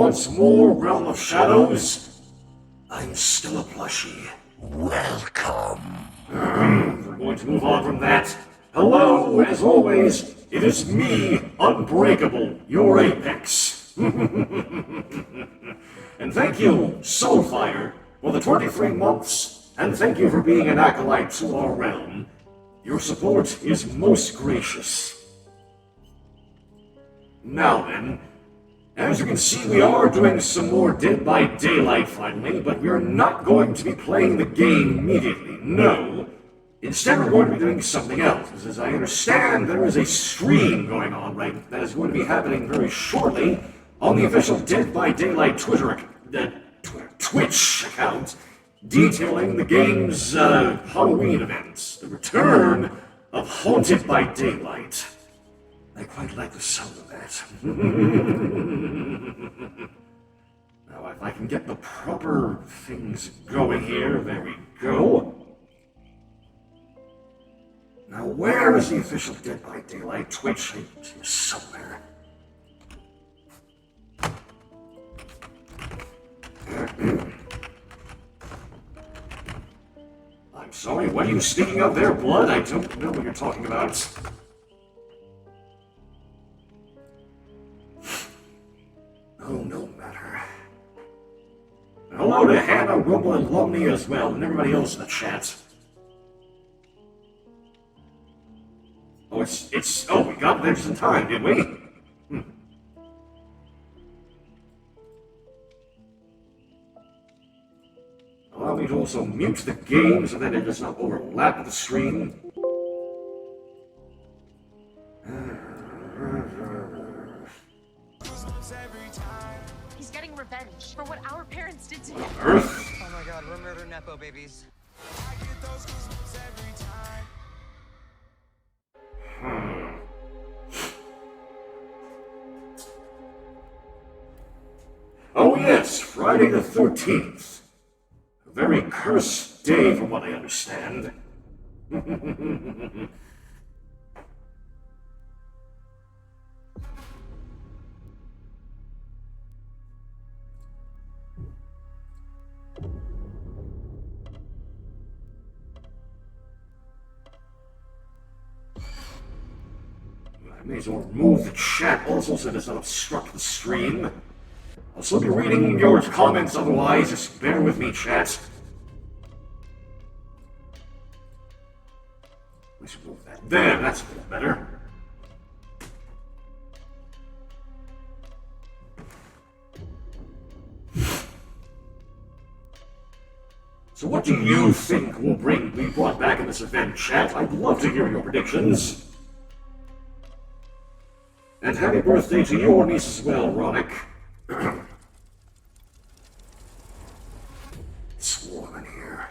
once more, Realm of Shadows. I'm still a plushie. Welcome. We're going to move on from that. Hello, as always, it is me, Unbreakable, your apex. And thank you, Soulfire, for the 23 months, and thank you for being an acolyte to our realm. Your support is most gracious. Now then, as you can see, we are doing some more Dead by Daylight finally, but we're not going to be playing the game immediately, no. Instead, we're going to be doing something else, because as I understand, there is a stream going on right that is going to be happening very shortly on the official Dead by Daylight Twitch account, detailing the game's Halloween events, the return of Haunted by Daylight. I quite like the sound of that. Now, if I can get the proper things going here, there we go. Now, where is the official Dead by Daylight Twitch? It's here somewhere. I'm sorry, what are you speaking of there, Blood? I don't know what you're talking about. Oh, no matter. Hello to Hannah, Rumble, and Lonely as well, and everybody else in the chat. Oh, oh, we got there just in time, did we? Allow me to also mute the game so that it does not overlap with the stream. He's getting revenge for what our parents did to him. Earth? Oh my god, we're murder Nepo babies. Oh yes, Friday the 13th. A very cursed day from what I understand. I may as well remove the chat also so it does not obstruct the stream. I'll still be reading your comments otherwise, just bear with me, chat. We should move that. There, that's a bit better. So what do you think will be brought back in this event, chat? I'd love to hear your predictions. And happy birthday to your niece as well, Ronick. It's warm in here.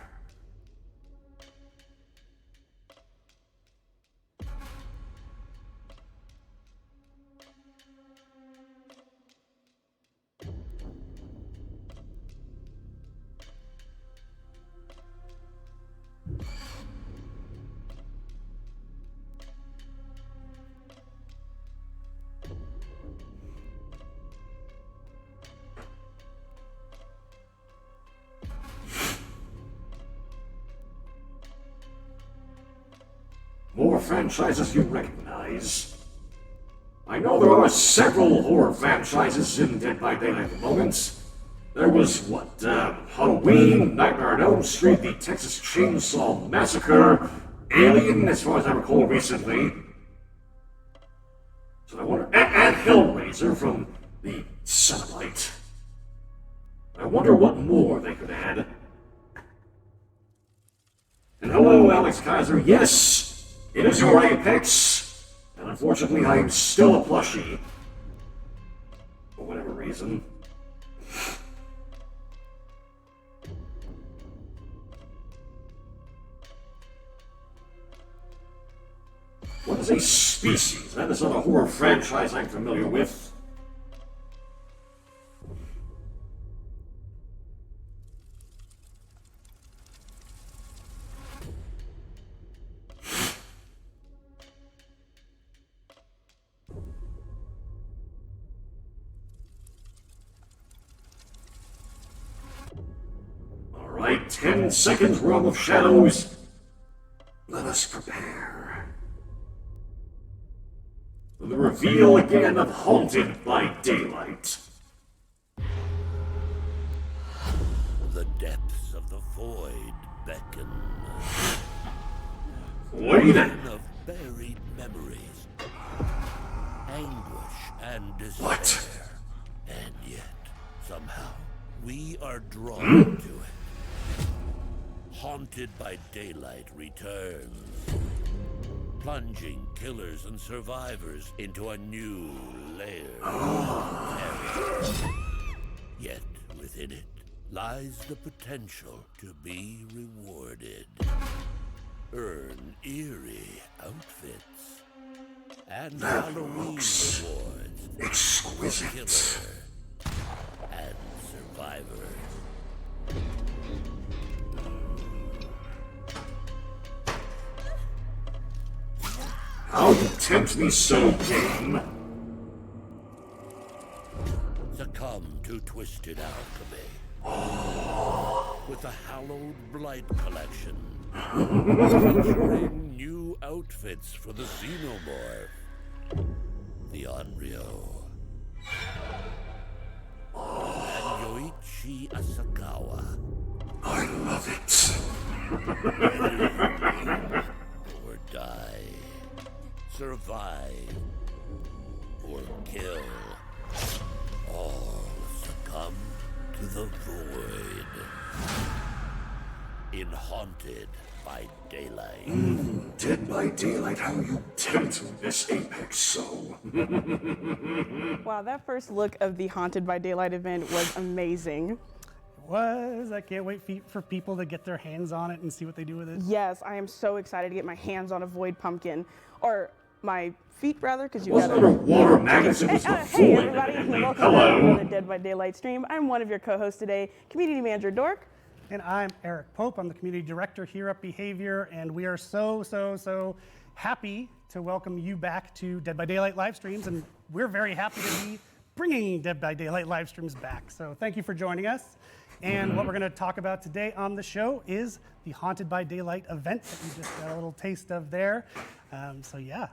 More franchises you recognize. I know there are several horror franchises in Dead by Daylight at the moment. There was, Halloween, Nightmare on Elm Street, the Texas Chainsaw Massacre, Alien, as far as I recall recently. So I wonder, and Hellraiser from the Satellite. I wonder what more they could add. And hello, Alex Kaiser. Yes! It is your apex, and unfortunately I am still a plushie. For whatever reason. What is a species? That is not a horror franchise I'm familiar with. my 10-second realm of shadows, let us prepare for the reveal again of Haunted by Daylight. The depths of the void beckon. Wait a... Of buried memories, anguish and despair. What? And yet, somehow, we are drawn to it. Haunted by Daylight returns, plunging killers and survivors into a new layer of terror. Yet, within it lies the potential to be rewarded. Earn eerie outfits and Halloween rewards. Exquisite. Killer and survivor. How you tempt me so, game? Succumb to twisted alchemy. With the Hallowed Blight Collection. Featuring new outfits for the Xenomorph, the Onryo, and Yoichi Asakawa. I love it. Or die, survive, or kill. All succumb to the void. In Haunted by Daylight. Dead by Daylight, how you tempt me, this apex so. Wow, that first look of the Haunted by Daylight event was amazing. I can't wait for people to get their hands on it and see what they do with it. Yes, I am so excited to get my hands on a void pumpkin, or my feet rather, because you Wasn't got there water magnets? It was the Hey void. everybody, and welcome Hello. to another Dead by Daylight stream. I'm one of your co-hosts today, community manager Dork. And I'm Eric Pope. I'm the community director here at Behavior, and we are so happy to welcome you back to Dead by Daylight live streams, and we're very happy to be bringing Dead by Daylight live streams back. So thank you for joining us. And what we're going to talk about today on the show is the Haunted by Daylight event that you just got a little taste of there. So yeah.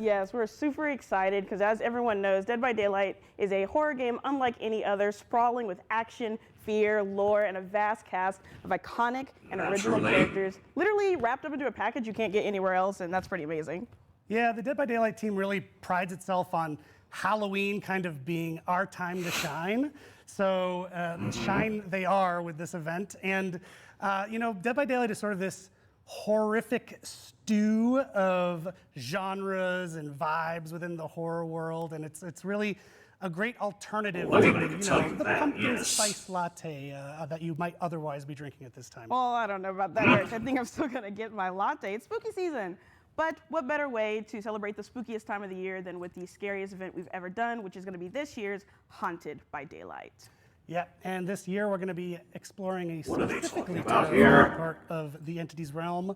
Yes, we're super excited because as everyone knows, Dead by Daylight is a horror game unlike any other, sprawling with action, fear, lore, and a vast cast of iconic and original characters, literally wrapped up into a package you can't get anywhere else, and that's pretty amazing. Yeah, the Dead by Daylight team really prides itself on Halloween kind of being our time to shine. So shine they are with this event. And, Dead by Daylight is sort of this horrific stew of genres and vibes within the horror world. And it's really a great alternative to the pumpkin spice latte that you might otherwise be drinking at this time. Well, I don't know about that, Eric. I think I'm still going to get my latte. It's spooky season. But what better way to celebrate the spookiest time of the year than with the scariest event we've ever done, which is going to be this year's Haunted by Daylight. Yeah, and this year we're going to be exploring a What are they specifically talking about here? part of the entity's realm,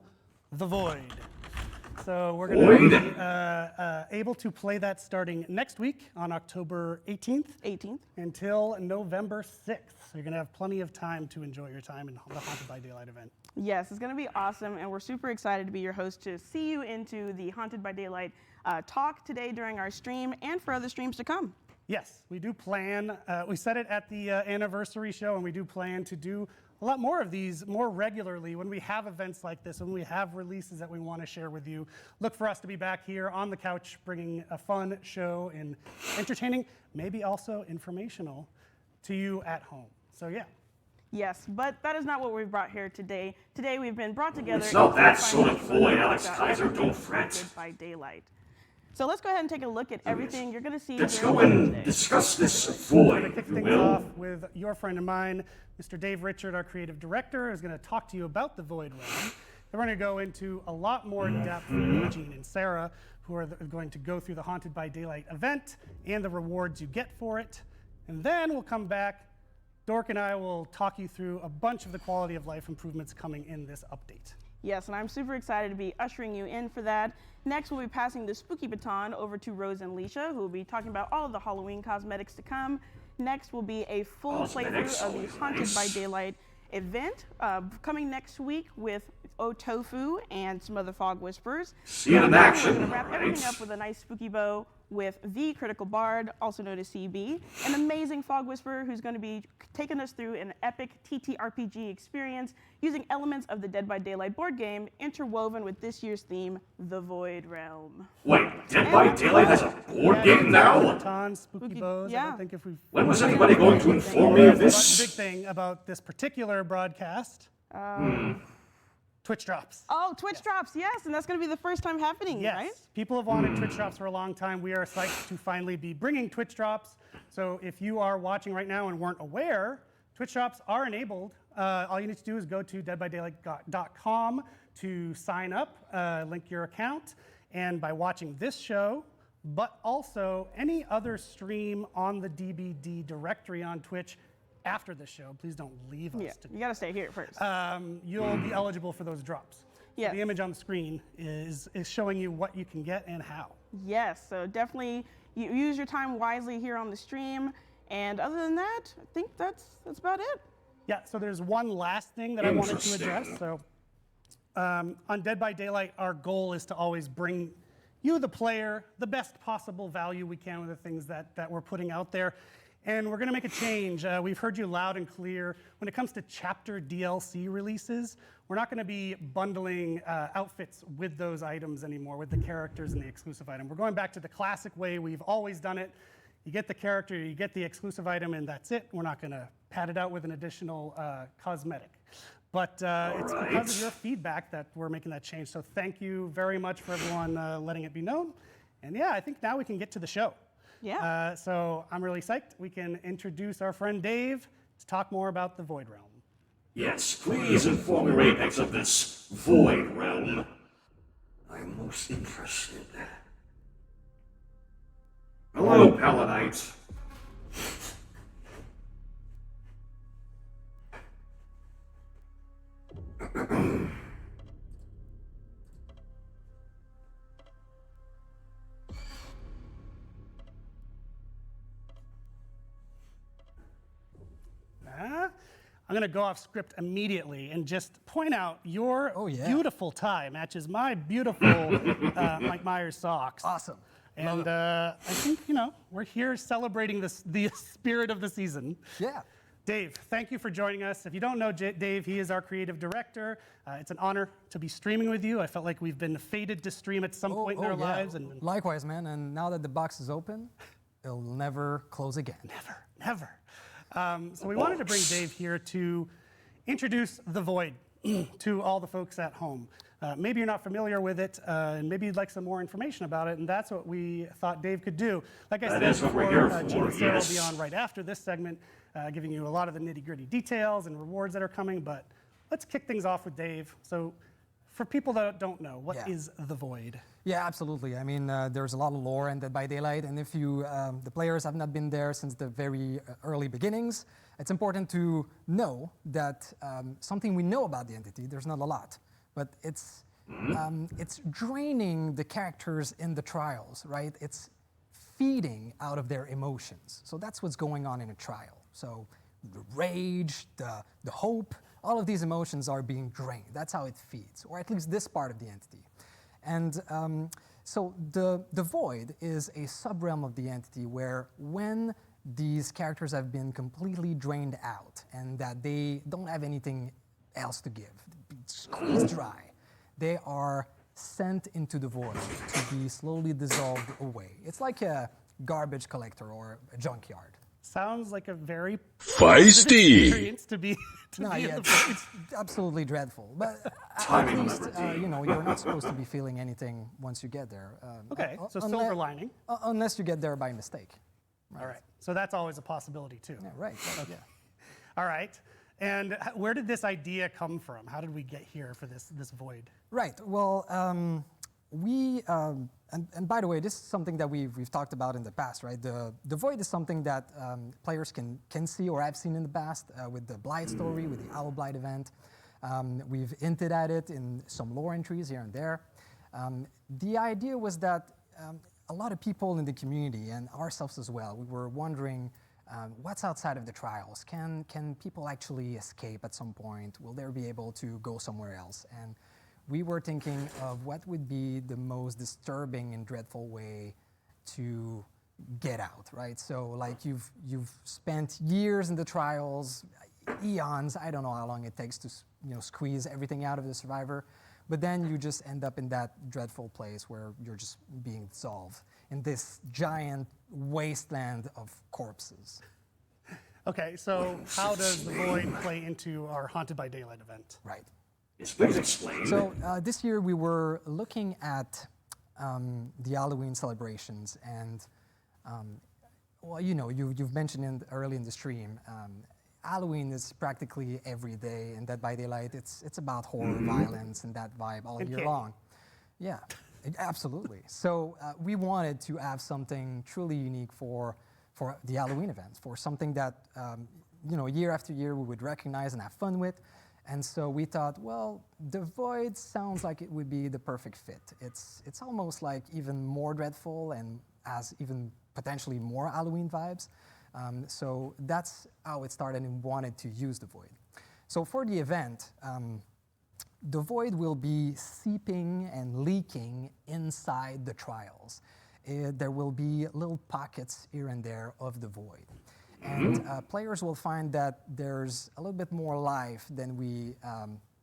the Void. So we're going to be able to play that starting next week on October 18th until November 6th. So you're going to have plenty of time to enjoy your time in the Haunted by Daylight event. Yes, it's going to be awesome, and we're super excited to be your host to see you into the Haunted by Daylight talk today during our stream and for other streams to come. Yes, we do plan. We said it at the anniversary show, and we do plan to do a lot more of these more regularly when we have events like this, when we have releases that we want to share with you. Look for us to be back here on the couch bringing a fun show and entertaining, maybe also informational to you at home. So yeah. Yes, but that is not what we've brought here today. Today we've been brought together. It's not that sort of void, Alex Kaiser, don't fret. Haunted by Daylight. So let's go ahead and take a look at everything you're going to see. Let's during go the and day. discuss this We're void, going to if kick you things will. off with your friend of mine, Mr. Dave Richard, our creative director, is going to talk to you about the Void Realm. Then we're going to go into a lot more depth with Eugene and Sarah, who are going to go through the Haunted by Daylight event and the rewards you get for it. And then we'll come back. Dork and I will talk you through a bunch of the quality of life improvements coming in this update. Yes, and I'm super excited to be ushering you in for that. Next, we'll be passing the spooky baton over to Rose and Leisha, who will be talking about all of the Halloween cosmetics to come. Next will be a full playthrough of the Haunted by Daylight event coming next week with Tofu and some other Fog Whispers. See it in action, We're going to wrap everything right? up with a nice spooky bow with the Critical Bard, also known as CB, an amazing Fog Whisperer who's going to be taking us through an epic TTRPG experience using elements of the Dead by Daylight board game interwoven with this year's theme, The Void Realm. Wait, Dead by Daylight has a board game now? Batons, spooky bows. I yeah. don't think if we've. When was anybody going to inform me of The this? big thing about this particular broadcast. Twitch drops. Oh, Twitch drops, yes, and that's going to be the first time happening, Yes, right? people have wanted Twitch drops for a long time. We are psyched to finally be bringing Twitch drops. So if you are watching right now and weren't aware, Twitch drops are enabled. All you need to do is go to deadbydaylight.com to sign up, link your account, and by watching this show, but also any other stream on the DBD directory on Twitch after the show, please don't leave us. Yeah, you got to stay here first. You'll be eligible for those drops. So Yes. the image on the screen is showing you what you can get and how. Yes, so definitely you use your time wisely here on the stream. And other than that, I think that's about it. Yeah, so there's one last thing that I wanted to address. Interesting. So on Dead by Daylight, our goal is to always bring you, the player, the best possible value we can with the things that we're putting out there. And we're going to make a change. We've heard you loud and clear. When it comes to chapter DLC releases, we're not going to be bundling outfits with those items anymore, with the characters and the exclusive item. We're going back to the classic way we've always done it. You get the character, you get the exclusive item, and that's it. We're not going to pad it out with an additional cosmetic. But it's because of your feedback that we're making that change. So thank you very much for everyone letting it be known. And yeah, I think now we can get to the show. Yeah. So I'm really psyched. We can introduce our friend Dave to talk more about the Void Realm. Yes, please inform your Apex of this Void Realm. I'm most interested. Hello, Paladite. I'm going to go off script immediately and just point out your beautiful tie matches my beautiful Mike Myers socks. Awesome. And I think, we're here celebrating the spirit of the season. Yeah. Dave, thank you for joining us. If you don't know Dave, he is our creative director. It's an honor to be streaming with you. I felt like we've been fated to stream at some point in our lives. And Likewise, man. And now that the box is open, it'll never close again. Never. So we wanted to bring Dave here to introduce the Void to all the folks at home. Maybe you're not familiar with it, and maybe you'd like some more information about it, and that's what we thought Dave could do. Like I said before, Gene and Sarah will be on right after this segment, giving you a lot of the nitty-gritty details and rewards that are coming, but let's kick things off with Dave. So for people that don't know, what is the Void? Yeah, absolutely. I mean, there's a lot of lore in Dead by Daylight, and if you, the players have not been there since the very early beginnings, it's important to know that something we know about the entity, there's not a lot, but it's draining the characters in the trials, right? It's feeding out of their emotions. So that's what's going on in a trial. So the rage, the hope, all of these emotions are being drained. That's how it feeds, or at least this part of the entity. And so the void is a subrealm of the entity where when these characters have been completely drained out and that they don't have anything else to give, squeezed dry, they are sent into the void to be slowly dissolved away. It's like a garbage collector or a junkyard. Sounds like a very feisty experience to be. It's absolutely dreadful. But at least, you're not supposed to be feeling anything once you get there. Okay, so silver lining. Unless you get there by mistake. All right, so that's always a possibility too. Yeah, right. Okay. All right, and where did this idea come from? How did we get here for this void? Right. Well, and by the way, this is something that we've talked about in the past, right? The void is something that players can see or have seen in the past with the Blight story, with the Owl Blight event. We've hinted at it in some lore entries here and there. The idea was that a lot of people in the community, and ourselves as well, we were wondering what's outside of the trials? Can people actually escape at some point? Will they be able to go somewhere else? And we were thinking of what would be the most disturbing and dreadful way to get out, right? So like you've spent years in the trials, eons, I don't know how long it takes to squeeze everything out of the survivor, but then you just end up in that dreadful place where you're just being dissolved in this giant wasteland of corpses. Okay, so how does the void play into our Haunted by Daylight event? Right. Yes, please explain. So this year we were looking at the Halloween celebrations, and well, you've mentioned early in the stream, Halloween is practically every day, and Dead by Daylight, it's about horror, violence, and that vibe all year long. Yeah, absolutely. So we wanted to have something truly unique for the Halloween events, for something that year after year we would recognize and have fun with. And so we thought, well, the Void sounds like it would be the perfect fit. It's almost like even more dreadful and has even potentially more Halloween vibes. So that's how it started, and wanted to use the Void. So for the event, the Void will be seeping and leaking inside the trials. There will be little pockets here and there of the Void. And players will find that there's a little bit more life than we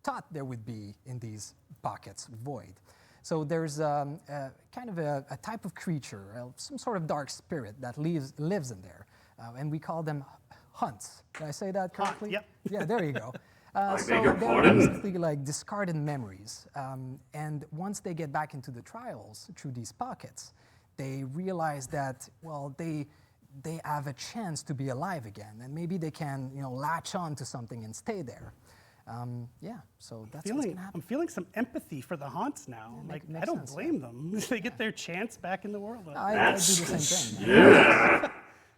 thought there would be in these pockets of Void. So there's kind of a type of creature, some sort of dark spirit that lives in there. And we call them hunts. Did I say that correctly? Yep. Yeah, there you go. beg So your they're pardon? basically like discarded memories. And once they get back into the trials through these pockets, they realize that, well, they have a chance to be alive again, and maybe they can, latch on to something and stay there. So that's what's gonna happen. I'm feeling some empathy for the haunts now. makes I don't sense, blame them. They get their chance back in the world. I do the same thing. Yeah.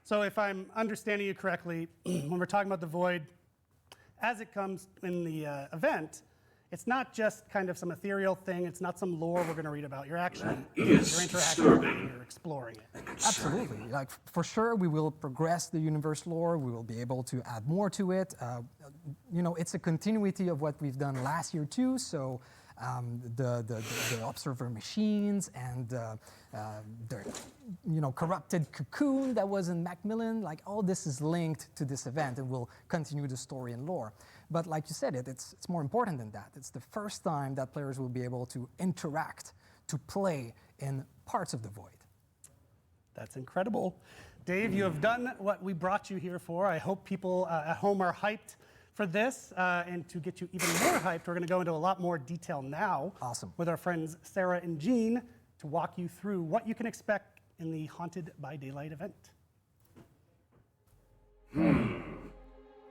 So if I'm understanding you correctly, when we're talking about the Void, as it comes in the event, it's not just kind of some ethereal thing. It's not some lore we're going to read about. You're actually you're interacting with it, you're exploring it. Absolutely. Like, for sure, we will progress the universe lore. We will be able to add more to it. It's a continuity of what we've done last year too. So the observer machines and the corrupted cocoon that was in Macmillan, like all this is linked to this event, and will continue the story and lore. But like you said, it's more important than that. It's the first time that players will be able to interact, to play in parts of the Void. That's incredible. Dave, you have done what we brought you here for. I hope people at home are hyped for this. And to get you even more hyped, we're going to go into a lot more detail now. Awesome. With our friends Sarah and Jean to walk you through what you can expect in the Haunted by Daylight event.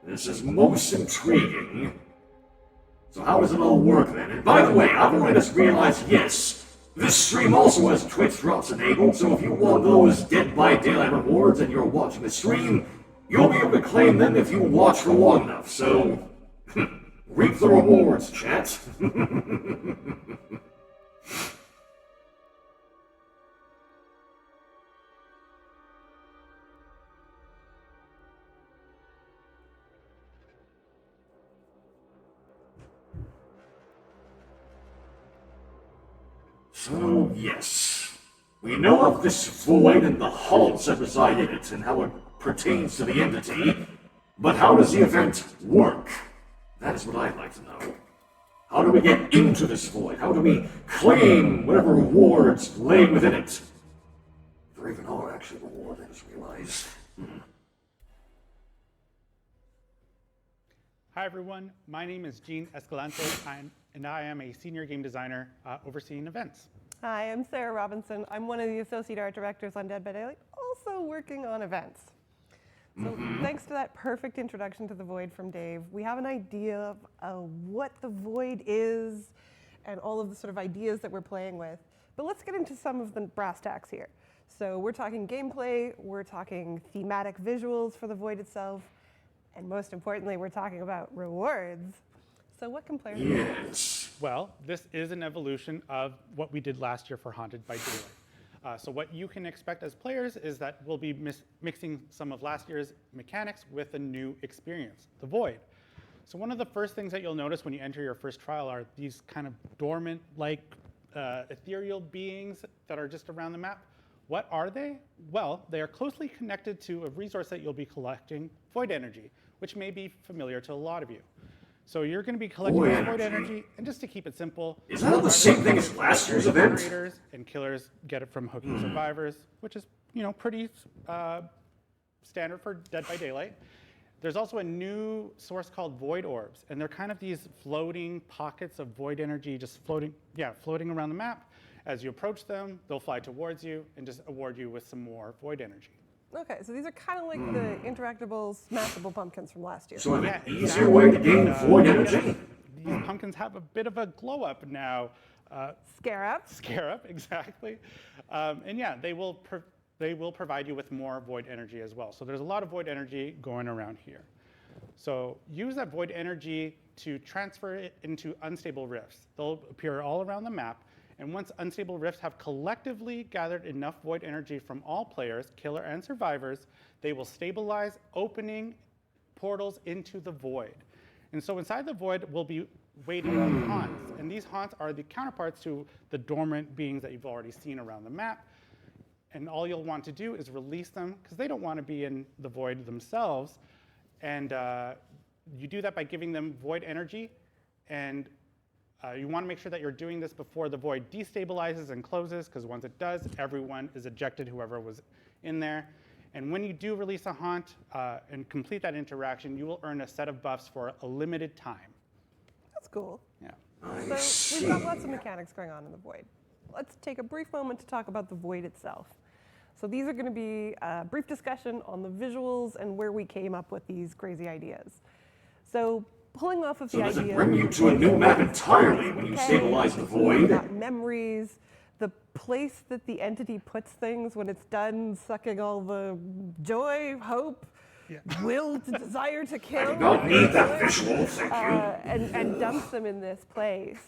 This is most intriguing. So how does it all work then? And by the way, I've only just realized, yes, this stream also has Twitch drops enabled, so if you want those Dead by Daylight rewards and you're watching the stream, you'll be able to claim them if you watch for long enough, so reap the rewards, chat. So, yes, we know of this void and the halls that reside in it and how it pertains to the entity, but how does the event work? That is what I'd like to know. How do we get into this void? How do we claim whatever rewards lay within it? If there even are actually rewards, I just realized. Hi everyone, my name is Jean Escalante, and I am a senior game designer overseeing events. Hi, I'm Sarah Robinson. I'm one of the associate art directors on Dead by Daylight, also working on events. So thanks to that perfect introduction to the Void from Dave, we have an idea of what the Void is and all of the sort of ideas that we're playing with. But let's get into some of the brass tacks here. So we're talking gameplay, we're talking thematic visuals for the Void itself, and most importantly, we're talking about rewards. So what can players do? Yes. Well, this is an evolution of what we did last year for Haunted by Daylight. So what you can expect as players is that we'll be mixing some of last year's mechanics with a new experience, the Void. So one of the first things that you'll notice when you enter your first trial are these kind of dormant-like ethereal beings that are just around the map. What are they? Well, they are closely connected to a resource that you'll be collecting, void energy, which may be familiar to a lot of you. So you're going to be collecting void energy, and just to keep it simple, is that the same thing as last year's event? Operators and killers get it from hooking survivors, which is pretty standard for Dead by Daylight. There's also a new source called void orbs, and they're kind of these floating pockets of void energy just floating around the map. As you approach them, they'll fly towards you and just award you with some more void energy. Okay, so these are kind of like the interactable, smashable pumpkins from last year. So an easier way to gain void energy? These pumpkins have a bit of a glow up now. Scarab. Scarab, exactly. And yeah, they will provide you with more void energy as well. So there's a lot of void energy going around here. So use that void energy to transfer it into unstable rifts. They'll appear all around the map. And once unstable rifts have collectively gathered enough void energy from all players, killer and survivors, they will stabilize, opening portals into the void. And so inside the void will be waiting haunts. And these haunts are the counterparts to the dormant beings that you've already seen around the map. And all you'll want to do is release them, because they don't want to be in the void themselves. And you do that by giving them void energy. And you want to make sure that you're doing this before the void destabilizes and closes, because once it does, everyone is ejected, whoever was in there. And when you do release a haunt and complete that interaction, you will earn a set of buffs for a limited time. That's cool. Yeah. So we've got lots of mechanics going on in the void. Let's take a brief moment to talk about the void itself. So these are going to be a brief discussion on the visuals and where we came up with these crazy ideas. So pulling off of the idea. So does it bring you to a new map entirely when you stabilize the void? Got memories, the place that the entity puts things when it's done sucking all the joy, hope, will, desire to kill. I do not need that visual, thank you. And dumps them in this place.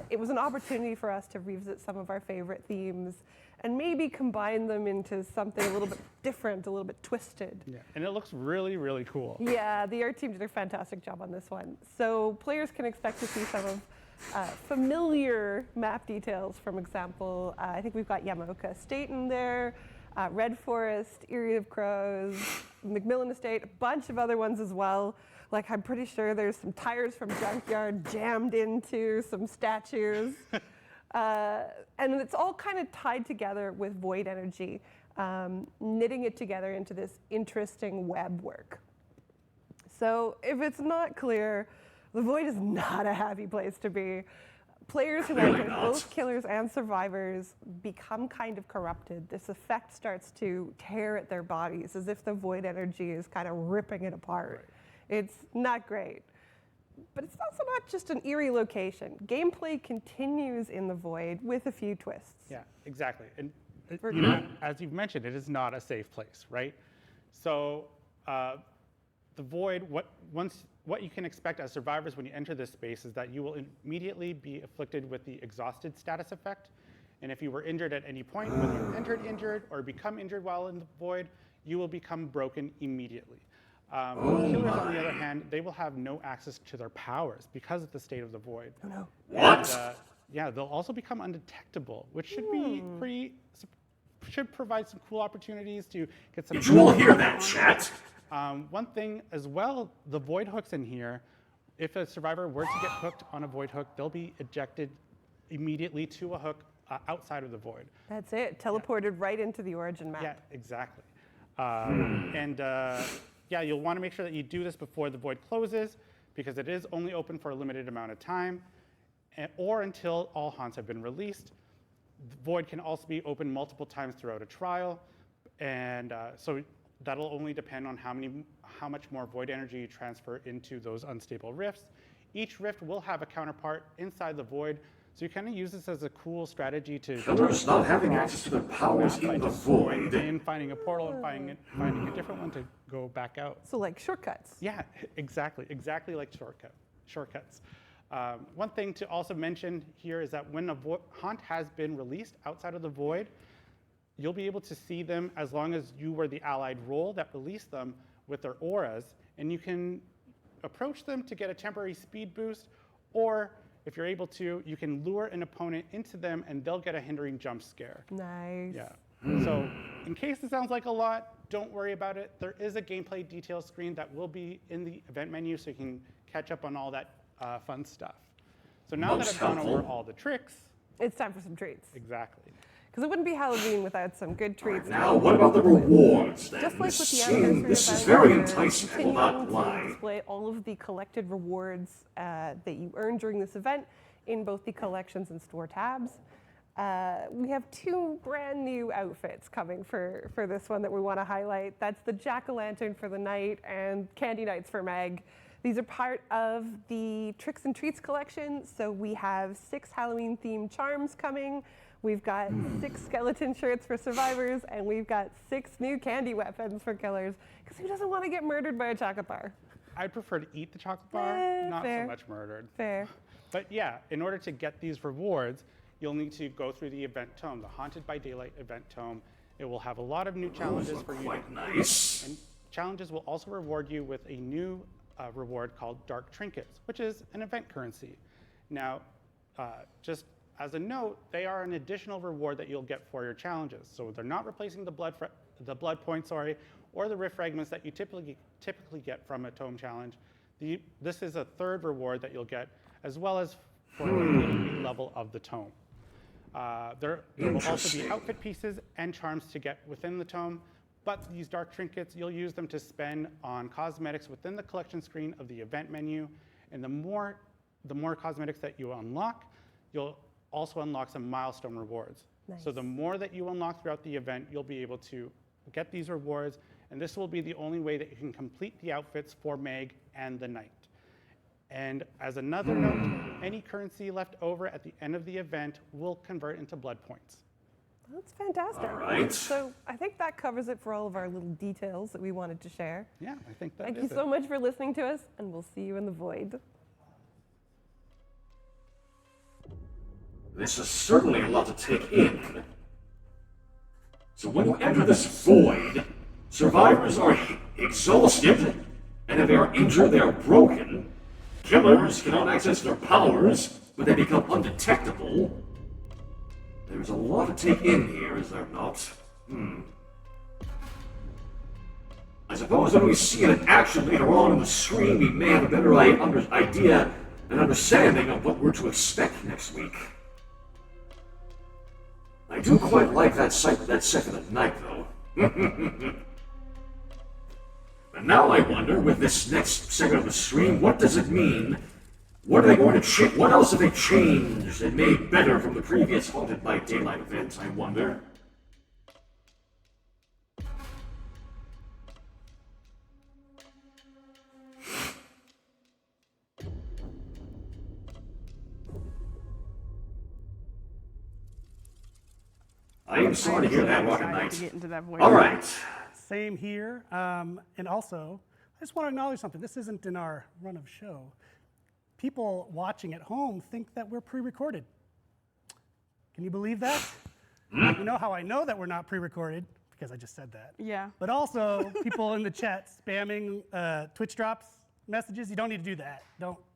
It was an opportunity for us to revisit some of our favorite themes and maybe combine them into something a little bit different, a little bit twisted. Yeah, and it looks really, really cool. Yeah, the art team did a fantastic job on this one. So players can expect to see some of familiar map details. From example, I think we've got Yamoka Estate in there, Red Forest, Eyrie of Crows, Macmillan Estate, a bunch of other ones as well. Like, I'm pretty sure there's some tires from Junkyard jammed into some statues. And it's all kind of tied together with void energy, knitting it together into this interesting web work. So if it's not clear, the void is not a happy place to be. Players who enter, both killers and survivors, become kind of corrupted. This effect starts to tear at their bodies as if the void energy is kind of ripping it apart. It's not great. But it's also not just an eerie location. Gameplay continues in the void with a few twists. Yeah, exactly. And as you've mentioned, it is not a safe place, right? So the void, what you can expect as survivors when you enter this space is that you will immediately be afflicted with the exhausted status effect. And if you were injured at any point, whether you entered injured or become injured while in the void, you will become broken immediately. Killers, on the other hand, they will have no access to their powers because of the state of the void. Oh no. What? Yeah, they'll also become undetectable, which should be should provide some cool opportunities to get some. Did you all hear that, chat? One thing as well, the void hooks in here, if a survivor were to get hooked on a void hook, they'll be ejected immediately to a hook outside of the void. That's it, teleported right into the origin map. Yeah, exactly. Yeah, you'll want to make sure that you do this before the void closes, because it is only open for a limited amount of time, or until all haunts have been released. The void can also be open multiple times throughout a trial, and so that'll only depend on how much more void energy you transfer into those unstable rifts. Each rift will have a counterpart inside the void, so you kind of use this as a cool strategy to Killers not having access to their powers in the void. And finding a portal and finding a different one to go back out. So like shortcuts. Yeah, exactly like shortcuts. One thing to also mention here is that when a haunt has been released outside of the void, you'll be able to see them as long as you were the allied role that released them with their auras, and you can approach them to get a temporary speed boost, or if you're able to, you can lure an opponent into them and they'll get a hindering jump scare. Nice. Yeah. So in case it sounds like a lot, don't worry about it. There is a gameplay details screen that will be in the event menu so you can catch up on all that fun stuff. So now that I've gone over all the tricks. It's time for some treats. Exactly. Because it wouldn't be Halloween without some good treats. Now, what about the rewards then? Just like with the This anniversary is event, very we're enticing, I will continuing not to lie. display all of the collected rewards that you earn during this event in both the collections and store tabs. We have 2 brand new outfits coming for this one that we want to highlight. That's the jack-o'-lantern for the night and candy nights for Meg. These are part of the Tricks and Treats collection. So we have 6 Halloween-themed charms coming. We've got 6 skeleton shirts for survivors, and we've got 6 new candy weapons for killers. Because who doesn't want to get murdered by a chocolate bar? I'd prefer to eat the chocolate bar, not fair. so much murdered. Fair. But yeah, in order to get these rewards, you'll need to go through the event tome, the Haunted by Daylight event tome. It will have a lot of new challenges for you. Quite nice. And challenges will also reward you with a new reward called Dark Trinkets, which is an event currency. Now, just as a note, they are an additional reward that you'll get for your challenges. So they're not replacing the blood points, or the rift fragments that you typically get from a tome challenge. This is a third reward that you'll get, as well as for completing the level of the tome. There will also be outfit pieces and charms to get within the tome, but these dark trinkets, you'll use them to spend on cosmetics within the collection screen of the event menu. And the more cosmetics that you unlock, you'll also unlock some milestone rewards. Nice. So the more that you unlock throughout the event, you'll be able to get these rewards, and this will be the only way that you can complete the outfits for Meg and the Knight. And as another note, any currency left over at the end of the event will convert into blood points. That's fantastic. All right. So I think that covers it for all of our little details that we wanted to share. Yeah, I think that Thank is you so much for listening to us, and we'll see you in the void. This is certainly a lot to take in. So when you enter this void, survivors are exhausted, and if they are injured, they are broken. Killers cannot access their powers, but they become undetectable. There's a lot to take in here, is there not? I suppose when we see it in action later on in the stream, we may have a better idea and understanding of what we're to expect next week. I do quite like that second at night, though. But now I wonder, with this next segment of the stream, what does it mean? What are they going to change? What else have they changed and made better from the previous Haunted by Daylight event, I wonder? I am sorry to hear that, Rocket Excited Knight. to get into that void. All right. Same here. And also, I just want to acknowledge something. This isn't in our run of show. People watching at home think that we're pre-recorded. Can you believe that? You know how I know that we're not pre-recorded? Because I just said that. Yeah. But also, people in the chat spamming Twitch drops messages. You don't need to do that.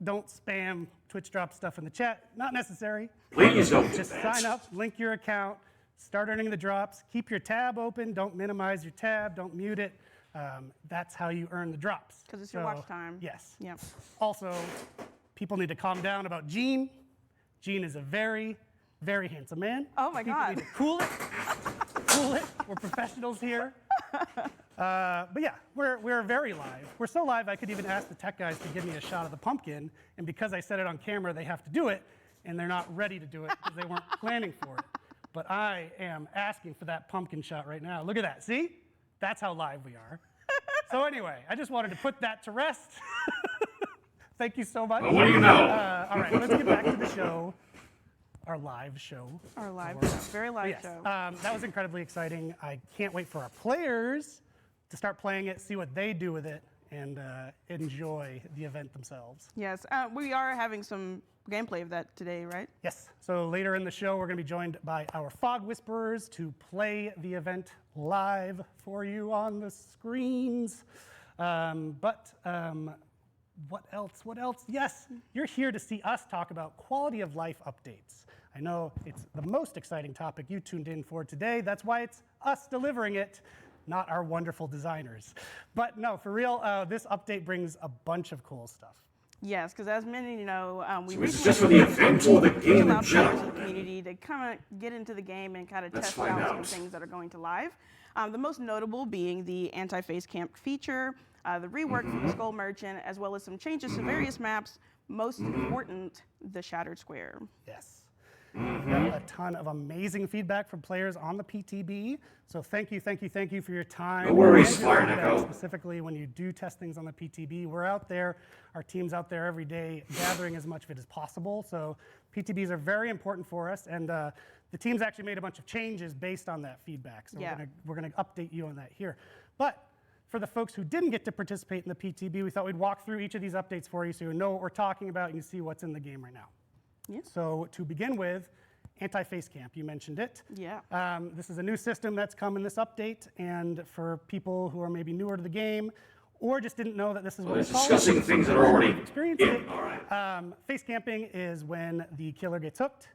Don't spam Twitch drop stuff in the chat. Not necessary. Please don't do Just that. sign up, link your account, start earning the drops. Keep your tab open. Don't minimize your tab. Don't mute it. That's how you earn the drops. Because it's your watch time. Yes. Yep. Also, people need to calm down about Gene. Gene is a very, very handsome man. Oh my People God. need to cool it. Cool it. We're professionals here. But yeah, we're very live. We're so live I could even ask the tech guys to give me a shot of the pumpkin, and because I said it on camera, they have to do it, and they're not ready to do it because they weren't planning for it. But I am asking for that pumpkin shot right now. Look at that. See? That's how live we are. So anyway, I just wanted to put that to rest. Thank you so much. Well, what do you know? All right, let's get back to the show. Our live show. Our live show. Very live Yes, show. that was incredibly exciting. I can't wait for our players to start playing it, see what they do with it, and enjoy the event themselves. Yes, we are having some gameplay of that today, right? Yes, so later in the show, we're going to be joined by our Fog Whisperers to play the event live for you on the screens. What else? Yes, you're here to see us talk about quality of life updates. I know it's the most exciting topic you tuned in for today. That's why it's us delivering it, not our wonderful designers. But no, for real, this update brings a bunch of cool stuff. Yes, because as many know, we So this is just for the event or the game in allowed players in general? the community to kind of get into the game and kind of Let's test find out some out. things that are going to live. The most notable being the anti-face camp feature, the rework for the Skull Merchant, as well as some changes to various maps. Most important, the Shattered Square. Yes. We got a ton of amazing feedback from players on the PTB. So thank you for your time. No worries, and your Fire feedback, Echo. specifically when you do test things on the PTB. We're out there, our team's out there every day gathering as much of it as possible. So PTBs are very important for us, and the team's actually made a bunch of changes based on that feedback. So Yeah. we're gonna update you on that here. But for the folks who didn't get to participate in the PTB, we thought we'd walk through each of these updates for you so you know what we're talking about and you see what's in the game right now. Yes. So to begin with, anti-face camp, you mentioned it. Yeah. This is a new system that's come in this update, and for people who are maybe newer to the game or just didn't know that this is what It's we call discussing things that are already experienced in. it. All right. Face camping is when the killer gets hooked.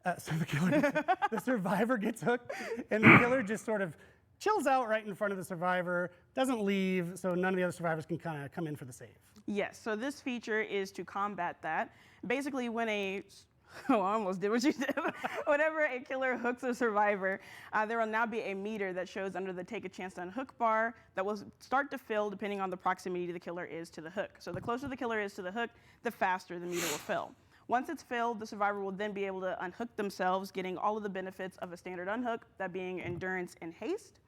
The survivor gets hooked, and the killer just sort of chills out right in front of the survivor, doesn't leave, so none of the other survivors can kind of come in for the save. Yes, so this feature is to combat that. Basically, when I almost did what you did. Whenever a killer hooks a survivor, there will now be a meter that shows under the take a chance to unhook bar that will start to fill depending on the proximity the killer is to the hook. So the closer the killer is to the hook, the faster the meter will fill. Once it's filled, the survivor will then be able to unhook themselves, getting all of the benefits of a standard unhook, that being endurance and haste.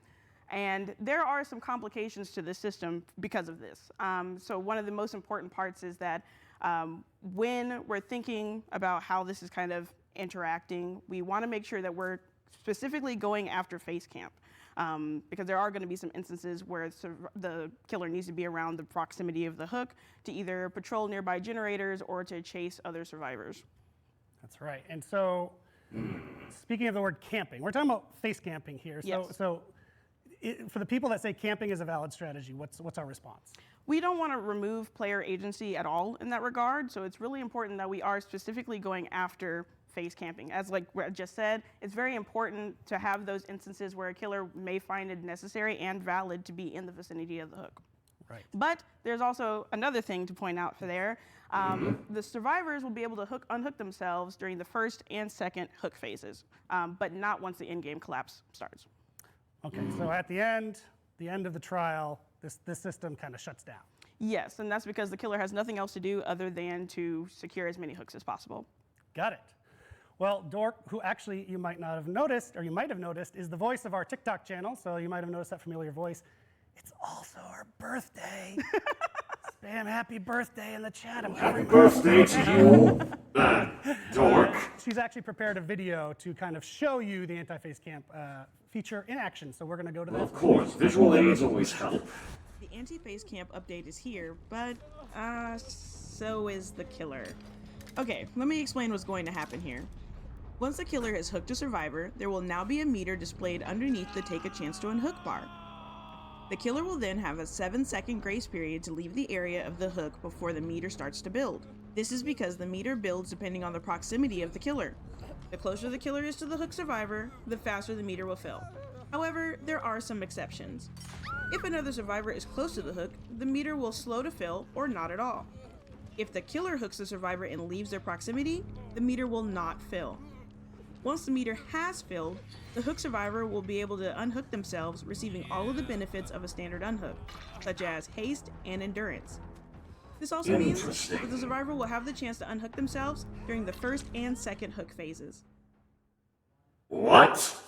And there are some complications to this system because of this. So one of the most important parts is that when we're thinking about how this is kind of interacting, we want to make sure that we're specifically going after face camp. Because there are going to be some instances where the killer needs to be around the proximity of the hook to either patrol nearby generators or to chase other survivors. That's right. And so, speaking of the word camping, we're talking about face camping here. Yes. For the people that say camping is a valid strategy, what's our response? We don't want to remove player agency at all in that regard, so it's really important that we are specifically going after face camping. As like I just said, it's very important to have those instances where a killer may find it necessary and valid to be in the vicinity of the hook. Right. But there's also another thing to point out for there. The survivors will be able to unhook themselves during the first and second hook phases, but not once the in-game collapse starts. Okay, so at the end of the trial, this system kind of shuts down. Yes, and that's because the killer has nothing else to do other than to secure as many hooks as possible. Got it. Well, Dork, who actually you might not have noticed, or you might have noticed, is the voice of our TikTok channel, so you might have noticed that familiar voice. It's also our birthday. Spam happy birthday in the chat. Happy birthday to you, Dork. She's actually prepared a video to kind of show you the anti-face camp feature in action, so we're going to go to that. Of course, visual aids always help. The anti-face camp update is here, but so is the killer. Okay, let me explain what's going to happen here. Once the killer has hooked a survivor, there will now be a meter displayed underneath the take a chance to unhook bar. The killer will then have a 7-second grace period to leave the area of the hook before the meter starts to build. This is because the meter builds depending on the proximity of the killer. The closer the killer is to the hook survivor, the faster the meter will fill. However, there are some exceptions. If another survivor is close to the hook, the meter will slow to fill or not at all. If the killer hooks the survivor and leaves their proximity, the meter will not fill. Once the meter has filled, the hook survivor will be able to unhook themselves, receiving all of the benefits of a standard unhook, such as haste and endurance. This also means that the survivor will have the chance to unhook themselves during the first and second hook phases. What?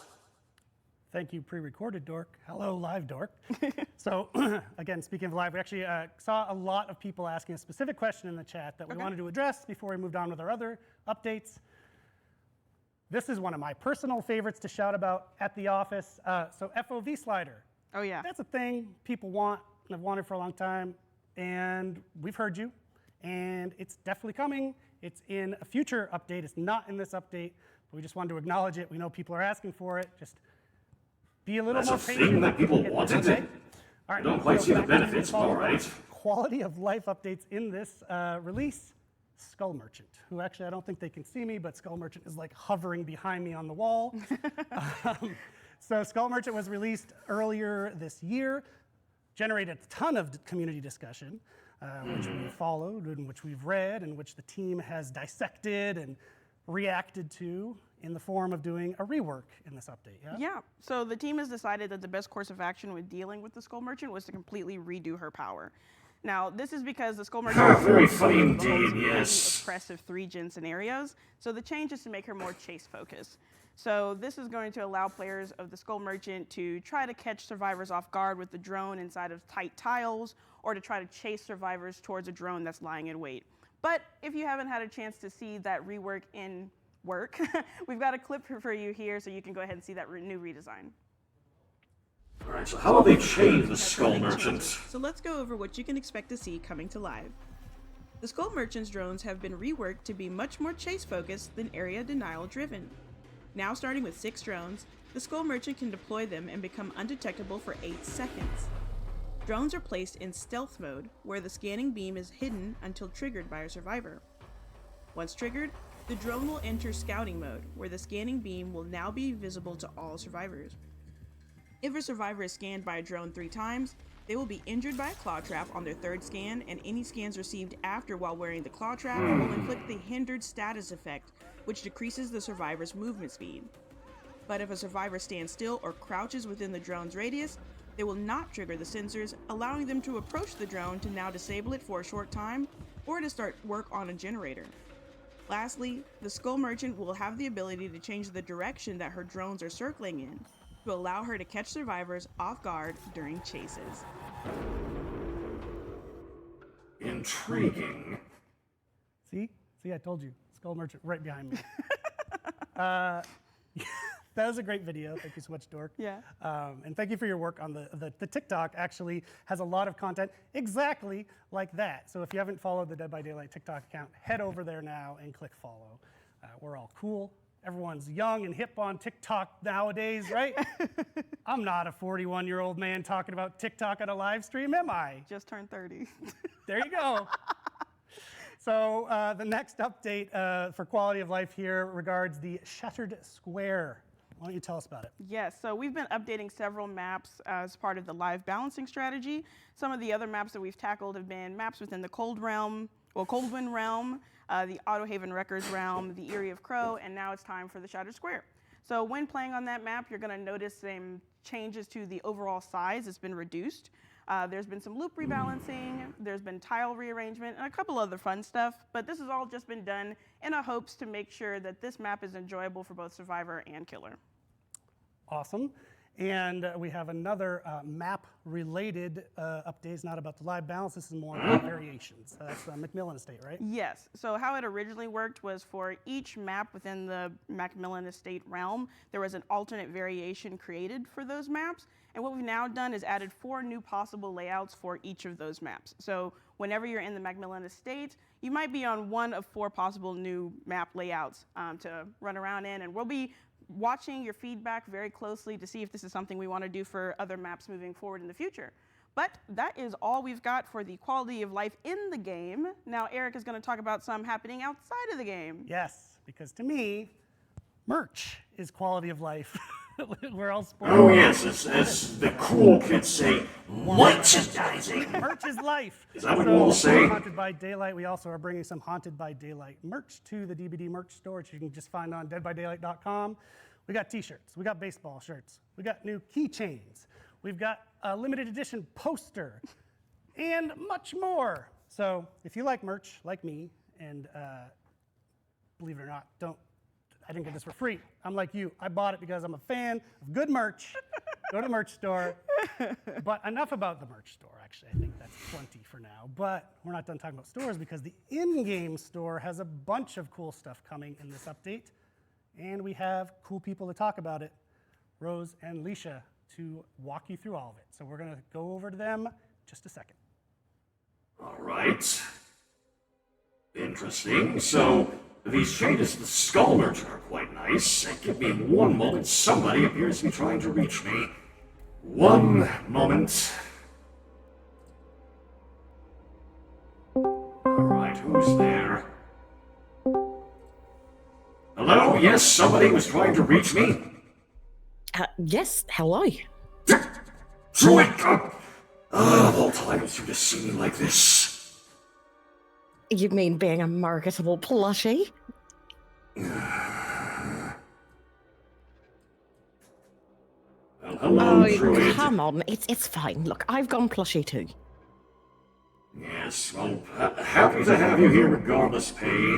Thank you, pre-recorded Dork. Hello, live Dork. So, again, speaking of live, we actually saw a lot of people asking a specific question in the chat that we wanted to address before we moved on with our other updates. This is one of my personal favorites to shout about at the office. So FOV slider. Oh yeah. That's a thing people want and have wanted for a long time. and we've heard you, and it's definitely coming. It's in a future update. It's not in this update, but we just wanted to acknowledge it. We know people are asking for it. Just be a little That's more a patient. thing that people Get this, wanted. okay? All I right, don't quite so see the back to benefits, but quality- all right. Quality of life updates in this release. Skull Merchant, who actually I don't think they can see me, but Skull Merchant is like hovering behind me on the wall. So Skull Merchant was released earlier this year, generated a ton of community discussion, which we followed and which we've read and which the team has dissected and reacted to in the form of doing a rework in this update. Yeah? Yeah, so the team has decided that the best course of action with dealing with the Skull Merchant was to completely redo her power. Now, this is because the Skull Merchant Very funny is the indeed, host of yes. oppressive 3-gen scenarios, so the change is to make her more chase-focused. So this is going to allow players of the Skull Merchant to try to catch survivors off guard with the drone inside of tight tiles, or to try to chase survivors towards a drone that's lying in wait. But if you haven't had a chance to see that rework in work, we've got a clip for you here so you can go ahead and see that new redesign. All right, so how have they changed the Skull Merchant? So let's go over what you can expect to see coming to live. The Skull Merchant's drones have been reworked to be much more chase-focused than area denial-driven. Now starting with 6 drones, the Skull Merchant can deploy them and become undetectable for 8 seconds. Drones are placed in stealth mode, where the scanning beam is hidden until triggered by a survivor. Once triggered, the drone will enter scouting mode, where the scanning beam will now be visible to all survivors. If a survivor is scanned by a drone 3 times, they will be injured by a claw trap on their 3rd scan, and any scans received after while wearing the claw trap will inflict the hindered status effect, which decreases the survivor's movement speed. But if a survivor stands still or crouches within the drone's radius, they will not trigger the sensors, allowing them to approach the drone to now disable it for a short time, or to start work on a generator. Lastly, the Skull Merchant will have the ability to change the direction that her drones are circling in, to allow her to catch survivors off guard during chases. Intriguing. See, I told you, Skull Merchant right behind me. That was a great video. Thank you so much, Dork. Yeah. And thank you for your work on the TikTok. Actually has a lot of content exactly like that. So if you haven't followed the Dead by Daylight TikTok account, head over there now and click follow. We're all cool. Everyone's young and hip on TikTok nowadays, right? I'm not a 41-year-old man talking about TikTok on a live stream, am I? Just turned 30. There you go. So the next update for quality of life here regards the Shattered Square. Why don't you tell us about it? Yes, so we've been updating several maps as part of the live balancing strategy. Some of the other maps that we've tackled have been maps within the Coldwind realm, the Autohaven Wreckers realm, the Eyrie of Crow, and now it's time for the Shattered Square. So when playing on that map, you're going to notice some changes to the overall size. It's been reduced. There's been some loop rebalancing, there's been tile rearrangement, and a couple other fun stuff, but this has all just been done in a hopes to make sure that this map is enjoyable for both Survivor and Killer. Awesome. And we have another map-related update. It's not about the live balance. This is more about variations. That's Macmillan Estate, right? Yes. So how it originally worked was for each map within the Macmillan Estate realm, there was an alternate variation created for those maps. And what we've now done is added 4 new possible layouts for each of those maps. So whenever you're in the Macmillan Estate, you might be on one of 4 possible new map layouts to run around in. And we'll be watching your feedback very closely to see if this is something we want to do for other maps moving forward in the future. But that is all we've got for the quality of life in the game. Now Eric is going to talk about some happening outside of the game. Yes, because to me, merch is quality of life. We're all spoiled. Oh yes, as the cool kids say, merchandising. Merch is life. Is that what you all say? Haunted by Daylight, we also are bringing some Haunted by Daylight merch to the DBD merch store, which you can just find on deadbydaylight.com. We got t-shirts, we got baseball shirts, we got new keychains, we've got a limited edition poster, and much more. So if you like merch, like me, and believe it or not, I didn't get this for free. I'm like you. I bought it because I'm a fan of good merch. Go to the merch store. But enough about the merch store, actually. I think that's plenty for now. But we're not done talking about stores because the in-game store has a bunch of cool stuff coming in this update. And we have cool people to talk about it, Rose and Leisha, to walk you through all of it. So we're going to go over to them in just a second. Alright. Interesting. So, these changes to the skull merchant are quite nice. Give me one moment. Somebody appears to be trying to reach me. One moment. Alright, who's there? Hello? Yes, somebody was trying to reach me? Yes, hello. Druid! Of all times, you just see me like this. You mean being a marketable plushie? Well, hello, Druid. Come on, it's fine. Look, I've gone plushie too. Yes, well, happy to have you here regardless, Pay.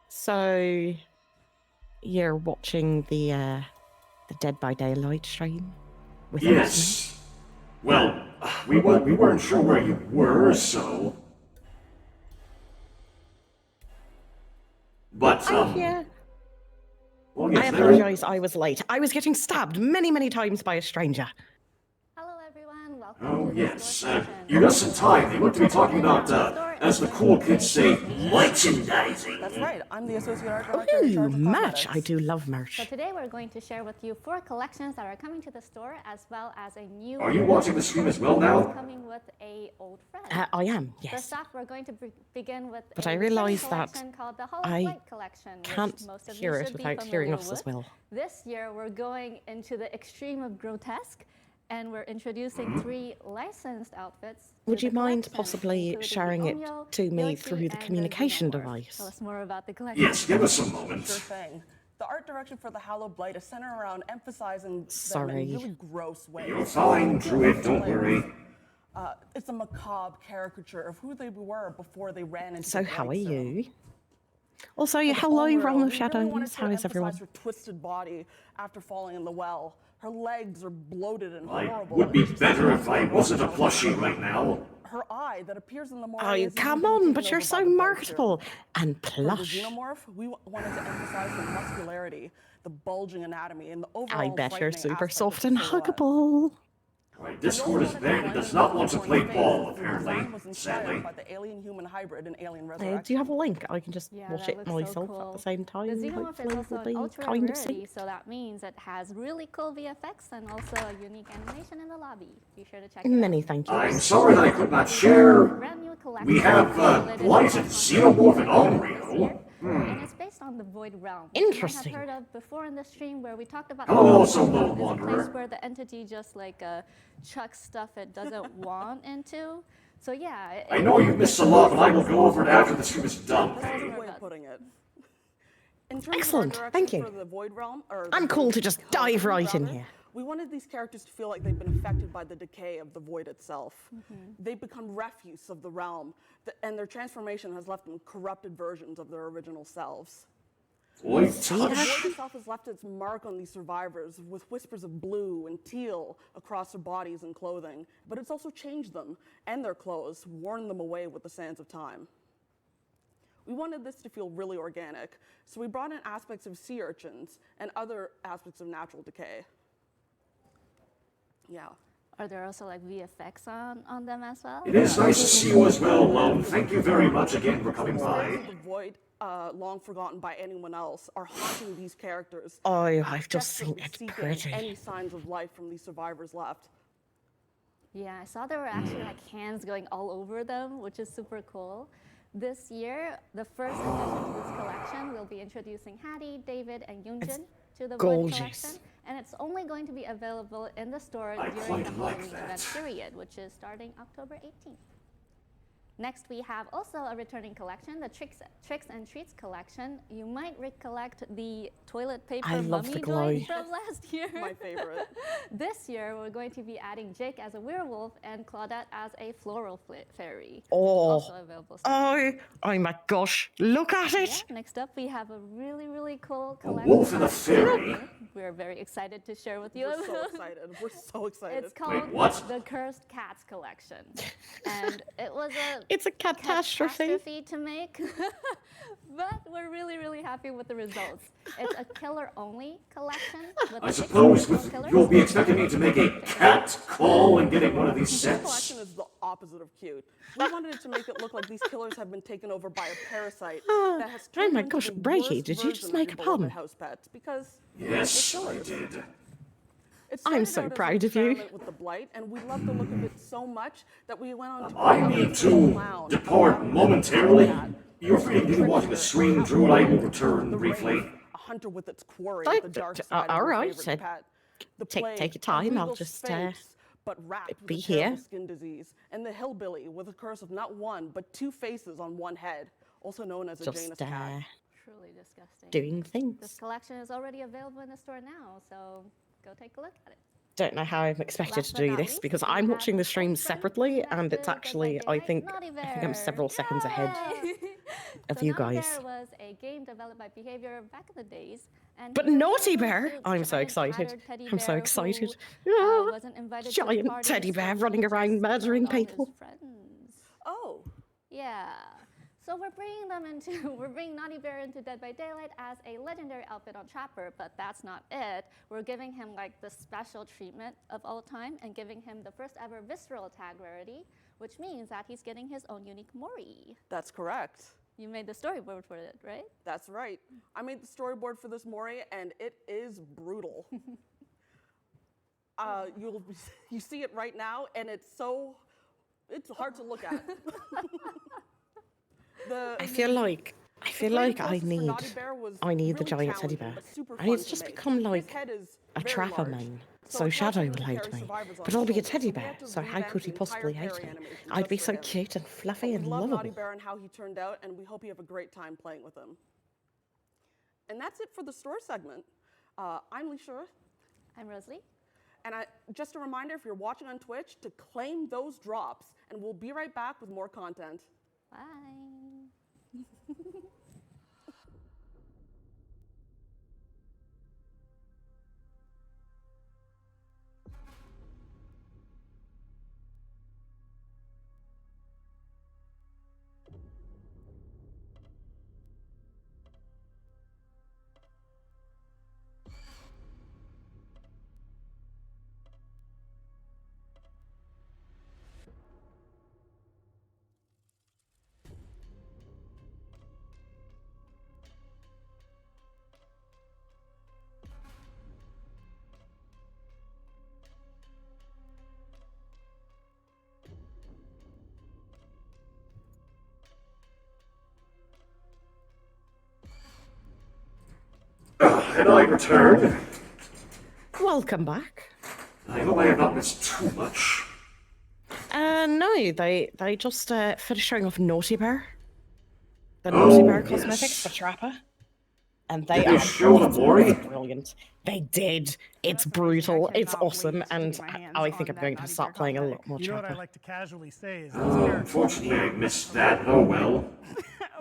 So, you're watching the Dead by Daylight stream? With Yes. Well, we weren't sure where you were, so... But, yeah. Well, yes, I apologize, I was late. I was getting stabbed many, many times by a stranger. Hello everyone, welcome Oh, to yes. the You got some time. They look to be talking about, as the cool kids say, merchandising. That's right. I'm the associate art director in charge Ooh, of merch. cosmetics. I do love merch. So today we're going to share with you 4 collections that are coming to the store, as well as a new. Are you watching the stream as well now? Coming with a old friend. I am, yes. First off, we're going to begin with. But a I realise collection that called the Hollow I Light collection, which can't most of hear you it should be without hearing familiar us as with. well. This year we're going into the extreme of grotesque, and we're introducing 3 licensed outfits. Would to you the mind collection, possibly including sharing it Onyo, to me Yoshi, through the and communication Xenomorph. device? Tell us more about the collection. Yes, give us a moment. Sure thing. The art direction for the Hallowed Blight is centered around emphasizing them Sorry. in really gross ways. You're fine, Druid, don't worry. It's a macabre caricature of who they were before they ran into So the how are blight zone. you? Also, For the hello, Onyo, Realm of we really wanted Shadows. to How is everyone? emphasize her twisted body after falling in the well. Her legs are bloated and I horrible. would be and she's better if I so wasn't a horrible. plushie right now. Her eye that appears in the more. Oh, come on, but you're so marketable and For the plush. xenomorph, we wanted to emphasize the muscularity, the bulging anatomy, and the overall I bet you're frightening super aspect soft of and the silhouette. huggable. My Discord is big and does not want to play ball, apparently. Design was inspired Sadly. by the alien-human hybrid in Alien Resurrection. Do you have a link? I can just Yeah, watch that it looks so myself cool. at the same time. The Xenomorph Hopefully is also we'll an be ultra kind of rarity, sync. so that means it has really cool VFX and also a unique animation in the lobby. Be sure to check it Many out. thank you. I'm sorry that I could not share. Brand new collection. We have, Blight and Xenomorph and Onryo. And it's based on the Void Realm. which Interesting. You might have heard of before in the stream, where we talked about. Hello, the also Void Lone Realm is a Wanderer. place where the entity just like chucks stuff it doesn't want into. So yeah. I know you've missed a lot, but I will go over it after the stream is done, That's a Pay. good way of putting it. In terms Excellent, of our thank direction you. For the Void Realm, or I'm the cool Void to just Realm, dive right in rather, here. We wanted these characters to feel like they've been affected by the decay of the void itself. They've become refuse of the realm, and their transformation has left them corrupted versions of their original selves. Boy, The touch. void itself has left its mark on these survivors with whispers of blue and teal across their bodies and clothing, but it's also changed them and their clothes, worn them away with the sands of time. We wanted this to feel really organic, so we brought in aspects of sea urchins and other aspects of natural decay. Yeah. Are there also like VFX on them as well? It is nice to see you as well, Lone. Thank you very much again for coming Stories by. of the void, long forgotten by anyone else, are haunting these characters. Oh, I've just seen desperately it seeking pretty. any signs of life from these survivors left. Yeah, I saw there were actually like hands going all over them, which is super cool. This year, the first addition to this collection, we'll be introducing Hattie, David, and Yunjin to the Void gorgeous. collection. And it's only going to be available in the store I during the quite like Halloween that. event period, which is starting October 18th. Next, we have also a returning collection, the Tricks and Treats collection. You might recollect the toilet paper I love mummy the glow. joint from last year. My favorite. This year, we're going to be adding Jake as a werewolf and Claudette as a floral fairy. Oh, Also available. oh my gosh, look at Yeah, it. next up, we have a really, really cool A collection. wolf and a fairy. We're very excited to share with you. We're so excited. We're so excited. It's called what? the Cursed Cats collection. And it was a It's a catastrophe. to make, But we're really, really happy with the results. It's a killer-only collection. With I 6 suppose physical killers. you'll be expecting me to make a cat call and getting one of these This sets. collection is the opposite of cute. We wanted it to make it look like these killers have been taken over by a parasite that has Oh turned my into gosh, the Brady, worst did you just version of make your a beloved pun? house pets because Yes, I did. it I'm started so out as an proud of you. experiment with the blight, and we loved the look of it so much that we went on to I create a need to clown, depart momentarily. cat, You're free to continue watching the stream, Drew, and I will return briefly. a hunter with its quarry, Take the the- dark t- side all of your right, favorite said- pet. The take plague, your time, a I'll legal just, sphinx, but wrapped with be a terrible here. skin disease, and the hillbilly with a curse of not one but 2 faces on one head, also known as a Janus Just cat. Truly disgusting. doing This things. collection is already available in the store now, so go take a look at it. Don't know how I'm expected Last to but do not this least, because we I'm have watching the our stream old friend, separately, Chef and it's Dead by actually Daylight, I Naughty think I'm Bear. several seconds ahead of So you Naughty guys. Bear was a game developed by Behavior back in the days. And But he was Naughty one of those Bear, cute, I'm so giant, excited. tattered teddy I'm so bear excited. who, Ah, wasn't invited to the giant party, teddy bear so running he around just murdering killed all his people. friends. Oh, Yeah. So we're bringing them into, we're bringing Naughty Bear into Dead by Daylight as a legendary outfit on Trapper, but that's not it. We're giving him like the special treatment of all time and giving him the first ever visceral tag rarity, which means that he's getting his own unique Mori. that's correct. You made the storyboard for it, right? That's right. I made the storyboard for this Mori, and it is brutal. You see it right now, and it's hard to look at. I feel like I creative need process for Naughty Bear was the really giant teddy challenging, bear. but super I need fun to just make. become His like head is a very trapper large, man. so So it's Shadow not easy to allowed carry me. survivors on But I'll be a shoulders, teddy so we bear, had to so how revamp could he the possibly entire hate carry me? animation I'd just be for so him. cute and But fluffy we and love Naughty lovable. Bear and how he turned out, and we hope you have a great time playing with him. And that's it for the store segment. I'm Leisha. I'm Rosalie. And just a reminder, if you're watching on Twitch, to claim those drops, and we'll be right back with more content. Bye. And I return. Welcome back. I hope I have not missed too much. No, they just finished showing off Naughty Bear. The Naughty Bear cosmetics yes. for Trapper. And they Did they are show the Mori? brilliant. They did. It's brutal. It's awesome, and I think I'm going to start playing a lot more You know what I Trapper. like to casually say is Unfortunately, I missed that. Oh well.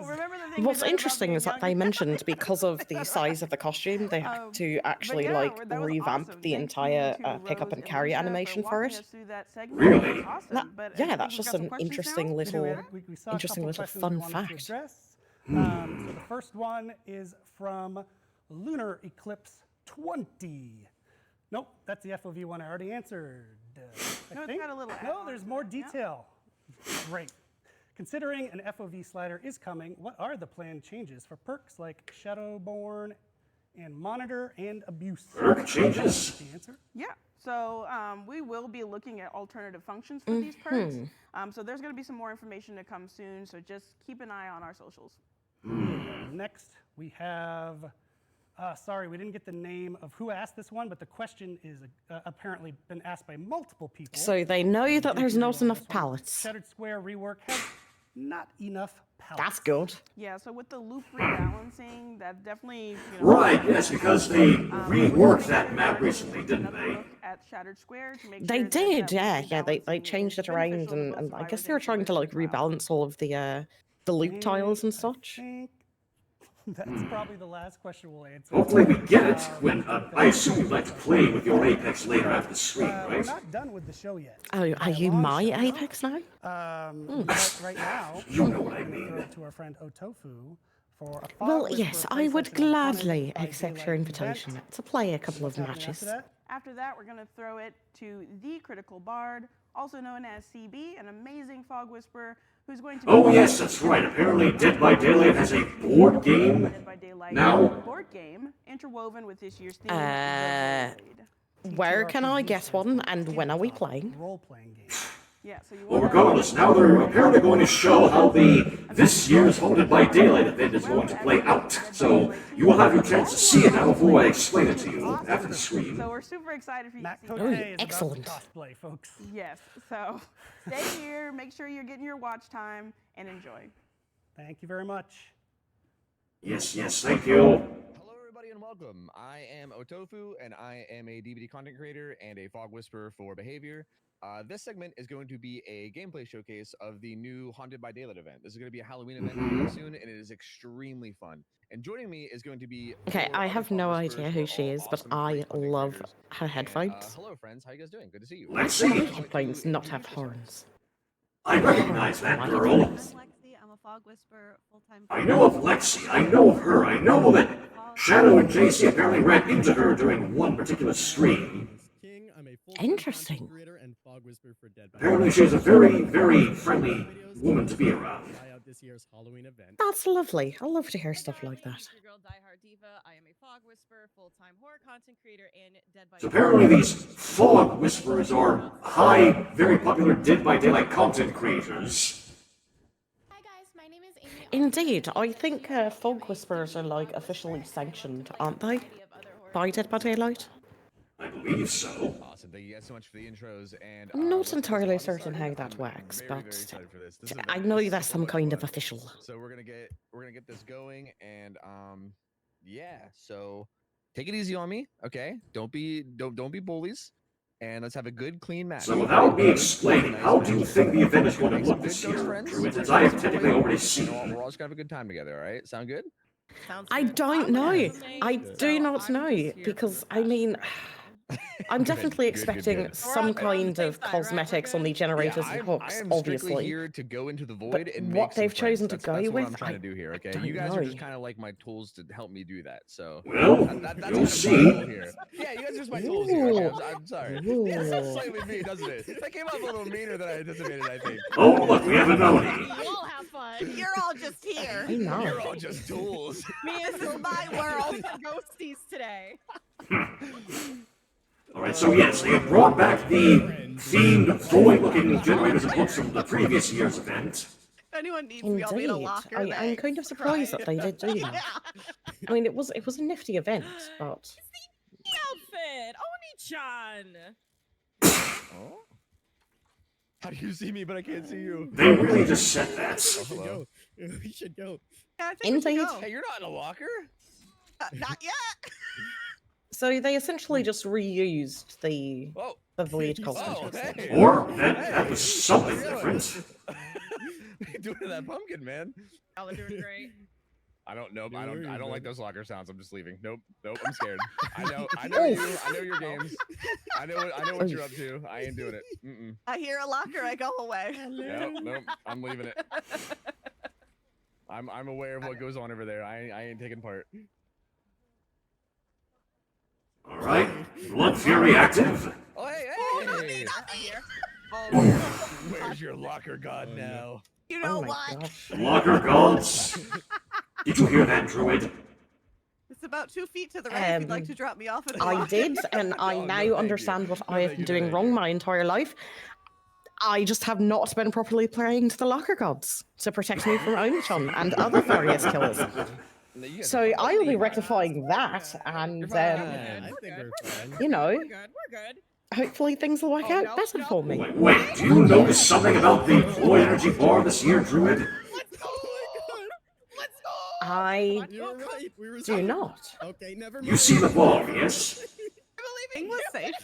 Remember the thing we What's said about interesting being is that young? they mentioned because of the size of the costume, they had to actually yeah, like that was revamp awesome. the Thank entire you to pickup Rose and carry Alicia animation for walking it. us through that segment. Really? That was awesome. But I Yeah, think that's we've just got some an questions interesting now. little, we saw a interesting couple little questions we fun wanted to fact. address. So the first one is from Lunar Eclipse 20. Nope, that's the FOV one I already answered. I No, it's think. got a little No, add-on there's to more it, yeah. detail. Great. Considering an FOV slider is coming, what are the planned changes for perks like Shadowborn and Monitor and Abuse? Perk changes? The answer? Yeah. So we will be looking at alternative functions for these perks. So there's going to be some more information to come soon. So just keep an eye on our socials. Next, we have, sorry, we didn't get the name of who asked this one, but the question is apparently been asked by multiple people. So they know that there's not enough pallets. Shattered Square rework has not enough pallets. That's good. Yeah. So with the loop rebalancing, that definitely. Right, yes, because they reworked that map recently, didn't they? Look at Shattered Square to make They sure that did, that yeah. They rebalancing changed is it around, beneficial to and both I guess survivors they were and trying to like players as well. rebalance all of the loop tiles and such. I think that's probably the last question we'll answer. Hopefully we get it when, I assume you'd like to play with your Apex later after the stream, We're right? not done with the show yet. Oh, are you my Apex now? But right now, You know what I I'm gonna mean. throw it to our friend Otofu for a Fog Well, Whisperer yes, I would playtesting of Haunted gladly by accept Daylight your event. invitation to play a couple of What's happening matches. after that? After that, we're going to throw it to the Critical Bard, also known as CB, an amazing Fog Whisperer who's going to be... Oh yes, that's right. Apparently Dead by Daylight has a board game Dead by Daylight now. board game interwoven with this year's theme. Where can I get one, and when are we playing? Role-playing game. Yeah, so you Well, regardless, now they're apparently going to show how this year's Haunted by Daylight event is going to play out. So you will have your chance to see it now before I explain it to you after the stream. So we're super excited for you to see Cote is excellent. about to cosplay, folks. Yes, so stay here, make sure you're getting your watch time, and enjoy. Thank you very much. Yes, thank you. Hello, everybody, and welcome. I am Otofu, and I am a DVD content creator and a Fog Whisperer for Behavior. This segment is going to be a gameplay showcase of the new Haunted by Daylight event. This is going to be a Halloween event coming soon, and it is extremely fun. And joining me is going to be... Okay, I have no idea who she is, but I love her headphones. Hello, friends. How you guys doing? Good to see you. Why do my headphones not have horns? I recognize that girl. I'm a Fog Whisperer, full-time. I know of Lexi. I know of her. I know that Shadow and JC apparently ran into her during one particular stream. Interesting. Apparently she's a very, very friendly woman to be around. That's lovely. I love to hear stuff like that. So apparently these Fog Whisperers are high, very popular Dead by Daylight content creators. Indeed, I think Fog Whisperers are like officially sanctioned, aren't they? By Dead by Daylight? I believe so. Awesome. Thank you guys so much for the intros. And I'm not entirely certain how that works, but I know that's some kind of official. So we're gonna get this going, and yeah. So take it easy on me, okay? Don't be bullies, and let's have a good, clean match. So without me explaining, how do you think the event is going to look this year, Druid, as I have technically already seen? We're all just gonna have a good time together, all right? Sound good? I don't know. I do not know, because, I mean... I'm definitely expecting some kind of cosmetics on the generators and hooks, obviously. Here to go into the void but and what they've chosen to go that's with, what I'm trying to do here, okay? You guys are just kind of like my tools to help me do that. So well, that's you'll see. Here. Yeah, you guys are just my tools here. Okay? I'm sorry. Yeah, that's slightly mean, doesn't it? That came up a little meaner than I anticipated, I think. Oh, look, we have a Noni. You all have fun. You're all just here. I know. You're all just tools. This is my world. Ghosties today. Alright, so yes, they have brought back the themed void-looking generators and hooks from the previous year's event. If anyone needs me, I'll be in a Indeed. locker. I'm kind of surprised that they did do that. Yeah. I mean, it was a nifty event, but... The outfit! Oni-chan! Oh? How do you see me, but I can't see you? They really just said that. Hello. We should go. Yeah, I think we should Indeed. go. Hey, you're not in a locker? Not yet. So they essentially just reused the void cosmetics. Hey. Or that was something different. What are you doing to that pumpkin, man? Y'all are doing great. I don't know. I don't like those locker sounds. I'm just leaving. Nope. I'm scared. I know you. I know your games. I know what you're up to. I ain't doing it. Mm-mm. I hear a locker, I go away. Nope. I'm leaving it. I'm aware of what goes on over there. I ain't taking part. Alright, Blood Fury active. Oh, hey. Not here. Where's your locker god now? You know Oh my what? gosh. Locker gods. Did you hear that, Druid? It's about 2 feet to the right if you'd like to drop me off at the I locker. did, and I now understand what I have been doing wrong my entire life. I just have not been properly praying to the locker gods to protect me from Oni-chan and other various kills. So I will be rectifying that, and then, you know, We're good. hopefully things will work out better for me. Wait, do you notice something about the void energy bar this year, Druid? Let's go! I You're right. We were do not. Okay, never mind. You see the bar, yes? I believe was safe.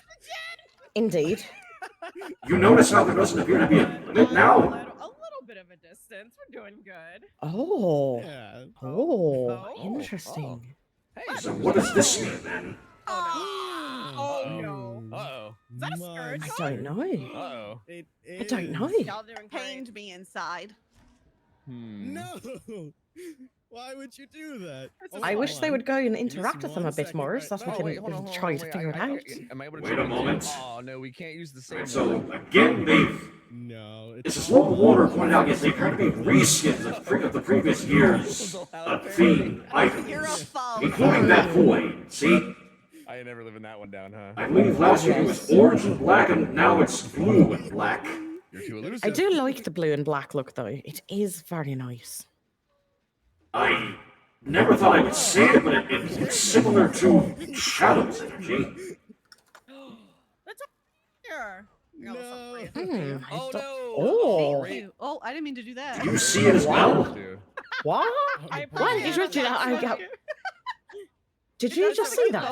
Indeed. You notice how there doesn't appear to be a limit now? A little bit of a distance. We're doing good. Oh. Yeah. Oh. Interesting. Hey, So what does this mean, then? Oh no. Uh-oh. Is that a scourge? I don't know. Uh-oh. I don't know. Y'all doing pained me inside. No! Why would you do that? I wish they would go and interact with them a bit more, so that we can try to figure it out. Am I able to Wait a moment. Oh no, we can't use the same So, one. again, they've... No, This is what the Warner pointed out, yes, they apparently reskins of the previous year's theme items, including that void, see? I ain't never living that one down, huh? I believe last year it was orange and black, and now it's blue and black. You're too elusive. I do like the blue and black look, though. It is very nice. I never thought I would say it, but it's similar to Shadow's energy. That's here. No. Oh no. Oh. Oh, I didn't mean to do that. Do you see it as well? What? What? Did you do that? Did you just see that?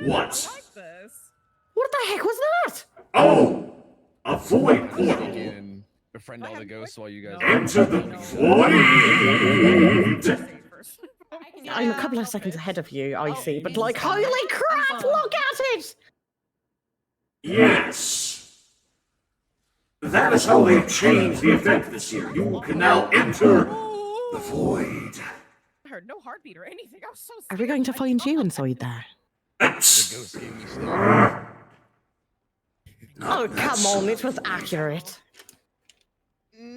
What? What the heck was that? Oh! A void portal! Befriend all the ghosts while you guys Enter the void! I'm a couple of seconds ahead of you, I see, but like, holy crap, look at it! Yes! That is how they've changed the event this year. You can now enter the void. I heard no heartbeat or anything. I was so Are we going to find you inside there? Oh, come on, it was accurate.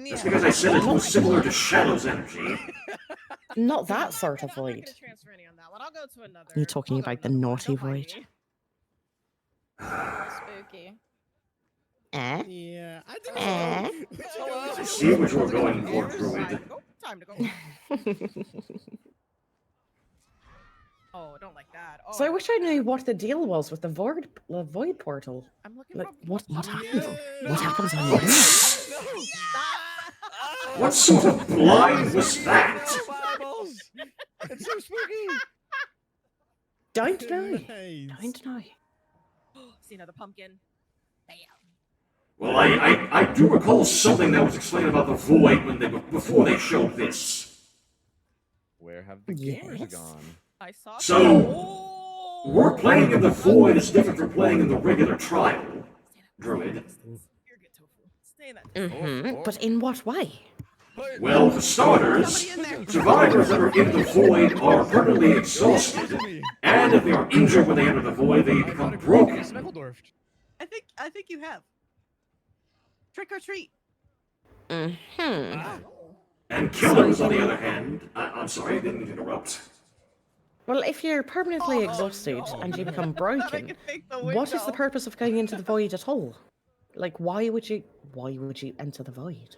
That's because I said it was similar to Shadow's energy. Not that sort of void. You're talking about the naughty void. Spooky. Yeah, I I see what you're going for, Druid. Time to go. Oh, I don't like that. Oh, So I wish I knew what the deal was with the void portal. I'm looking like, for... what happens? What happens on your What sort of blind was that? It's so spooky. Don't know. Nice. Don't know. See another pumpkin. Well, I do recall something that was explained about the void before they showed this. Where have the gamers gone? I saw. So, we're playing in the void is different from playing in the regular trial, Druid. But in what way? Well, for starters, survivors that are in the void are permanently exhausted, and if they are injured when they enter the void, they become broken. I think you have. Trick or treat. And killers, on the other hand, I'm sorry, I didn't mean to interrupt. Well, if you're permanently exhausted and you become broken, what is the purpose of going into the void at all? Like, why would you enter the void?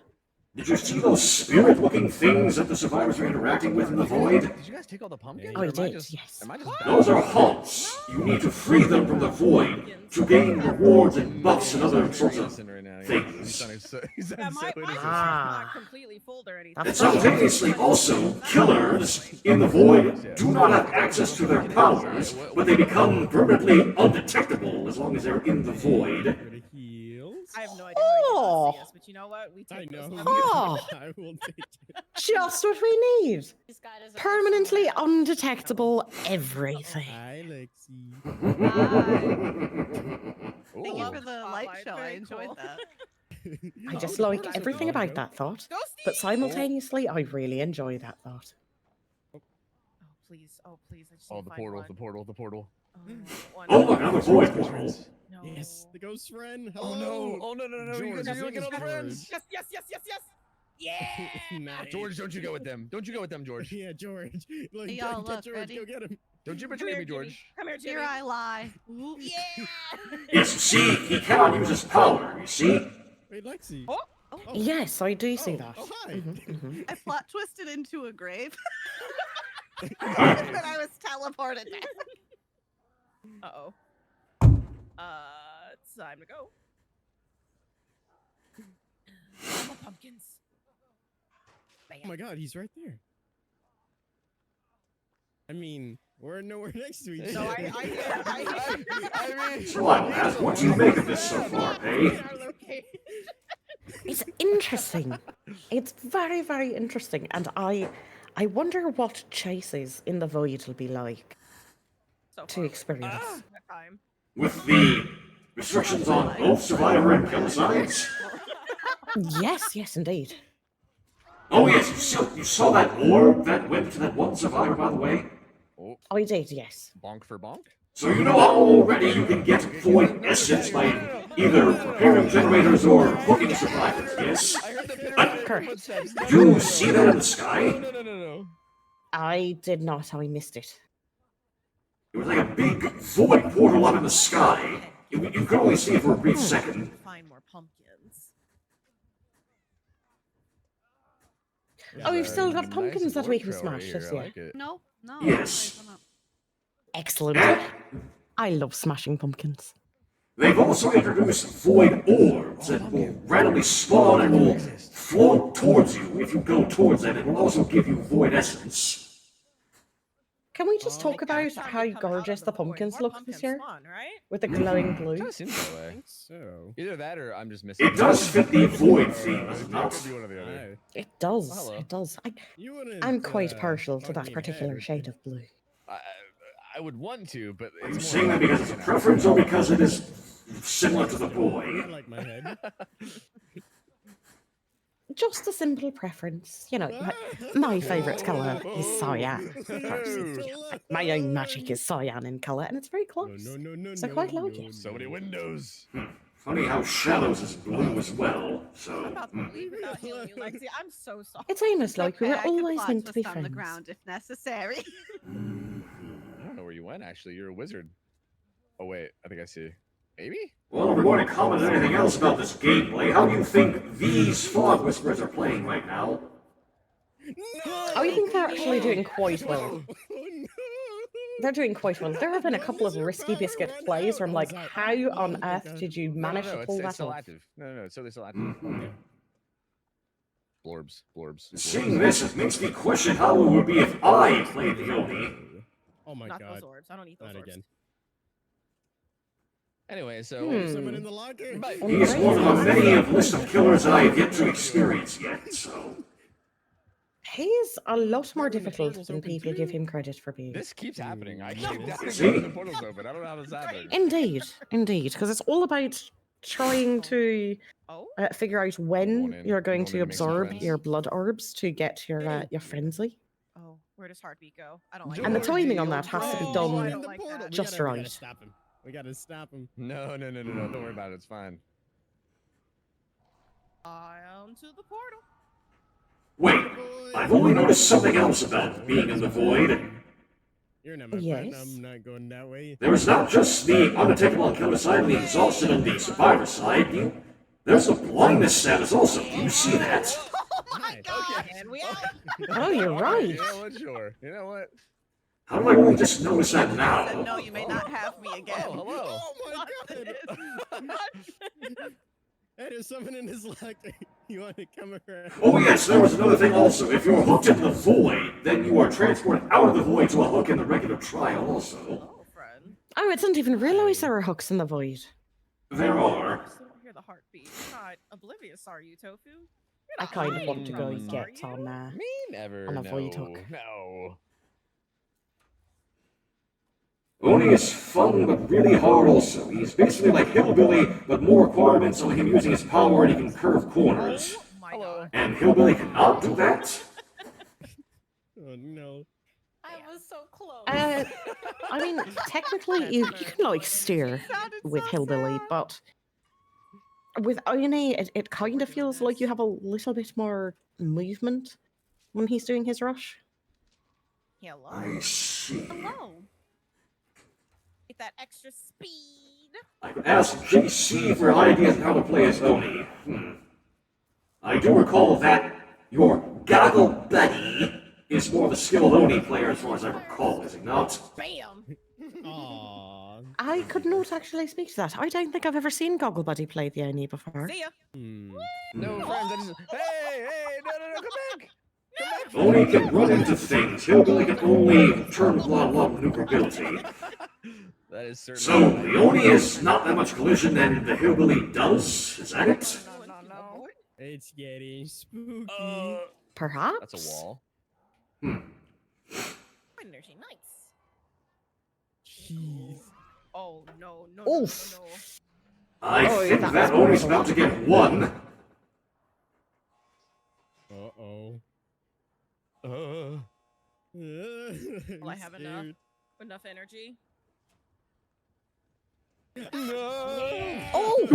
Did you see those spirit-looking things that the survivors are interacting with in the void? Did you guys take all the pumpkins? I did, yes. Those are haunts. You need to free them from the void to gain rewards and buffs and other sorts of things. Not completely full or anything. And simultaneously, also, killers in the void do not have access to their powers, but they become permanently undetectable as long as they're in the void. I have no idea how you see us, but you know what? We take those. I will take it. Just what we need. Permanently undetectable everything. Hi, Lexi. Thank you for the light show. I enjoyed that. I just like everything about that thought, but simultaneously, I really enjoy that thought. Oh, please. Oh, please. I just Oh, need the to find portal, one. the portal, the portal. Oh, look, another void portal. No. Yes, the ghost friend. Oh Hello. no! Oh no! You George, guys are I think looking it's at the friends. Yes. Yeah. Nice. George, don't you go with them. Don't you go with them, George. Yeah, George. Look, Hey, y'all, get look, George. ready? Go get him. Don't you betray me, George. Come here, Jimmy. Here I lie. Yeah. Yes, see, he cannot use his power, you see? Wait, Lexi. Oh. Yes, I do see that. Oh, hi. I plot twisted into a grave. And then I was teleported back. Uh-oh. It's time to go. More pumpkins. Oh my god, he's right there. I mean, we're nowhere next to each So other. I mean, So what do you make of this so far, eh? It's interesting. It's very, very interesting, and I wonder what chases in the void will be like to experience. With the restrictions on both survivor and kill sides? Yes, indeed. Oh yes, you saw that orb that went to that one survivor, by the way? Oh, I did, yes. bonk for bonk? So you know how already you can get void essence by either preparing generators or hooking survivors, yes? You see that in the sky? No. I did not, I missed it. It was like a big void portal up in the sky. You could only see it for a brief second. Find more pumpkins. Oh, we've still got pumpkins that we can smash this year. No. Yes. Excellent. I love smashing pumpkins. They've also introduced void orbs that will randomly spawn and will float towards you if you go towards them. It will also give you void essence. Can we just talk about how gorgeous the pumpkins look this year? With the glowing blue? Kind of seems that way. So either that or I'm just missing. It does fit the void theme, does it not? It does. It does. I'm quite partial to that particular shade of blue. I would want to, but Are you saying that because it's a preference or because it is similar to the boy? I like my head. Just a simple preference. You know, my favourite colour is cyan. My own magic is cyan in colour, and it's very close. So I quite like it. So many windows. Funny how Shadows is blue as well, so... I'm about to leave without healing you, Lexi. I'm so sorry. It's almost like we were I can always plot meant to be twist on the friends. ground if necessary. I don't know where you went, actually. You're a wizard. Oh, wait. I think I see. Maybe? Well, if we're going to comment on anything else about this gameplay, how do you think these Fog Whisperers are playing right now? I think they're actually doing quite well. They're doing quite well. There have been a couple of risky biscuit plays where I'm like, how on earth did you manage to pull it's that still off? active. No, so they're still active. Blorbs. Seeing this, it makes me question how it would be if I played the Oni. Oh my Not god. those orbs. I don't eat those orbs. Again. Anyway, so Someone in the locker. He's one of the many list of killers I have yet to experience yet, so... He's a lot more difficult than people give him credit for being. This keeps happening. I keep See? getting the portals open. I don't know how this is happening. Indeed, because it's all about trying to figure out when you're going to absorb your blood orbs to get your frenzy. Oh, where does Heartbeat go? I don't like And the timing on that has to be done just We right. gotta stop him. We gotta stop him. No. Don't worry about it. It's fine. On to the portal. Wait, I've only noticed something else about being in the void. You're not my friend. I'm not going that way. There is not just the undetectable killer side, the exhaustion, and the survivor side. There's a blindness status also. Do you see that? Oh, you're right. You know what? Sure. You know what? How did I only just notice that now? No, you may not have me again. Oh, hello. Oh my god. Hey, there's someone in his locker. You want to come around? Oh yes, there was another thing also. If you're hooked in the void, then you are transported out of the void to a hook in the regular trial also. Oh, I didn't even realise there were hooks in the void. There are. I still don't hear the heartbeat. You're not oblivious, are you, Tofu? I kind of want to go and get on Me never. on a void hook. No. Oni is fun, but really hard also. He's basically like Hillbilly, but more requirements on him using his power and he can curve corners. And Hillbilly cannot do that? Oh no. I was so close. I mean, technically, you can like steer with Hillbilly, but with Oni, it kind of feels like you have a little bit more movement when he's doing his rush. Hello. I see. Hello. Get that extra speed. I could ask JC for ideas on how to play as Oni. I do recall that your Goggle Buddy is more of a skilled Oni player as far as I recall, is he not? Bam! Aww. I could not actually speak to that. I don't think I've ever seen Goggle Buddy play the Oni before. See ya. No, friends. I just... Hey, no, come back. Oni can run into things. Hillbilly can only turn blah maneuverability. That is certainly. So the Oni is not that much collision than the Hillbilly does. Is that it? No. It's getting spooky. Perhaps? That's a wall. Energy, nice. Jeez. Oh no. Oof. I think that Oni's about to get one. Uh-oh. Will I have enough energy? No! Oh!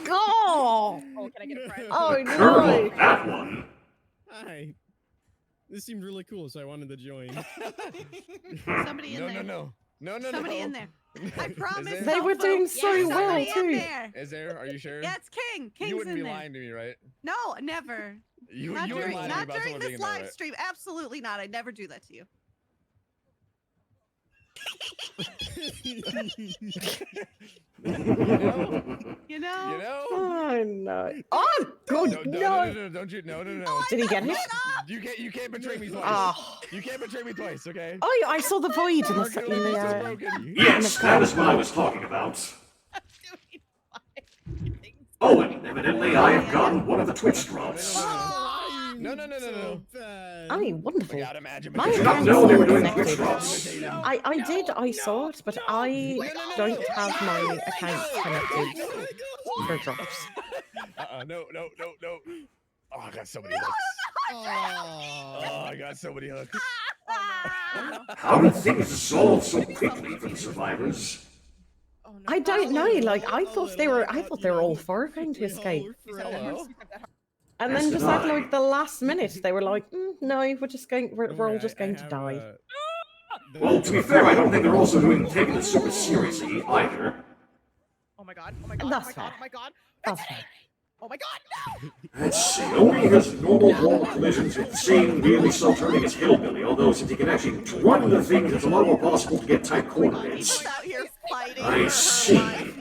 God! Oh, can I get a prize? Oh, Curveball, no! that one. Hi. This seemed really cool, so I wanted to join. Somebody in there. No. Somebody in there. I promise. They were doing so well, too. Is there? Are you sure? Yeah, it's King. King's You wouldn't in be there. lying to me, right? No, never. You not wouldn't during, lie to me not about during someone this being there, live right? stream. Absolutely not. I'd never do that to you. You know? Oh, no. Oh, God, no! No. Did he get it? You can't betray me twice. Oh. You can't betray me twice, okay? Oh, I saw the void in the Yes, that is what I was talking about. Oh, and evidently I have gotten one of the Twitch drops. No. Oh, wonderful. My Did you not account's know they were not doing connected. Twitch drops? I saw it, but I don't have my account connected for drops. No. Oh, I got so many hooks. Oh, I got so many hooks. How did things dissolve so quickly for the survivors? I don't know. Like I thought they were all four going to escape. And then just at like the last minute, they were like, "No, we're all just going to die." Well, to be fair, I don't think they're also taking it super seriously either. Oh my god. Oh my god. That's oh my god. fair. Oh my god. That's fair. Oh my god. No. Let's see. Only has normal wall collisions with the same really slow turning as Hillbilly, although since he can actually run into things, it's a lot more possible to get tight coordinates. Out here fighting. I see.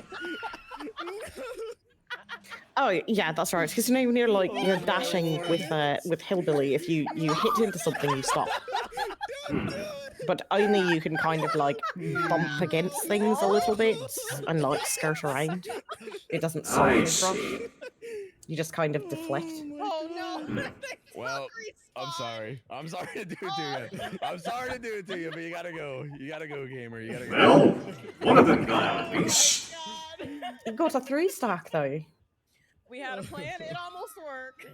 Oh yeah, that's right. Because you know when you're dashing with Hillbilly, if you hit into something, you stop. But only you can kind of like bump against things a little bit and like skirt around. It doesn't stop your drop. You just kind of deflect. Oh no. Well, I'm sorry. I'm sorry to do it to you. I'm sorry to do it to you, but you gotta go. You gotta go, gamer. You gotta go. Well, one of them got out at least. You got a 3-stack though. We had a plan. It almost worked.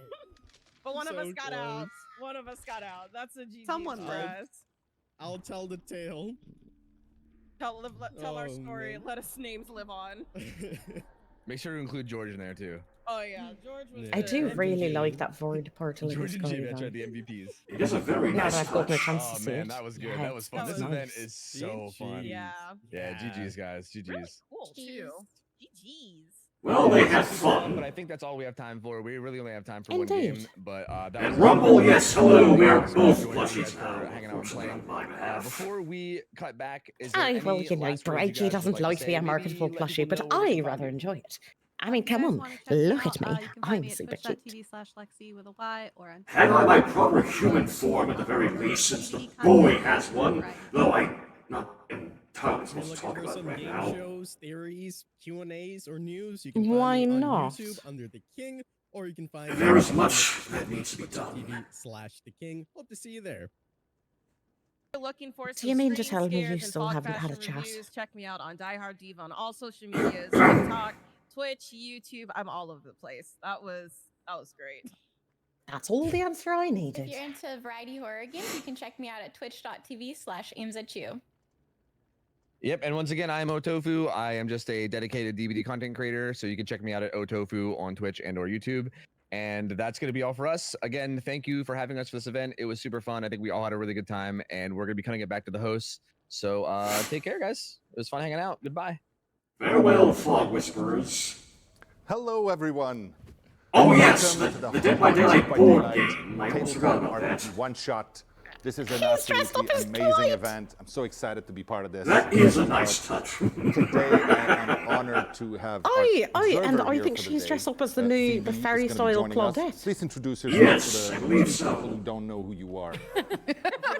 But one of So us got close. out. One of us got out. That's a GG Someone for lived. us. I'll tell the tale. Tell our Oh, story. man. Let us names live on. Make sure to include George in there too. Oh yeah, George was. I do the really MVP. like that void portal in George the and sky. Jim, that's though. right, the MVPs. It is a very Now nice that I've got my touch. chance to Oh see man, it. that was good. Yeah, That was fun. that This was event nice. is so fun. Yeah. Yeah, GG's guys, GG's. Cool too. GG's. Well, they This had was fun, fun. but I think that's all we have time for. We really only have time for one Indeed. game, but that And was Rumble, yes, hello, we are So both join you guys plushies for now. hanging out and Unfortunately, playing. on my behalf. Before we cut back, is there Aye, well, any you know, last words you Brigey guys would doesn't like to be say? a marketable Maybe let plushie, people but know where they I can find rather you. enjoy it. I mean, come You guys on, wanna check me look out, at me. you can find I'm me at super cute. twitch.tv/Lexi with a Y or on Had I my proper human form at the very least, since the boy has one, though I'm not entirely If you're supposed to looking talk for about it some right game now. shows, theories, Q&As, or news, you can Why find me on not? YouTube under The King, or you can find There me is on much that needs to be done. twitch.tv/The King. Hope to see you there. You're looking for Do some you mean to screen tell me scares you and still fog haven't had a fashion chat? reviews, check me out on Die Hard Diva on all social medias, TikTok, Twitch, YouTube. I'm all over the place. That was great. That's all the answer I If needed. you're into variety horror games, you can check me out at twitch.tv/aimsatchu. Yep, and once again, I am Otofu. I am just a dedicated DVD content creator, so you can check me out at Otofu on Twitch and or YouTube. And that's going to be all for us. Again, thank you for having us for this event. It was super fun. I think we all had a really good time, and we're going to be cutting it back to the hosts. So take care, guys. It was fun hanging out. Goodbye. Farewell, Fog Whisperers. Hello, everyone. Oh, yes, Welcome to the Dead by Daylight board game. I almost forgot tabletop about that. RPG one-shot. This is an He's dressed up absolutely as amazing Dwight. event. I'm so excited to be part of this. That is a nice touch. Today, I am honored to have our And observer I here think for the she's day. dressed up as the Phoebe the is fairy gonna be style joining us. Claudette. Please introduce Yes, yourself I to the believe so. people who don't know who you are.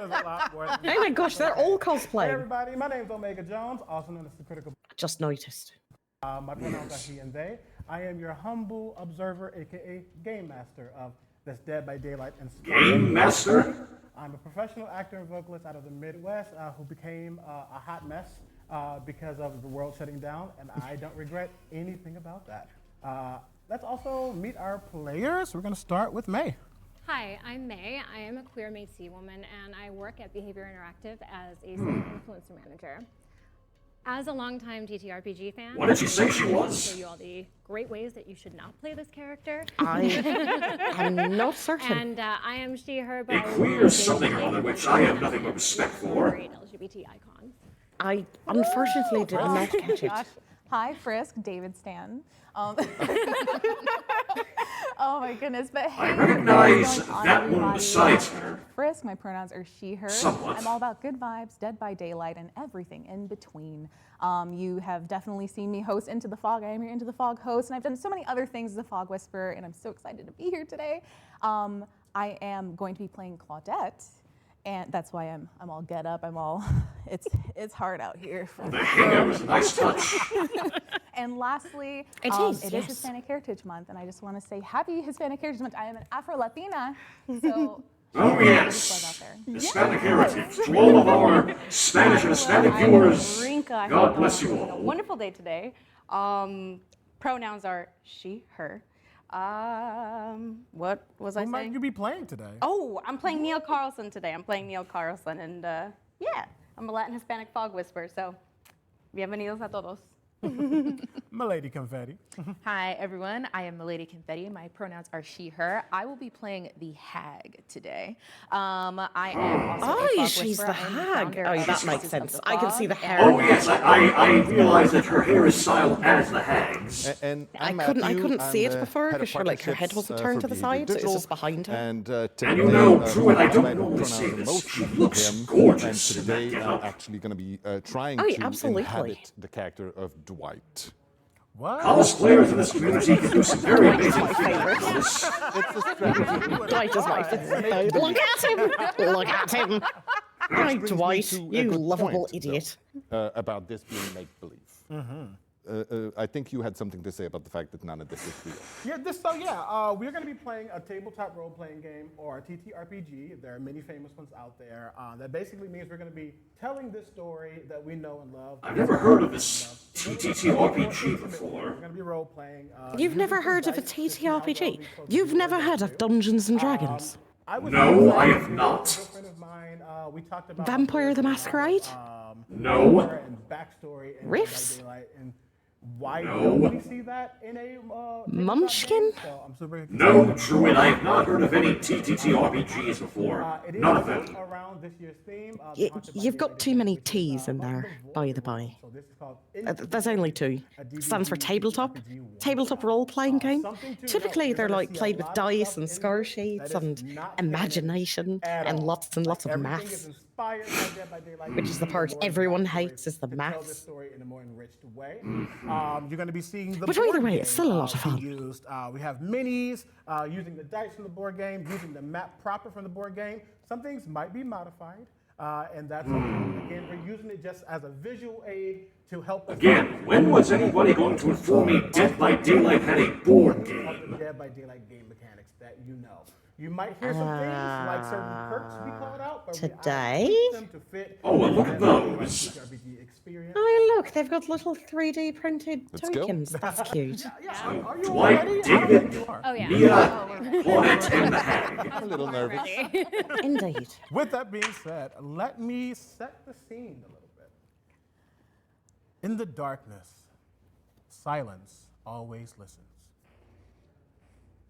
Oh my gosh, they're all Hey cosplay. everybody, my name is Omega Jones, also known as the Critical. Just noticed. My pronouns are he and they. I am your humble observer, aka Game Master of this Dead by Daylight and Game Master? I'm a professional actor and vocalist out of the Midwest who became a hot mess because of the world shutting down, and I don't regret anything about that. Let's also meet our players. We're going to start with May. Hi, I'm May. I am a queer Métis woman, and I work at Behavior Interactive as a influencer manager. As a longtime TTRPG fan, What did she say she was? Show you all the great ways that you should not play this character. I'm not certain. And I am she, her, but A queer something or other, which I have nothing but respect for. Great LGBT icons. I unfortunately did not catch it. Hi, Frisk, David Stan. Oh my goodness, but hey, I recognize what's going on, that woman everybody? besides her. Frisk, my pronouns are she, her. Somewhat. I'm all about good vibes, Dead by Daylight, and everything in between. You have definitely seen me host Into the Fog. I am your Into the Fog host, and I've done so many other things as a Fog Whisperer, and I'm so excited to be here today. I am going to be playing Claudette, and that's why I'm all get up. I'm all, it's hard out here. The hangout was a nice touch. And lastly, it is yes. Hispanic Heritage Month, and I just want to say happy Hispanic Heritage Month. I am an Afro-Latina, so Oh yes, Hispanic heritage. To all of our Spanish and Hispanic viewers, God bless you It's a all. wonderful day today. Pronouns are she, her. What was I saying? Who might you be playing today? Oh, I'm playing Neil Carlson today. I'm playing Neil Carlson, and yeah, I'm a Latin Hispanic fog whisperer. So, bienvenidos a todos. Milady Confetti. Hi, everyone. I am Milady Confetti. My pronouns are she, her. I will be playing the hag today. I am also a fog she's whisperer. the I am the hag. founder Oh, of that makes Voices of sense. the I can see Fog, the hair. Oh yes, I realize that her hair is styled as the hag's. And I I'm couldn't Matthew. see it I'm the before head of because her head partnerships, wasn't turned for to the Behavior side, so it was Digital. just behind her. And And you know, Drew, and I don't my normally pronouns say are this, most she of looks him, gorgeous and in that today getup. I'm actually going to be trying Oh, to absolutely. inhabit the character of Dwight. What? Cosplayers in this community can do some very amazing things. It's a strategy. Dwight is my favorite. Look at him! Look at him! Hi, Which brings me Dwight, to a you good lovable point, idiot. though, about this being make-believe. I think you had something to say about the fact that none of this is real. Yeah, we're going to be playing a tabletop role-playing game, or a TTRPG. There are many famous ones out there. That basically means we're going to be telling this story that we know and love. I've never heard of this TTRPG before. We're going to be role-playing. You've never heard of a TTRPG? You've never heard of Dungeons and Dragons? No, I have not. We talked about Vampire the Masquerade? No. And backstory and Riffs? and why No. don't we see that in a Munchkin? So I'm super excited. No, Druid, I have not heard of any TTRPGs before. It is None of them. around this year's theme. You've got too many T's in there, by the by. There's only two. Stands for tabletop. Tabletop role-playing game. Typically, they're like played with dice and score sheets and imagination and lots of maths. Which is the part everyone hates, is the maths. Story in a more enriched way. You're going to be seeing the But board either way, game, it's still a lot of fun. Used. We have minis, using the dice from the board game, using the map proper from the board game. Some things might be modified, and that's again, we're using it just as a visual aid to help us. Again, when was anybody going to inform me Dead by Daylight had a board game? Dead by Daylight game mechanics that you know. You might hear some things like certain perks be called out, but Today? we them to fit. Oh, well, look at those. RPG experience. Oh, look, they've got little 3D printed Let's go. tokens. That's cute. Dwight, David, Oh, yeah. Mia, Claudette, and the hag. A little nervous. Indeed. With that being said, let me set the scene a little bit. In the darkness, silence always listens.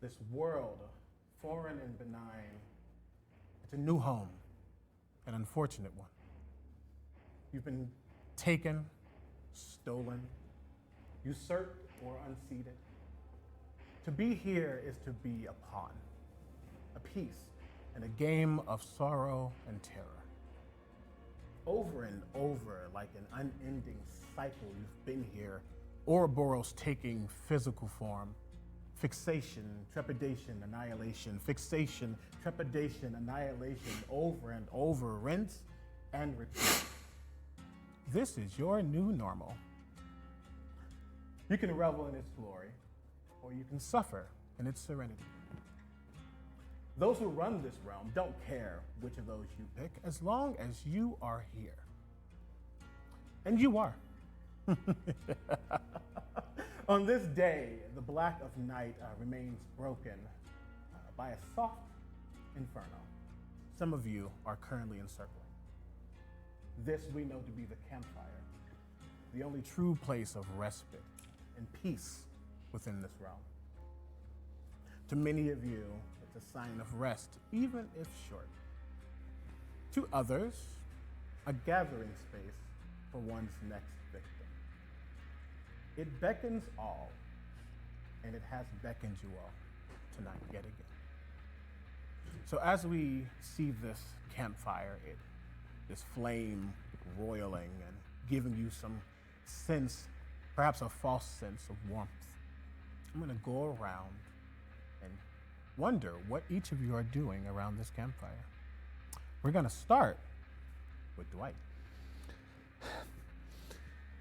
This world, foreign and benign, it's a new home, an unfortunate one. You've been taken, stolen, usurped, or unseated. To be here is to be a pawn, a piece in a game of sorrow and terror. Over and over, like an unending cycle, you've been here, Ouroboros taking physical form. Fixation, trepidation, annihilation, fixation, trepidation, annihilation, over and over, rinse and repeat. This is your new normal. You can revel in its glory, or you can suffer in its serenity. Those who run this realm don't care which of those you pick, as long as you are here. And you are. On this day, the black of night remains broken by a soft Inferno. Some of you are currently encircling. This we know to be the campfire, the only true place of respite and peace within this realm. To many of you, it's a sign of rest, even if short. To others, a gathering space for one's next victim. It beckons all, and it has beckoned you all tonight yet again. So as we see this campfire, this flame roiling and giving you some sense, perhaps a false sense of warmth, I'm gonna go around and wonder what each of you are doing around this campfire. We're gonna start with Dwight.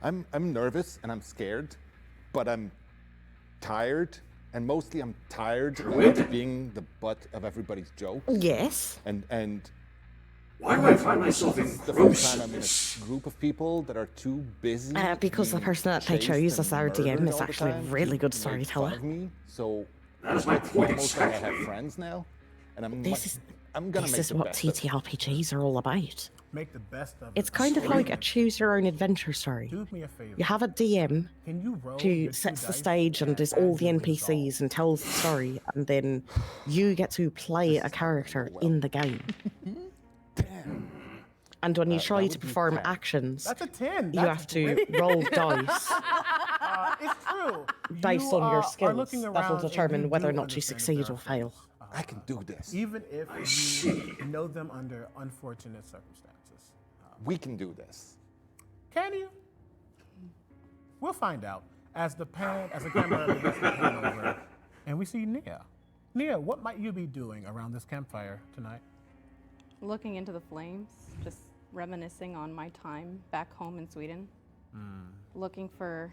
I'm nervous and I'm scared, but I'm tired, and mostly I'm tired of being the butt of everybody's jokes. Yes. And why do I find myself this is the first time I'm in engrossed a group of people that are too busy. Because the being person that they chased chose and as our DM murdered is all the actually a time really good to make fun storyteller. of me. So That is my it's point almost like I have exactly. friends now, and I'm This gonna is make the what best of it. TTRPGs are all about. Make the best of It's it. kind of like a choose your own adventure story. Do me a favor. You have a DM Can you roll who your sets two the dice stage and does and all add the your NPCs and tells the story, and then you get to play a character in the game. And when you try to perform actions, That's a 10. you have to roll dice It's true. based You, on your are skills looking that around will and determine you whether or do not you understand succeed their or fail. I can do this. Even if you know them under unfortunate circumstances. We can do this. Can you? We'll find out as the camera begins to pan over, and we see Nia. Nia, what might you be doing around this campfire tonight? Looking into the flames, just reminiscing on my time back home in Sweden. Looking for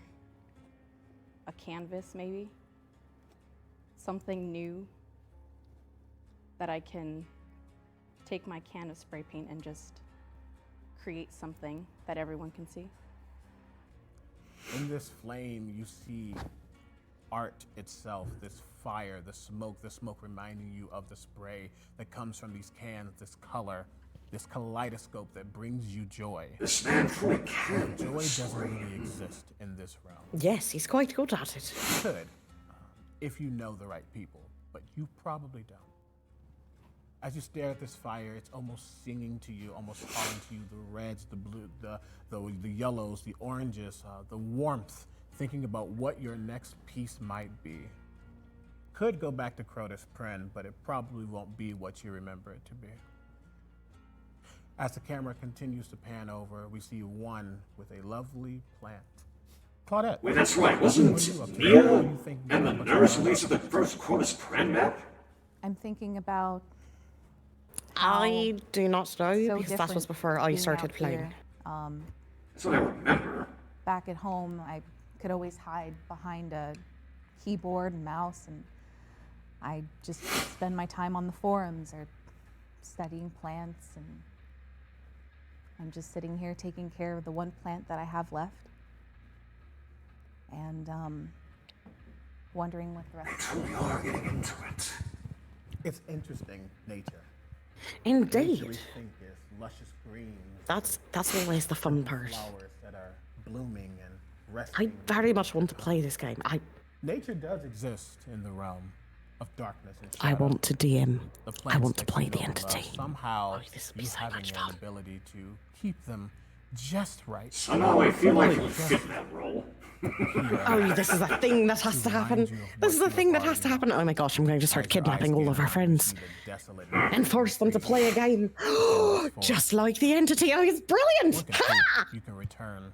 a canvas, maybe. Something new that I can take my can of spray paint and just create something that everyone can see. In this flame, you see art itself, this fire, the smoke reminding you of the spray that comes from these cans, this color, this kaleidoscope that brings you joy. This man truly can. Joy doesn't really exist in this realm. Yes, he's quite good at it. You could, if you know the right people, but you probably don't. As you stare at this fire, it's almost singing to you, almost calling to you the reds, the blue, the yellows, the oranges, the warmth, thinking about what your next piece might be. Could go back to Crotus Pren, but it probably won't be what you remember it to be. As the camera continues to pan over, we see one with a lovely plant. Claudette. Wait, that's right. Wasn't Nia and the nurse released the first Crotus Pren map? I'm thinking about. I do not know, so because that was different before I being started out playing. here. That's what I remember. Back at home, I could always hide behind a keyboard and mouse, and I just spend my time on the forums or studying plants, and I'm just sitting here taking care of the one plant that I have left, and wondering what the rest of We are getting into it. It's interesting, nature. Indeed. Nature we think is luscious greens. That's always the fun part. Flowers that are blooming and I resting. very much want to play this game. Nature does exist in the realm of darkness and I shadow. want to DM. The I plants want to that play you the know and love, entity. Somehow, this will be you so having much an fun. ability to keep them just right. Somehow I feel like you Just fit that role. Oh, this is a thing that has to happen. This is a thing that has to happen. Oh my gosh, I'm going to start kidnapping all of our friends and force them to play a game. Just like the entity. Oh, it's brilliant. One can hope you can return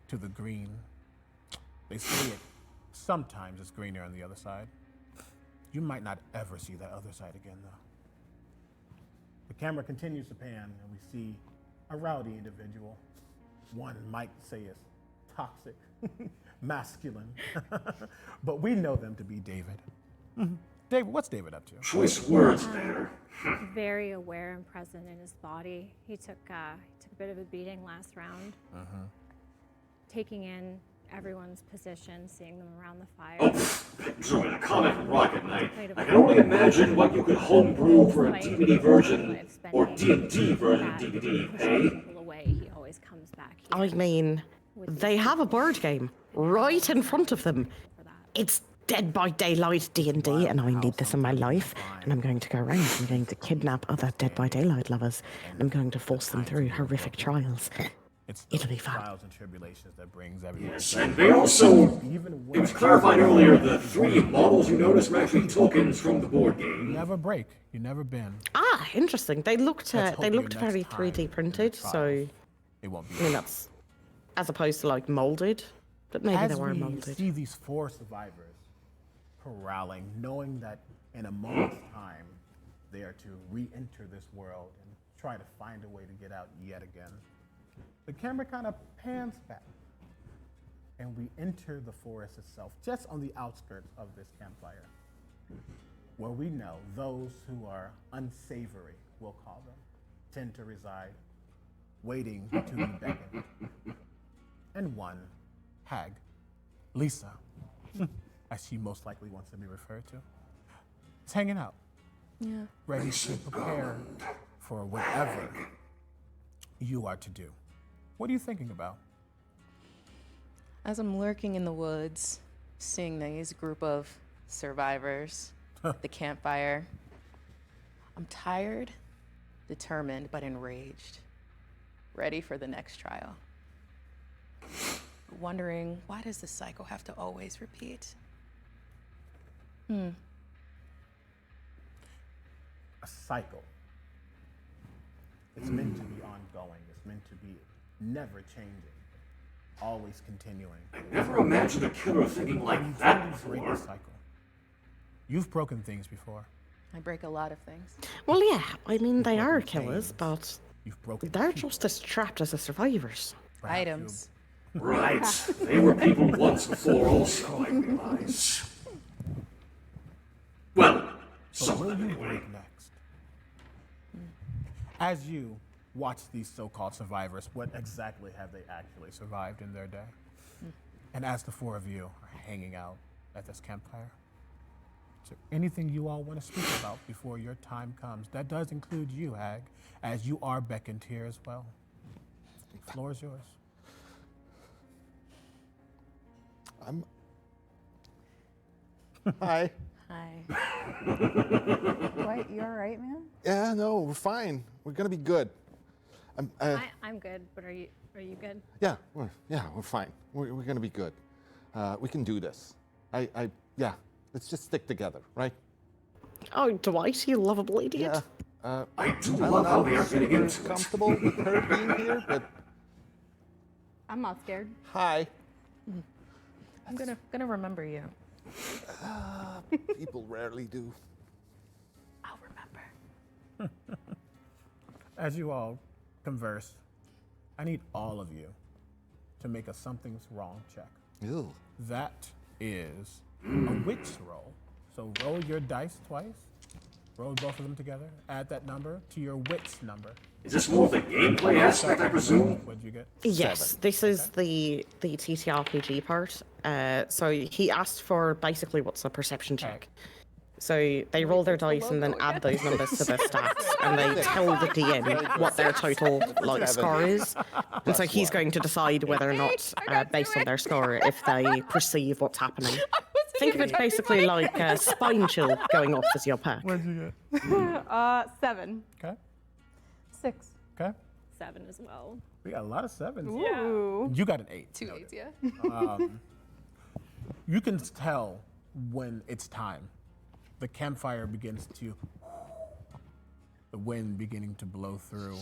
to the green. They say it sometimes it's greener on the other side. You might not ever see that other side again, though. The camera continues to pan, and we see a rowdy individual. One might say is toxic, masculine, but we know them to be David. David, what's David up to? Choice words there. Very aware and present in his body. He took a bit of a beating last round, taking in everyone's position, seeing them around the fire. Oh, Druid, a comic rocket knight. I can only imagine what you could homebrew for a DVD version, or D&D version of DVD, hey? People away, he always comes back. I mean, they have a board game right in front of them. It's Dead by Daylight D&D, and I need this in my life. And I'm going to go around. I'm going to kidnap other Dead by Daylight lovers. And I'm going to force them through horrific trials. It'll be fun. Trials and tribulations that brings everyone. Yes, and they also, it was clarified earlier, the 3 models you noticed were actually tokens from the board game. You never break. You never bend. Ah, interesting. They looked Let's hope very your next 3D printed, so it won't be. I mean that's as opposed to like molded, but maybe As they were we molded. see these 4 survivors corralling, knowing that in a moment's time they are to re-enter this world and try to find a way to get out yet again. The camera kind of pans back, and we enter the forest itself, just on the outskirts of this campfire, where we know those who are unsavory, we'll call them, tend to reside, waiting to be beckoned. And one, Hag, Lisa, as she most likely wants to be referred to, is hanging out, ready to prepare for whatever you are to do. What are you thinking about? As I'm lurking in the woods, seeing these group of survivors, the campfire, I'm tired, determined, but enraged, ready for the next trial. Wondering, why does the cycle have to always repeat? A cycle. It's meant to be ongoing. It's meant to be never changing, always continuing. I never imagined a killer thinking like that Break before. the cycle. You've broken things before. I break a lot of things. Well, yeah, I mean they are killers, but broken they're just as trapped as the survivors. Items. Right. They were people once before also, I realize. Well, So will you break next? As you watch these so-called survivors, what exactly have they actually survived in their day? And as the 4 of you are hanging out at this campfire, is there anything you all want to speak about before your time comes? That does include you, Hag, as you are beckoned here as well. The floor is yours. Hi. Hi. What? You all right, man? Yeah, no, we're fine. We're gonna be good. I'm good, but are you good? Yeah, we're fine. We're gonna be good. We can do this. Yeah. Let's just stick together, right? Oh, Dwight, you lovable idiot. Yeah. I do love how they are getting into it. Comfortable with her being here, but I'm not scared. hi. I'm gonna remember you. People rarely do. I'll remember. As you all converse, I need all of you to make a something's wrong check. Ew. That is a witch roll. So roll your dice twice. Roll both of them together. Add that number to your witch number. Is this more of the gameplay aspect, I presume? What'd you get? Yes, this is the TTRPG part. So he asked for basically what's a perception check. So they roll their dice and then add those numbers to their stats, and they tell the DM what their total score is. And so he's going to decide whether or not, based on their score, if they perceive what's happening. Think of it basically like a spine chill going off as your perk. What'd you get? 7. Okay. 6. Okay. 7 as well. We got a lot of 7s. Ooh. You got an 8. 2 8s, yeah. You can tell when it's time. The campfire begins to, the wind beginning to blow through,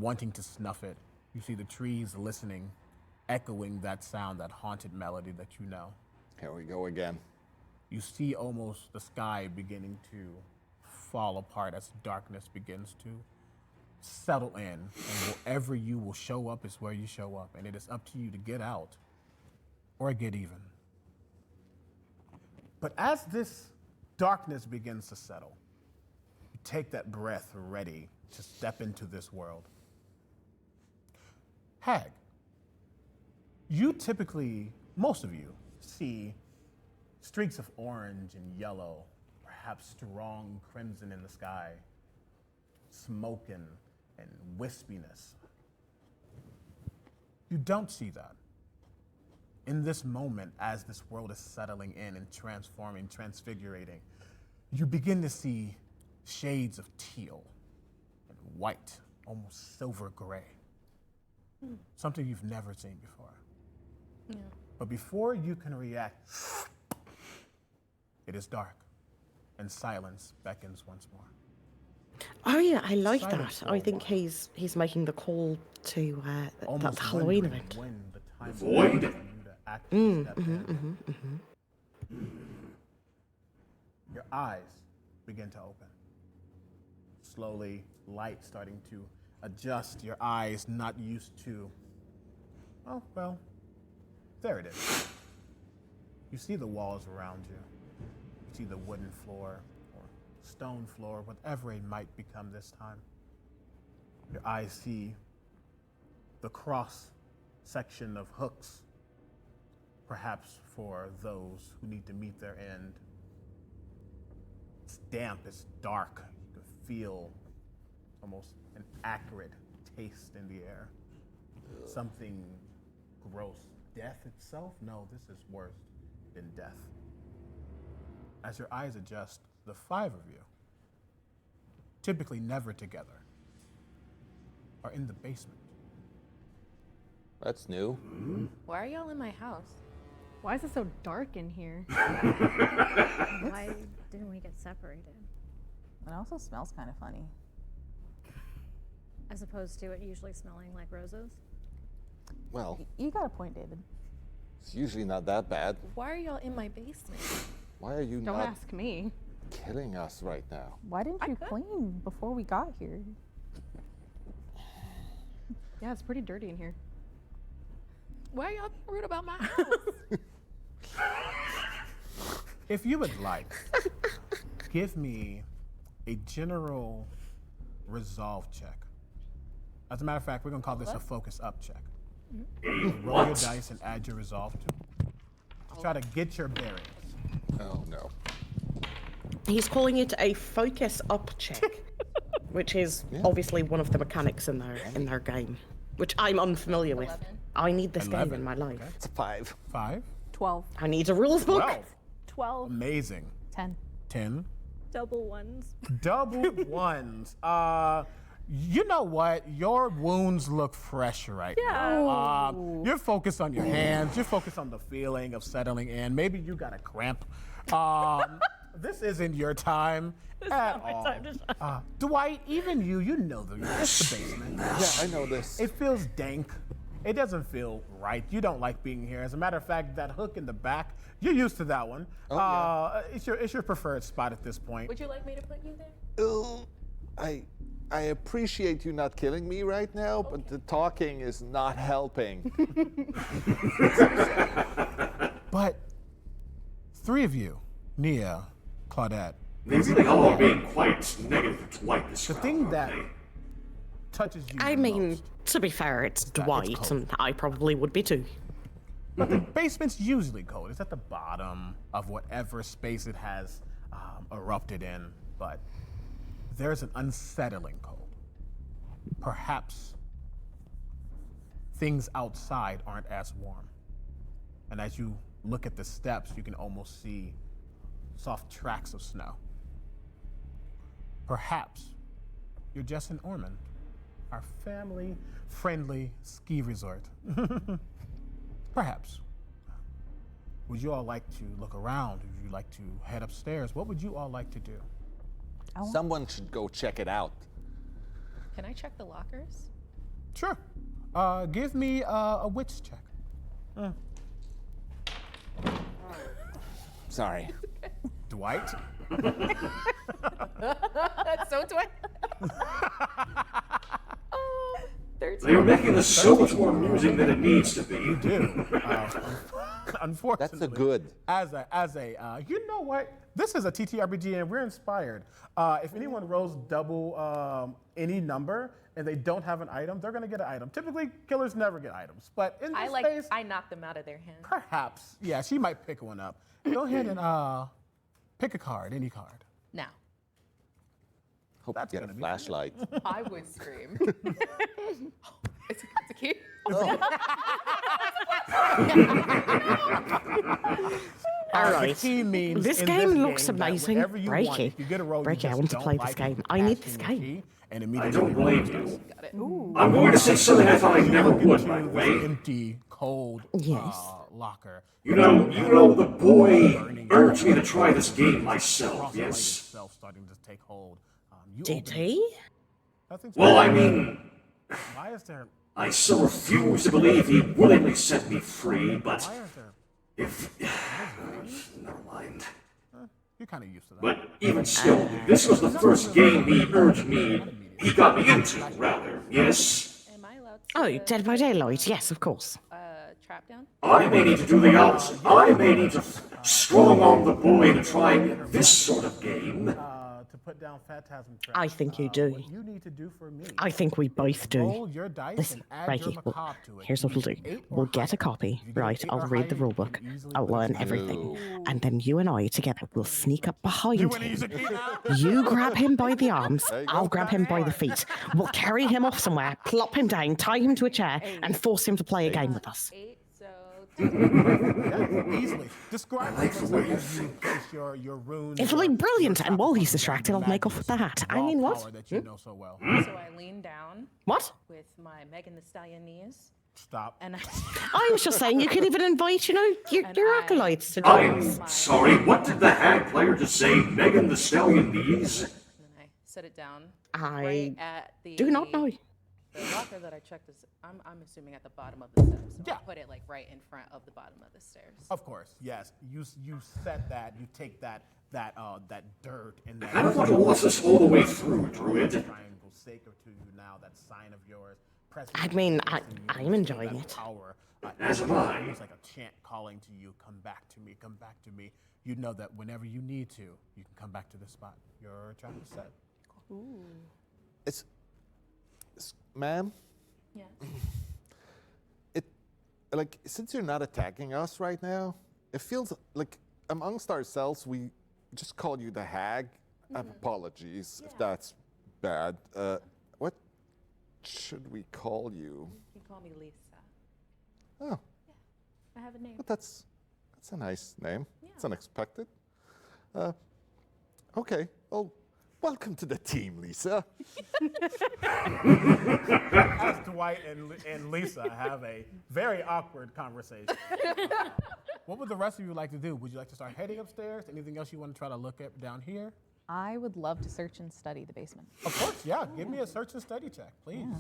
wanting to snuff it. You see the trees listening, echoing that sound, that haunted melody that you know. Here we go again. You see almost the sky beginning to fall apart as darkness begins to settle in. And wherever you will show up is where you show up. And it is up to you to get out or get even. But as this darkness begins to settle, you take that breath ready to step into this world. Hag, you typically most of you see streaks of orange and yellow, perhaps strong crimson in the sky, smoke and wispiness. You don't see that. In this moment, as this world is settling in and transforming, transfigurating, you begin to see shades of teal and white, almost silver gray. Something you've never seen before. Yeah. But before you can react, it is dark, and silence beckons once more. Oh yeah, I like Silence that. I for think he's making the call to that Halloween event. When the time Void? comes for you to actually step in. Your eyes begin to open. Slowly, light starting to adjust. Your eyes not used to. Oh, well, there it is. You see the walls around you. You see the wooden floor or stone floor, whatever it might become this time. Your eyes see the cross section of hooks, perhaps for those who need to meet their end. It's damp, it's dark. You can feel almost an acrid taste in the air. Something gross. Death itself? No, this is worse than death. As your eyes adjust, the five of you, typically never together, are in the basement. That's new. Why are y'all in my house? Why is it so dark in here? Why didn't we get separated? It also smells kind of funny. As opposed to it usually smelling like roses? Well, You got a point, David. it's usually not that bad. Why are y'all in my basement? Why are you Don't not ask me. killing us right now? Why didn't you clean before we got here? Yeah, it's pretty dirty in here. Why are y'all rude about my house? If you would like, give me a general resolve check. As a matter of fact, we're gonna call this a focus up check. Roll your dice and add your resolve to try to get your bearings. Oh no. He's calling it a focus up check, which is obviously one of the mechanics in their game, which I'm unfamiliar with. I need this game in my life. It's a 5. 5? 12. I need a rules book. 12. Amazing. 10. 10. Double ones. Double ones. You know what? Your wounds look fresh right now. You're focused on your hands. You're focused on the feeling of settling in. Maybe you got a cramp. This isn't your time at all. Dwight, even you know it's the basement. Yeah, I know this. It feels dank. It doesn't feel right. You don't like being here. As a matter of fact, that hook in the back, you're used to that one. It's your preferred spot at this point. Would you like me to put you there? I appreciate you not killing me right now, but the talking is not helping. But three of you, Nia, Claudette. They really all are being quite negative to Dwight this The round, thing aren't that they? touches you I the mean, most, to be fair, it's that it's Dwight, cold. and I probably would be too. but the basement's usually cold. It's at the bottom of whatever space it has erupted in, but there's an unsettling cold. Perhaps things outside aren't as warm. And as you look at the steps, you can almost see soft tracks of snow. Perhaps you're just in Ormond, our family-friendly ski resort. Perhaps. Would you all like to look around? Would you like to head upstairs? What would you all like to do? Someone should go check it out. Can I check the lockers? Sure. Give me a wits check. Sorry. Dwight? That's so Dwight. 13. They're making this so much more amusing than it needs to be. You do. Unfortunately. That's a good. As a, you know what? This is a TTRPG, and we're inspired. If anyone rolls double any number and they don't have an item, they're going to get an item. Typically, killers never get items, but in this case, I knock them out of their hand. perhaps, yeah, she might pick one up. Go ahead and pick a card, any card. Now. Hope you get a flashlight. I would scream. It's a key. All The right. key means This in game this looks game that amazing. whenever you want, Breaky. if you get a roll, Breaky, you I just want to don't play like this game. I need asking this the game. key, and I immediately don't blame you. Got it. I'm going to say something I thought I never would, by the this way. empty, cold locker. You know, the boy urged me to try this game myself, yes? Itself starting to take hold. Did he? Well, I mean, Why is there? I still refuse to believe he willingly set me free, but if... Never mind. You're kind of used to that. But even still, this was the first game he got me into, rather, yes? Oh, Dead by Daylight. Yes, of course. Trap down? I may need to do the opposite. I may need to strong arm the boy into trying this sort of game. To put down Phantasm Trap. I think you do. What you need to do for me. I think we both do. Roll your dice Listen, and add your Breaky, macabre to it. here's what we'll do. We'll get a copy, right? I'll read the rulebook. I'll learn everything. And then you and I together will sneak up behind him. You grab him by the arms, I'll grab him by the feet. We'll carry him off somewhere, plop him down, tie him to a chair, and force him to play a game with us. Easily. Describe it as you place your runes. It'll be brilliant, and while he's distracted, I'll make off with the hat. I mean, what? That you know so well. So I lean down. What? With my Megan Thee Stallion knees. Stop. And I was just saying you could even invite, your acolytes to join us. I'm sorry, what did the hag player just say? Megan the Stallion knees? And I set it down. I right at the, do not know. The locker that I checked is, I'm assuming at the bottom of the steps. So Yeah. I put it like right in front of the bottom of the stairs. Of course, yes. You set that. You take that dirt and that. I don't want to watch this all the way through, Druid. Triangle sacred to you now. That sign of yours. I mean, I'm enjoying it. Power. As am I. It's like a chant calling to you. Come back to me. Come back to me. You know that whenever you need to, you can come back to this spot. Your trap is set. Ooh. Ma'am? Yeah. Like, since you're not attacking us right now, it feels like amongst ourselves we just call you the hag. Apologies if that's bad. What should we call you? You can call me Lisa. Oh, I have a name. but that's a nice name. It's unexpected. Okay. Well, welcome to the team, Lisa. As Dwight and Lisa have a very awkward conversation. What would the rest of you like to do? Would you like to start heading upstairs? Anything else you want to try to look at down here? I would love to search and study the basement. Of course, yeah. Give me a search and study check, please. Yeah.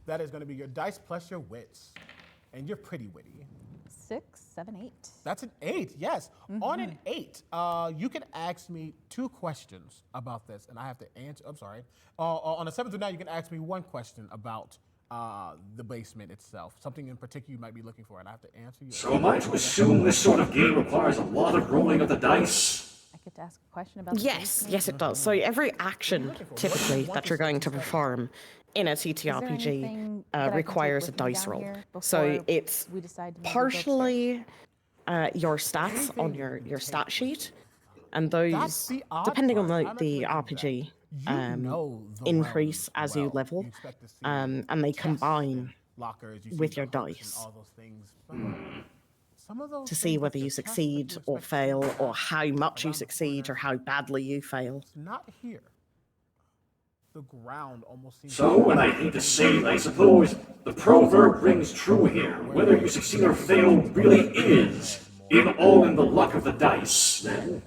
That is going to be your dice plus your wits. And you're pretty witty. 6, 7, 8. That's an 8, yes. On an 8, you can ask me 2 questions about this, and I have to answer. I'm sorry. On a 7 through 9, you can ask me 1 question about the basement itself. Something in particular you might be looking for, and I have to answer you. So am I to assume this sort of game requires a lot of rolling of the dice? I get to ask a question about the Yes, basement? yes, it does. So every action, typically, that you're going to perform in a anything TTRPG that I can take requires a with me dice down roll. here So before it's we decide to maybe go partially your stats on your stat sheet, and those, depending on the RPG, increase as you level, and they combine with your dice to see whether you succeed or fail, or how much you succeed or how badly you fail. Not here. The ground almost seems. So, and I hate to say it, I suppose the proverb rings true here. Whether you succeed or fail really is all in the luck of the dice, then.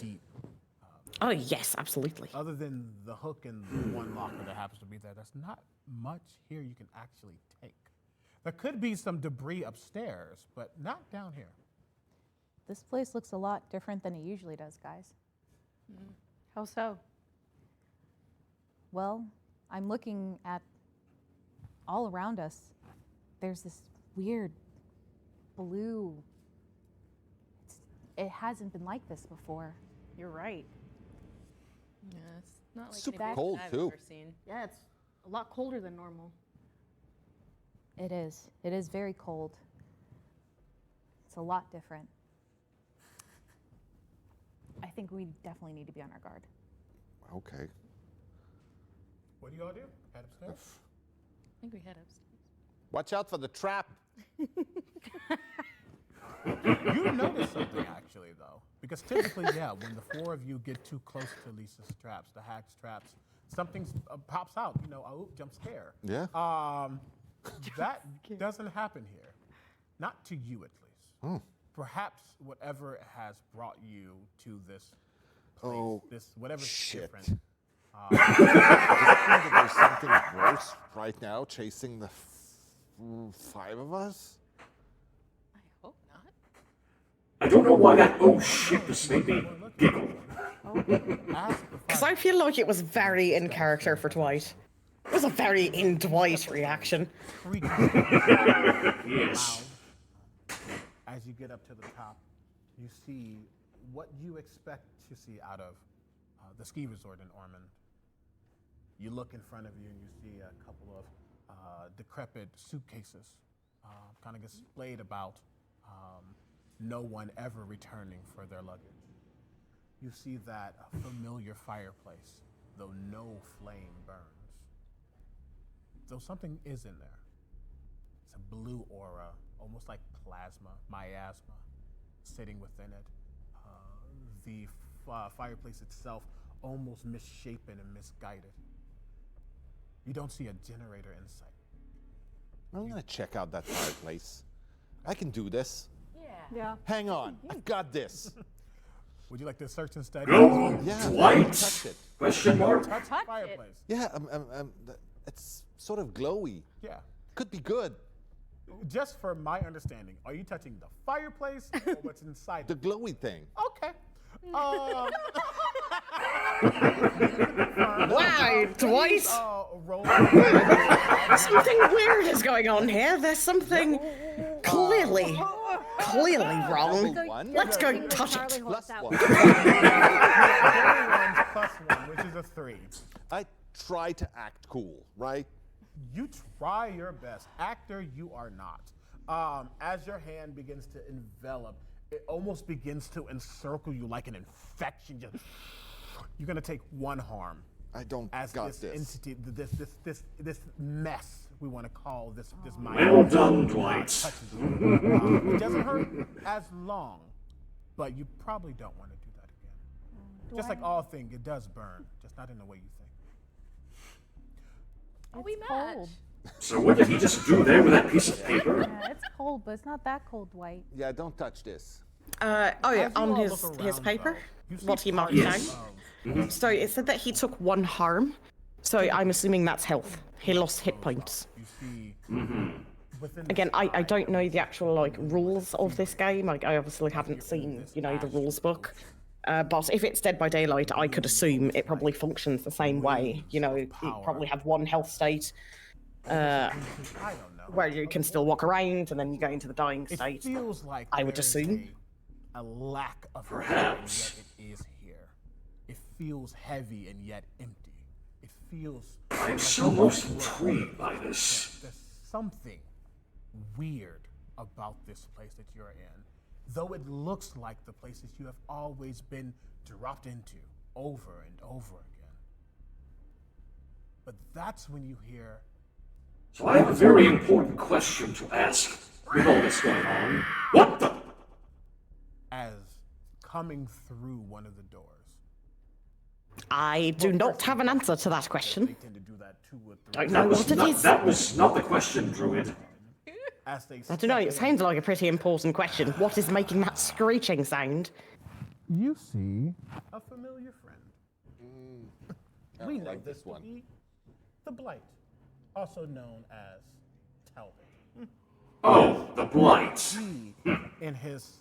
Oh, yes, absolutely. Other than the hook and the one locker that happens to be there, there's not much here you can actually take. There could be some debris upstairs, but not down here. This place looks a lot different than it usually does, guys. How so? Well, I'm looking at all around us. There's this weird blue. It hasn't been like this before. You're right. Yeah, it's not like Super anything cold, I've too. ever seen. Yeah, it's a lot colder than normal. It is. It is very cold. It's a lot different. I think we definitely need to be on our guard. Okay. What do y'all do? Head upstairs? I think we head upstairs. Watch out for the trap. You notice something actually, though, because typically, yeah, when the four of you get too close to Lisa's traps, the hag's traps, something pops out. You know, oh, jump scare. Yeah. That doesn't happen here, not to you at least. Oh. Perhaps whatever has brought you to this place, Oh, this whatever's shit. different. Does it mean that there's something worse right now chasing the five of us? I hope not. I don't know why that oh shit just made me giggle. Because I feel like it was very in character for Dwight. It was a very in Dwight reaction. Yes. As you get up to the top, you see what you expect to see out of the ski resort in Ormond. You look in front of you and you see a couple of decrepit suitcases kind of displayed about no one ever returning for their luggage. You see that familiar fireplace, though no flame burns. Though something is in there. It's a blue aura, almost like plasma, miasma, sitting within it. The fireplace itself almost misshapen and misguided. You don't see a generator in sight. I'm gonna check out that fireplace. I can do this. Yeah. Hang on, I've got this. Would you like to search and study? Go, Yeah, Dwight? touch it. Question mark? Touch the fireplace. Yeah, it's sort of glowy. Yeah. Could be good. Just for my understanding, are you touching the fireplace or what's inside? The glowy thing. Okay. Wow, Dwight! Something weird is going on here. There's something clearly wrong. Let's go touch it. Plus one. Plus one, which is a 3. I try to act cool, right? You try your best. Actor, you are not. As your hand begins to envelop, it almost begins to encircle you like an infection. You're gonna take one harm. I don't as got this this. entity, this mess we want to call this mind. Well done, Dwight. It doesn't hurt as long, but you probably don't want to do that again. Just like all things, it does burn, just not in the way you think. Oh, we match. Cold. So what did he just do there with that piece of paper? Yeah, it's cold, but it's not that cold, Dwight. Yeah, don't touch this. Oh yeah, As you on all his look his around, paper, though, you see what he marked Yes. down. So it said that he took 1 harm. So I'm assuming that's health. He lost hit points. You see, within the Again, I don't know the actual like rules of this game. Like I obviously haven't seen the rules book. But if it's Dead by Daylight, I could assume it probably functions the same way. You know, you probably have 1 health state. Where you can still walk around, and then you go into the dying It state. feels like I would there's assume. a lack of Perhaps. and yet it is here. It feels heavy and yet empty. It feels. I'm so most intrigued by this. There's something weird about this place that you're in, though it looks like the places you have always been dropped into over and over again. But that's when you hear. So I have a very important question to ask with all this going on. What the? As coming through one of the doors. I do not have an answer to that question. They tend to do that 2 or 3. Don't know what it is. That was not the question, Druid. As they I don't know. It sounds like a pretty important question. What is making that screeching sound? You see a familiar friend. We I know like this to one. be the Blight, also known as Talbot. Oh, the Blight. He, in his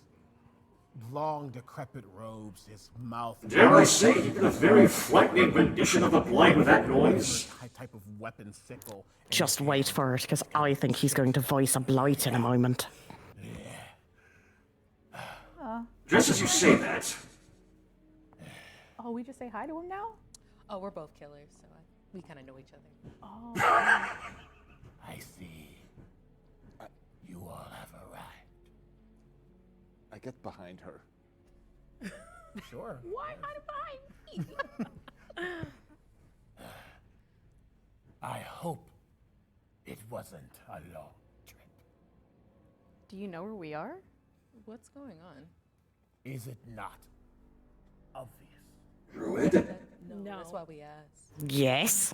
long, decrepit robes, his mouth. Dare I say he did a very frightening rendition of the Blight with that noise? Type of weapon sickle. Just wait for it, because I think he's going to voice a blight in a moment. Just as you say that, Oh, we just say hi to him now? Oh, we're both killers, so we kind of know each other. Oh. I see. You all have arrived. I get behind her. Sure. Why hide behind me? I hope it wasn't a long trip. Do you know where we are? What's going on? Is it not obvious? Druid? No, that's why we asked. Yes.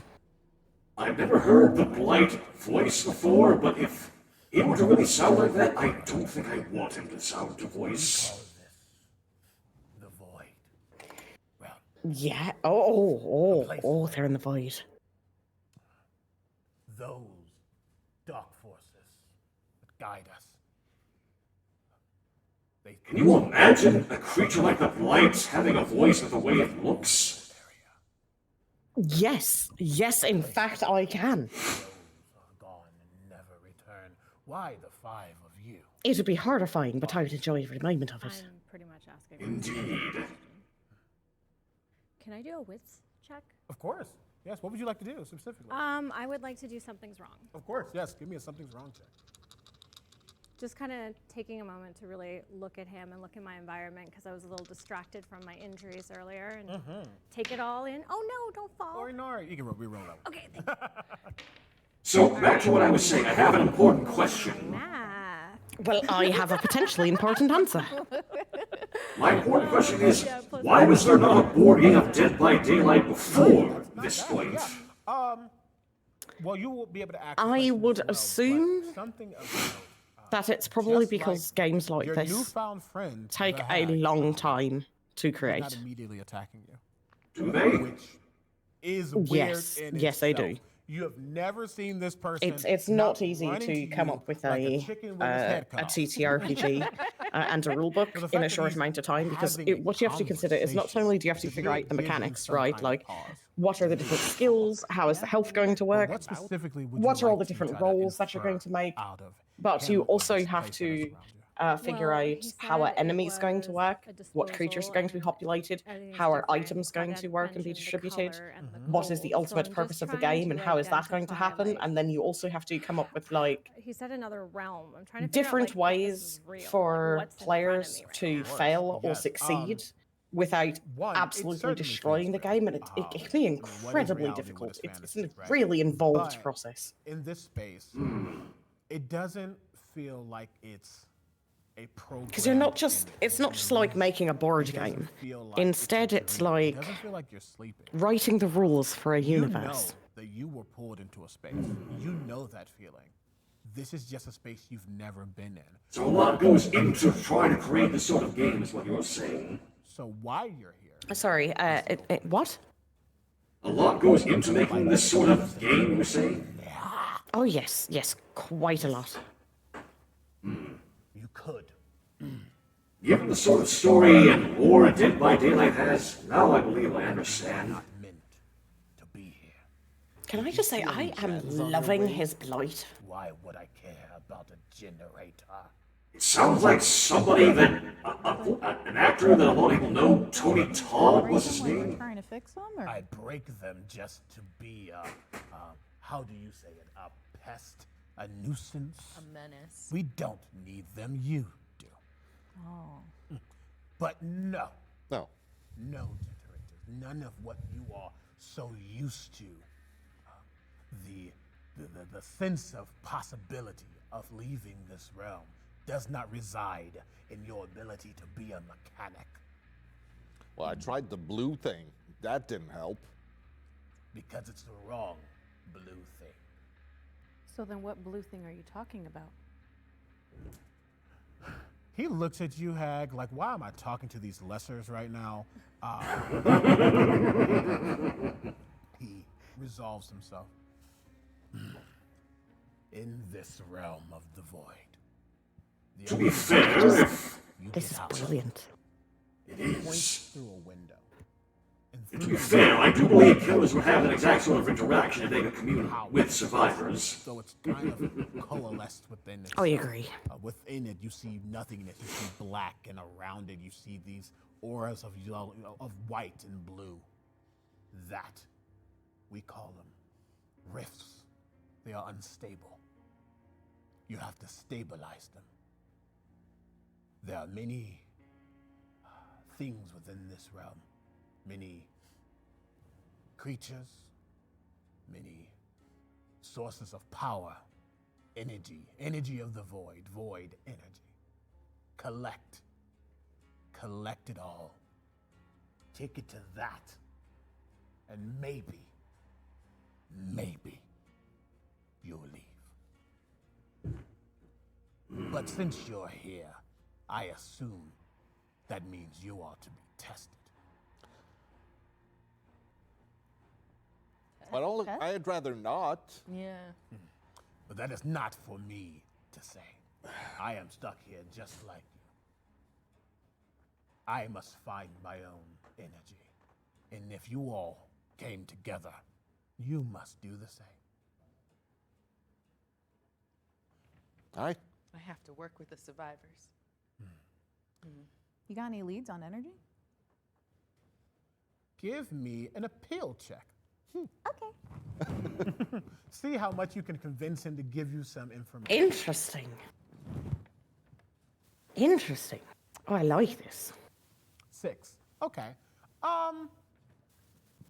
I've never heard the Blight voice before, but if it were to really sound like that, I don't think I want him to sound to voice. The void. Yeah. Oh, they're in the void. Those dark forces that guide us. Can you imagine a creature like the Blight having a voice with the way it looks? Yes. Yes, in fact, I can. Gone and never return. Why the five of you? It would be horrifying, but I would enjoy every moment of it. I'm pretty much asking. Indeed. Can I do a wits check? Of course. Yes. What would you like to do specifically? I would like to do something's wrong. Of course. Yes. Give me a something's wrong check. Just kind of taking a moment to really look at him and look at my environment because I was a little distracted from my injuries earlier and take it all in. Oh no, don't fall. Or ignore it. You can re-roll that one. Okay, thank you. So, back to what I was saying, I have an important question. Well, I have a potentially important answer. My important question is, why was there not a board game of Dead by Daylight before this point? Well, you will be able to ask. I would assume something that it's probably just because games like your this newfound friend, take the a Hag, long time to is not create. immediately attacking you. Do they? Which is weird. Yes, in yes, they itself. do. You have never seen this person. It's not easy running to come you up with like a chicken with his head cut off. TTRPG and a rulebook So the in fact a that short he's amount of time, because having what you have to consider is not only do you have to figure out the mechanics, right? Like, what are the different skills? How is the health going to work? What specifically would What you are all like the to different try to roles that you're going to make? out of But you him or also this have place that is to around you? figure out how are enemies going to work, what creatures are going to be populated, how are items going to work and be distributed, what is the ultimate purpose of the game, and how is that going to happen? And then you also have to come up with like He said another realm. I'm trying to figure different out, like, if this ways is real, for like, what's in front of players me right to now. fail or Yes, succeed without one, it absolutely certainly destroying the game, and it can be incredibly reality, what difficult. is It's a fantasy, right? really involved But process. in this space, it doesn't feel like it's a program. Because you're not just, it's not just like making a board game. Instead, it's like It doesn't feel like you're sleeping. writing the rules for a You know universe. that you were pulled into a space. You know that feeling. This is just a space you've never been in. So a lot goes into trying to create this sort of game, is what you're saying. So why you're here? Sorry, what? A lot goes into making this sort of game, you're saying? Oh yes, yes, quite a lot. You could. Given the sort of story and lore Dead by Daylight has, now I believe I understand. Can I just say, I am loving his blight. Why would I care about a generator? It sounds like somebody that, an actor that a lot of people know, Tony Todd was his name. Trying to fix them, or? I break them just to be how do you say it? A pest? A nuisance? A menace. We don't need them, you do. Oh. But no. No. No, generators. None of what you are so used to. The sense of possibility of leaving this realm does not reside in your ability to be a mechanic. Well, I tried the blue thing. That didn't help. Because it's the wrong blue thing. So then what blue thing are you talking about? He looks at you, Hag, like, why am I talking to these lessers right now? He resolves himself. In this realm of the void. To be fair, this is brilliant. It Points is. through a window. And to be fair, I do believe killers would have an exact sort of interaction if they could commune with survivors. So it's kind of coalesced within it. I agree. Within it, you see nothingness. You see black, and around it, you see these auras of yellow, of white and blue. That, we call them rifts. They are unstable. You have to stabilize them. There are many things within this realm, many creatures, many sources of power, energy of the void energy. Collect it all. Take it to that, and maybe you'll leave. But since you're here, I assume that means you are to be tested. Well, I'd rather not. Yeah. But that is not for me to say. I am stuck here just like you. I must find my own energy. And if you all came together, you must do the same. All right. I have to work with the survivors. You got any leads on energy? Give me an appeal check. Okay. See how much you can convince him to give you some information. Interesting. Interesting. Oh, I like this. 6. Okay.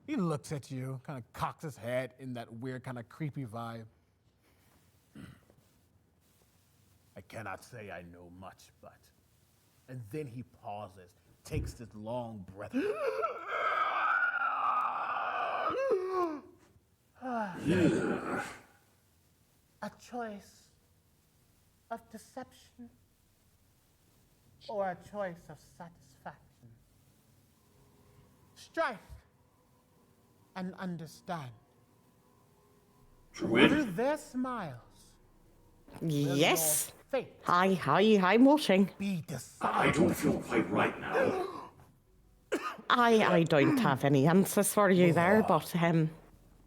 He looks at you, kind of cocks his head in that weird kind of creepy vibe. I cannot say I know much, but... And then he pauses, takes this long breath. A choice of deception or a choice of satisfaction. Strike and understand. Druid? Through their smiles. Yes. Your fate I'm watching. be I decided. don't feel quite right now. I don't have any answers for you there, but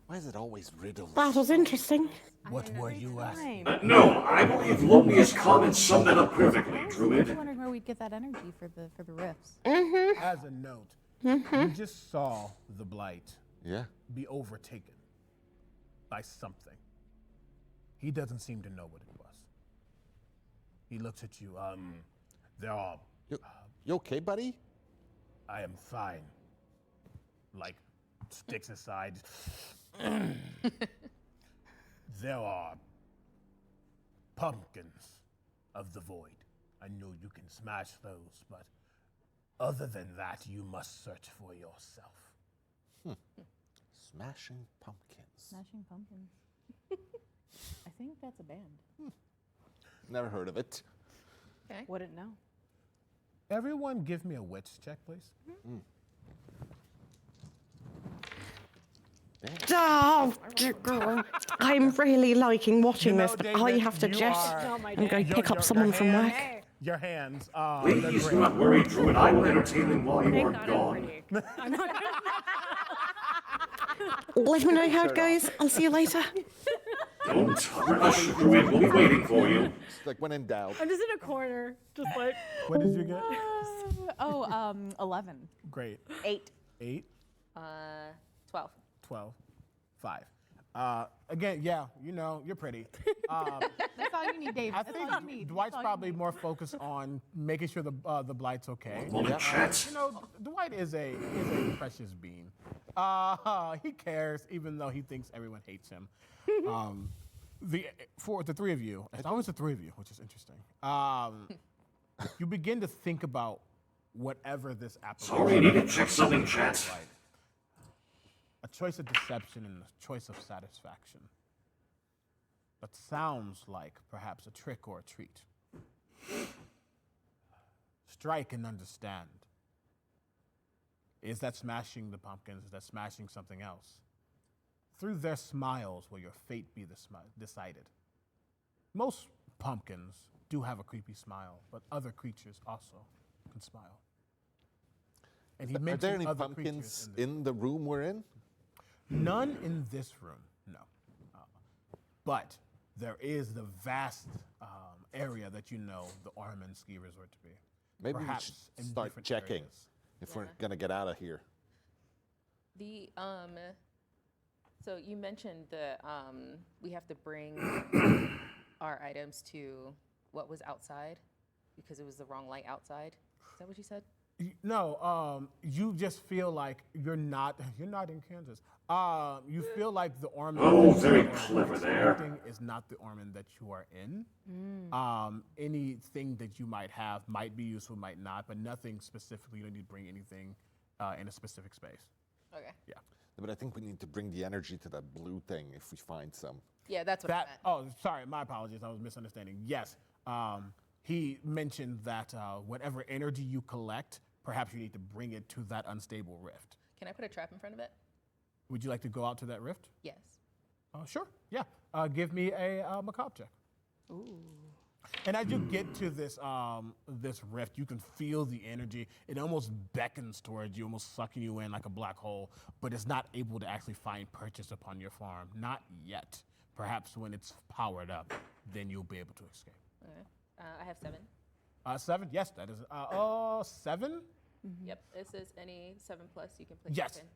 Why is it always riddles? that was interesting. What were you asking? No, I believe Loneliest comment summed that up perfectly, I was Druid. wondering where we'd get that energy for the rifts. As a note, you just saw the blight be overtaken by something. He doesn't seem to know what it was. He looks at you. There are. You okay, buddy? I am fine. Like, sticks aside. There are pumpkins of the void. I know you can smash those, but other than that, you must search for yourself. Smashing pumpkins. Smashing pumpkins. I think that's a band. Never heard of it. Okay. Wouldn't know. Everyone give me a wits check, please. Oh, I'm really liking watching this, but I David, have to you jet are- and go pick up someone from work. Your hands. Please do not worry, Druid. I will entertain them while you are gone. I'm not gonna. Let me know how it goes. I'll see you later. Don't rush, Druid. We'll be waiting for you. It's like when in doubt. I'm just in a corner, just like. What did you get? 11. Great. 8. 8, 12. 12, 5. Again, yeah, you know, you're pretty. That's all you need, Dave. I That's think all you need. Dwight's That's all you probably need. more focused on making sure the blight's okay. Well, chat. You know, Dwight is a precious being. He cares, even though he thinks everyone hates him. For the three of you, it's always the three of you, which is interesting. You begin to think about whatever this apparition. Sorry, I need to check something, chat. Right. A choice of deception and a choice of satisfaction. That sounds like perhaps a trick or a treat. Strike and understand. Is that smashing the pumpkins? Is that smashing something else? Through their smiles will your fate be decided. Most pumpkins do have a creepy smile, but other creatures also can smile. And he Are mentioned there any other pumpkins creatures in the room we're in? None in this room, no. But there is the vast area that you know the Orman Ski Resort to be. Maybe Perhaps we in should start different checking areas. if we're gonna get out of here. The so you mentioned the we have to bring our items to what was outside because it was the wrong light outside. Is that what you said? No, you just feel like you're not in Kansas. You feel like the Ormond very clever there. is not the Ormond that you are in. Mm. Anything that you might have might be useful, might not, but nothing specifically. You don't need to bring anything in a specific space. Okay. Yeah. But I think we need to bring the energy to that blue thing if we find some. Yeah, that's what I meant. Oh, sorry, my apologies. I was misunderstanding. Yes, he mentioned that whatever energy you collect, perhaps you need to bring it to that unstable rift. Can I put a trap in front of it? Would you like to go out to that rift? Yes. Sure. Yeah. Give me a macabre check. Ooh. And as you get to this this rift, you can feel the energy. It almost beckons towards you, almost sucking you in like a black hole, but it's not able to actually find purchase upon your farm. Not yet. Perhaps when it's powered up, then you'll be able to escape. Okay. I have 7. 7? Yes, that is. 7? Yep. This is any 7+ you can play.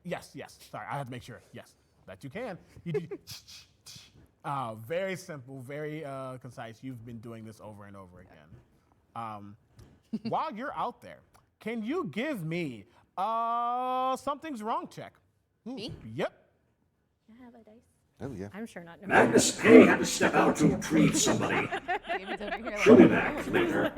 Yes, yes. Sorry, I have to make sure. Yes, that you can. You do. Very simple, very concise. You've been doing this over and over again. While you're out there, can you give me something's wrong check? Me? Yep. I have a dice. Oh, yeah. I'm sure not. Magnus Pay had to step out to retrieve somebody. She'll be back later.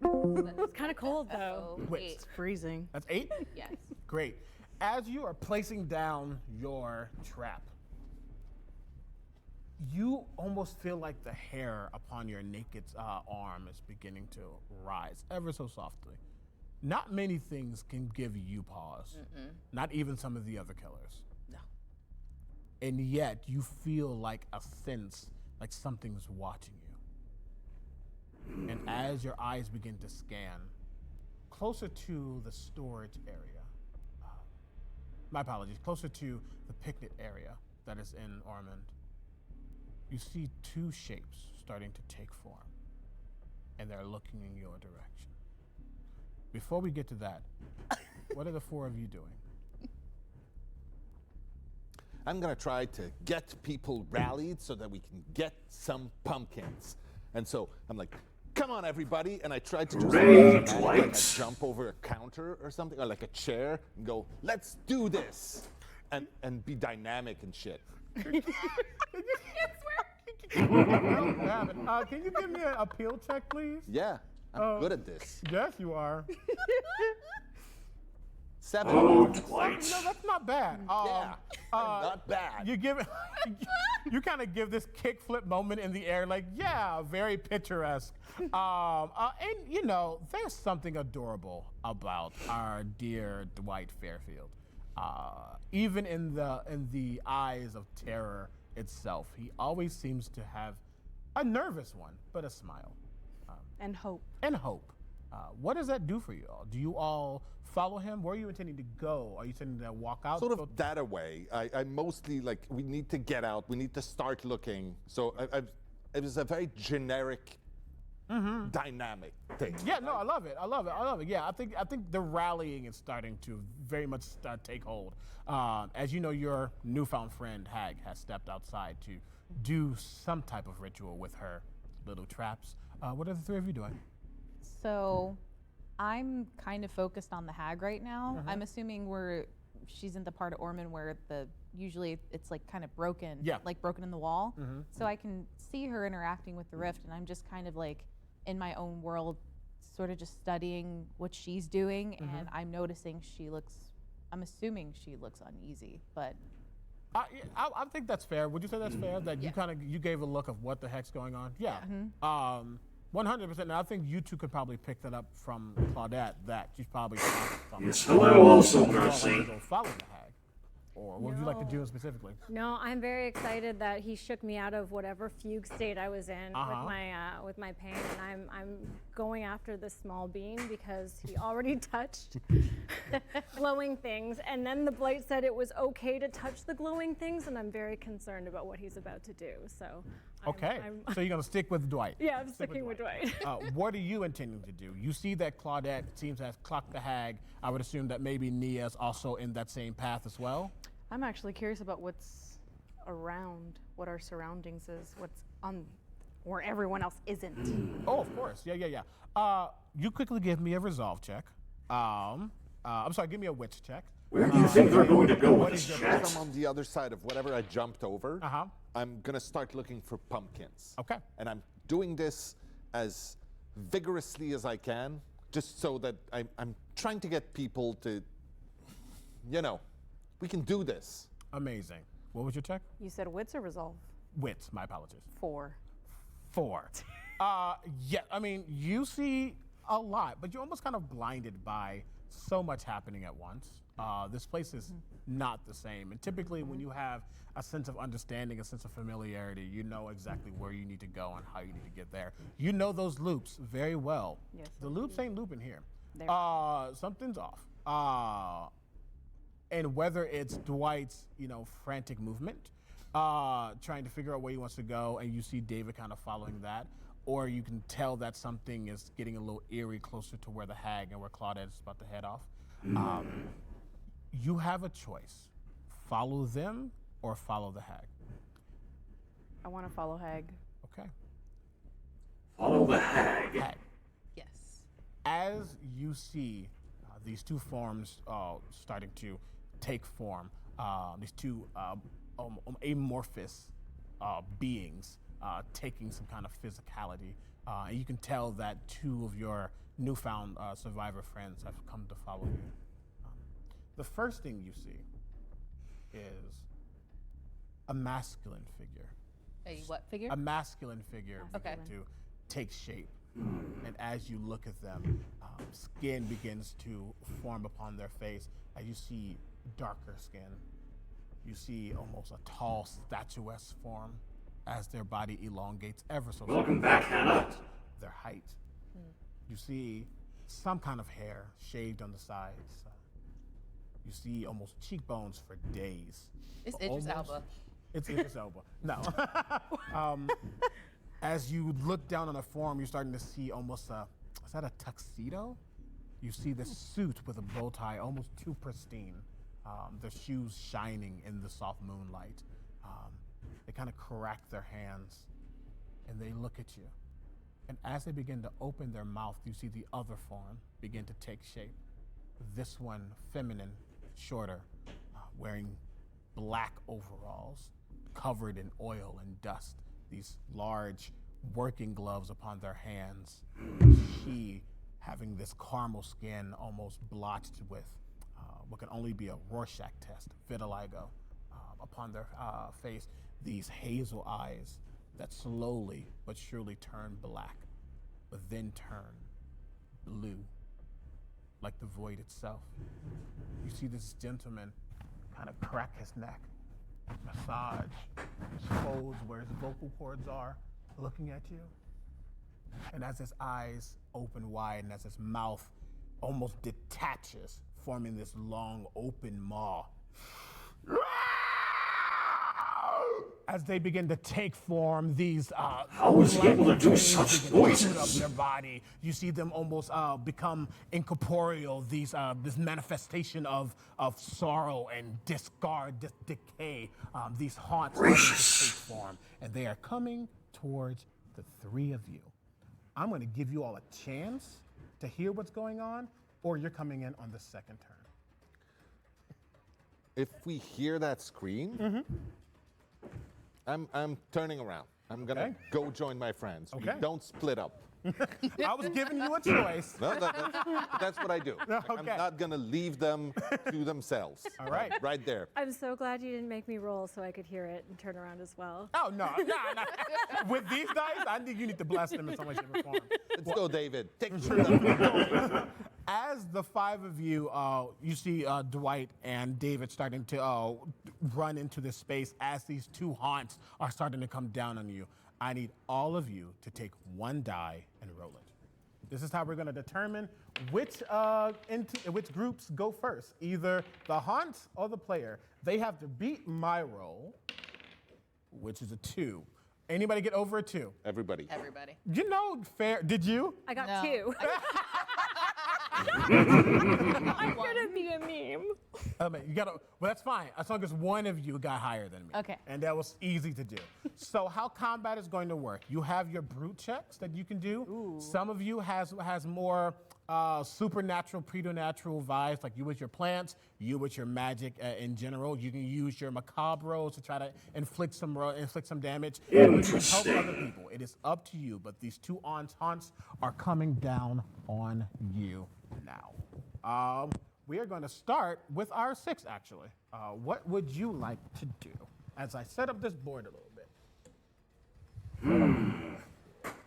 It's kind of cold though. Wait. It's freezing. That's 8? Yes. Great. As you are placing down your trap, you almost feel like the hair upon your naked arm is beginning to rise ever so softly. Not many things can give you pause. Not even some of the other killers. No. And yet you feel like a sense like something's watching you. And as your eyes begin to scan, closer to the storage area, my apologies, closer to the picnic area that is in Ormond, you see 2 shapes starting to take form, and they're looking in your direction. Before we get to that, what are the 4 of you doing? I'm gonna try to get people rallied so that we can get some pumpkins. And so I'm like, come on everybody, and I tried to do something like a jump over a counter or something, or like a chair, and go, let's do this, and be dynamic and shit. Can you give me an appeal check, please? Yeah, I'm good at this. Yes, you are. 7. Oh, twice. No, that's not bad. Not bad. You give it. You kind of give this kickflip moment in the air, like, yeah, very picturesque. And you know, there's something adorable about our dear Dwight Fairfield. Even in the eyes of terror itself, he always seems to have a nervous one, but a smile. And hope. And hope. What does that do for you all? Do you all follow him? Where are you intending to go? Are you intending to walk out? Sort of that away. I mostly like, we need to get out. We need to start looking. So it was a very generic, dynamic thing. Yeah, no, I love it. I love it. Yeah, I think the rallying is starting to very much take hold. As you know, your newfound friend Hag has stepped outside to do some type of ritual with her little traps. What are the 3 of you doing? So I'm kind of focused on the hag right now. I'm assuming she's in the part of Ormond where usually it's like kind of broken, like broken in the wall. So I can see her interacting with the rift, and I'm just kind of like in my own world, sort of just studying what she's doing, and I'm noticing I'm assuming she looks uneasy, but. I think that's fair. Would you say that's fair? That you gave a look of what the heck's going on? Yeah. 100%. And I think you 2 could probably pick that up from Claudette. That she's probably. Yes. Hello, also Mercy. Follow the hag, or what would you like to do specifically? No, I'm very excited that he shook me out of whatever fugue state I was in with my pain, and I'm going after the small bean because he already touched glowing things, and then the blight said it was okay to touch the glowing things, and I'm very concerned about what he's about to do. So Okay, so you're gonna stick with Dwight. Yeah, I'm sticking with Dwight. What are you intending to do? You see that Claudette seems to have clocked the hag. I would assume that maybe Nia's also in that same path as well. I'm actually curious about what's around, what our surroundings is, what's on where everyone else isn't. Oh, of course. Yeah. You quickly give me a resolve check. I'm sorry, give me a wits check. Where do you think they're going to go with this chat? I'm on the other side of whatever I jumped over. I'm gonna start looking for pumpkins. Okay. And I'm doing this as vigorously as I can, just so that I'm trying to get people to, we can do this. Amazing. What was your check? You said wits or resolve? Wits, my apologies. 4. 4. Yeah, I mean, you see a lot, but you're almost kind of blinded by so much happening at once. This place is not the same. And typically when you have a sense of understanding, a sense of familiarity, you know exactly where you need to go and how you need to get there. You know those loops very well. Yes, the loops ain't looping here. Something's off. And whether it's Dwight's, frantic movement, trying to figure out where he wants to go, and you see David kind of following that, or you can tell that something is getting a little eerie closer to where the hag and where Claudette is about to head off. You have a choice. Follow them or follow the hag. I want to follow hag. Okay. Follow the hag. Yes. As you see these two forms starting to take form, these two amorphous beings taking some kind of physicality, and you can tell that two of your newfound survivor friends have come to follow you. The first thing you see is a masculine figure. A what figure? A masculine figure Okay. begin to take shape. And as you look at them, skin begins to form upon their face. As you see darker skin, you see almost a tall, statuesque form as their body elongates ever so Welcome back, Hannah. Their height. You see some kind of hair shaved on the sides. You see almost cheekbones for days. It's Idris Elba. It's Idris Elba. No. As you look down on a form, you're starting to see almost is that a tuxedo? You see this suit with a bow tie, almost too pristine. Their shoes shining in the soft moonlight. They kind of crack their hands and they look at you. And as they begin to open their mouth, you see the other form begin to take shape. This one, feminine, shorter, wearing black overalls, covered in oil and dust, these large working gloves upon their hands. She having this caramel skin almost blotched with what can only be a Rorschach test, vitiligo, upon their face. These hazel eyes that slowly but surely turn black, but then turn blue, like the void itself. You see this gentleman kind of crack his neck, massage his folds where his vocal cords are, looking at you. And as his eyes open wide and as his mouth almost detaches, forming this long open maw, as they begin to take form, these How was he able to do such voices? Of their body, you see them almost become incorporeal. These this manifestation of sorrow and decay. These haunts begin to take form, and they are coming towards the three of you. I'm going to give you all a chance to hear what's going on, or you're coming in on the second turn. If we hear that scream, I'm turning around. I'm gonna go join my friends. Okay. We don't split up. I was giving you a choice. No, that's what I do. Like, I'm not gonna leave them to themselves. All right. Right there. I'm so glad you didn't make me roll so I could hear it and turn around as well. Oh, no. With these dice, I think you need to bless them in some way, shape, or form. Let's go, David. Take As the five of you, you see Dwight and David starting to run into this space as these two haunts are starting to come down on you. I need all of you to take one die and roll it. This is how we're going to determine which groups go first, either the haunt or the player. They have to beat my roll, which is a 2. Anybody get over a 2? Everybody. Everybody. You know, fair. Did you? I got No. 2. I'm gonna be a meme. You gotta. Well, that's fine. As long as one of you got higher than me. Okay. And that was easy to do. So how combat is going to work? You have your brute checks that you can do. Ooh. Some of you has more supernatural, preternatural vibes, like you with your plants, you with your magic in general. You can use your macabre rolls to try to inflict some damage. And you can help other people. It is up to you. But these 2 taunts are coming down on you now. We are going to start with our 6, actually. What would you like to do? As I set up this board a little bit.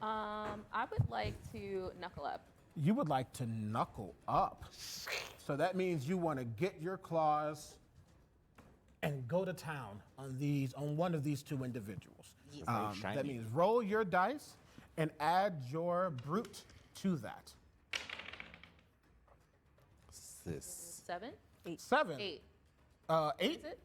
I would like to knuckle up. You would like to knuckle up. So that means you want to get your claws and go to town on one of these 2 individuals. Yes. That means roll your dice and add your brute to that. 7? 8. 7. 8. 8. Is it?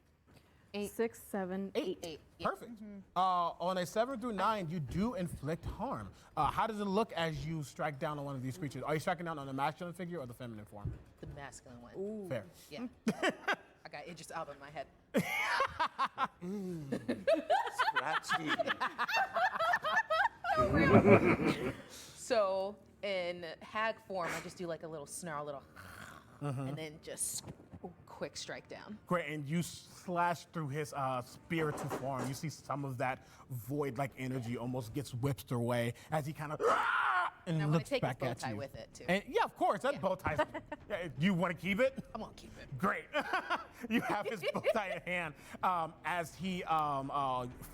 8. 6, 7, 8. 8. Perfect. On a 7 through 9, you do inflict harm. How does it look as you strike down on one of these creatures? Are you striking down on the masculine figure or the feminine form? The masculine one. Ooh. Fair. Yeah. I got Idris Elba in my head. Scratchy. So in hag form, I just do like a little snarl, and then just quick strike down. Great, and you slash through his spirited form. You see some of that void-like energy almost gets whipped away as he kind of and I want looks to take his back bow at tie you. with it too. And yeah, of course, that bow tie. You want to keep it? I want to keep it. Great. You have his bow tie in hand as he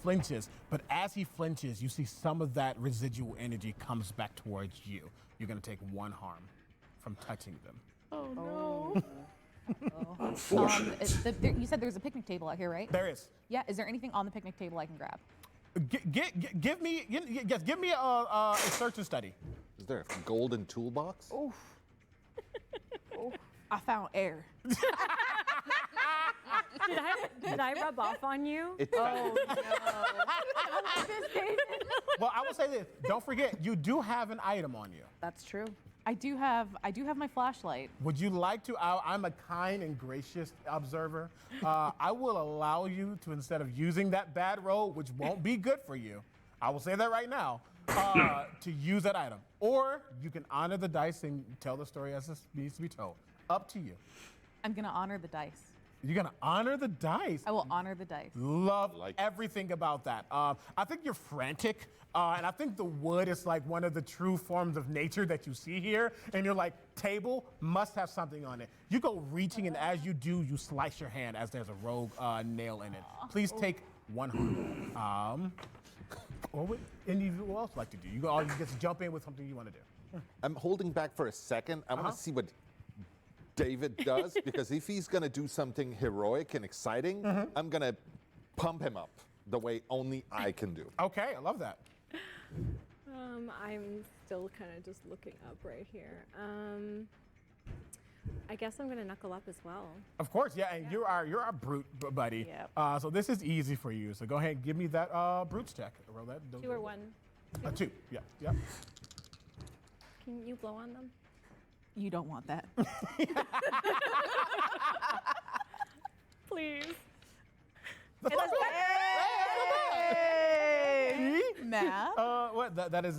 flinches. But as he flinches, you see some of that residual energy comes back towards you. You're going to take 1 harm from touching them. Oh no. Unfortunate. You said there's a picnic table out here, right? There is. Yeah. Is there anything on the picnic table I can grab? Give me a search and study. Is there a golden toolbox? Oof. I found air. Did I rub off on you? Oh no. Well, I will say this. Don't forget, you do have an item on you. That's true. I do have my flashlight. Would you like to? I'm a kind and gracious observer. I will allow you to, instead of using that bad roll, which won't be good for you, I will say that right now, to use that item. Or you can honor the dice and tell the story as it needs to be told. Up to you. I'm gonna honor the dice. You're gonna honor the dice. I will honor the dice. Love everything about that. I think you're frantic, and I think the wood is like one of the true forms of nature that you see here. And you're like, table must have something on it. You go reaching, and as you do, you slice your hand as there's a rogue nail in it. Please take 1 harm. What would any of you else like to do? You just jump in with something you want to do. I'm holding back for a second. I want to see what David does, because if he's going to do something heroic and exciting, I'm going to pump him up the way only I can do. Okay, I love that. I'm still kind of just looking up right here. I guess I'm gonna knuckle up as well. Of course, yeah, and you're our brute buddy. Yep. So this is easy for you. So go ahead and give me that brutes check. Roll that. 2 or 1? 2. Yeah. Yeah. Can you blow on them? You don't want that. Please. Math.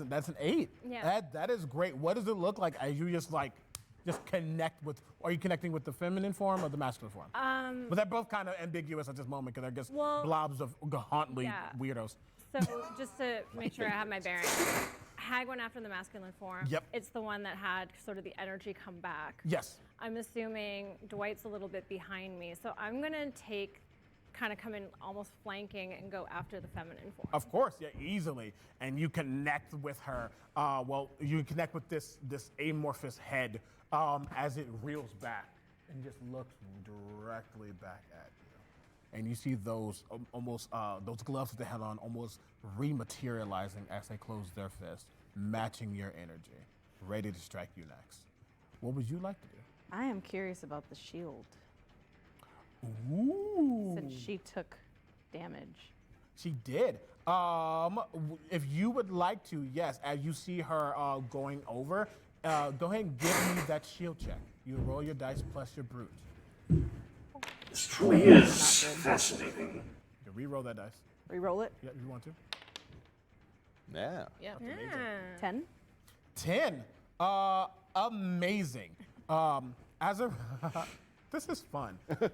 That's an 8. Yeah. That is great. What does it look like as you just connect with? Are you connecting with the feminine form or the masculine form? But they're both kind of ambiguous at this moment because they're just blobs of gauntly weirdos. So just to make sure I have my bearings, Hag went after the masculine form. Yep. It's the one that had sort of the energy come back. Yes. I'm assuming Dwight's a little bit behind me, so I'm gonna come in almost flanking and go after the feminine form. Of course, yeah, easily. And you connect with her. You connect with this amorphous head as it reels back and just looks directly back at you. And you see those those gloves that they had on almost rematerializing as they close their fist, matching your energy, ready to strike you next. What would you like to do? I am curious about the shield. Ooh. Since she took damage. She did. If you would like to, yes, as you see her going over, go ahead and give me that shield check. You roll your dice plus your brute. This truly is fascinating. You re-roll that dice. Re-roll it? Yeah, you want to? Yeah. Yeah. 10. 10. Amazing. This is fun. I like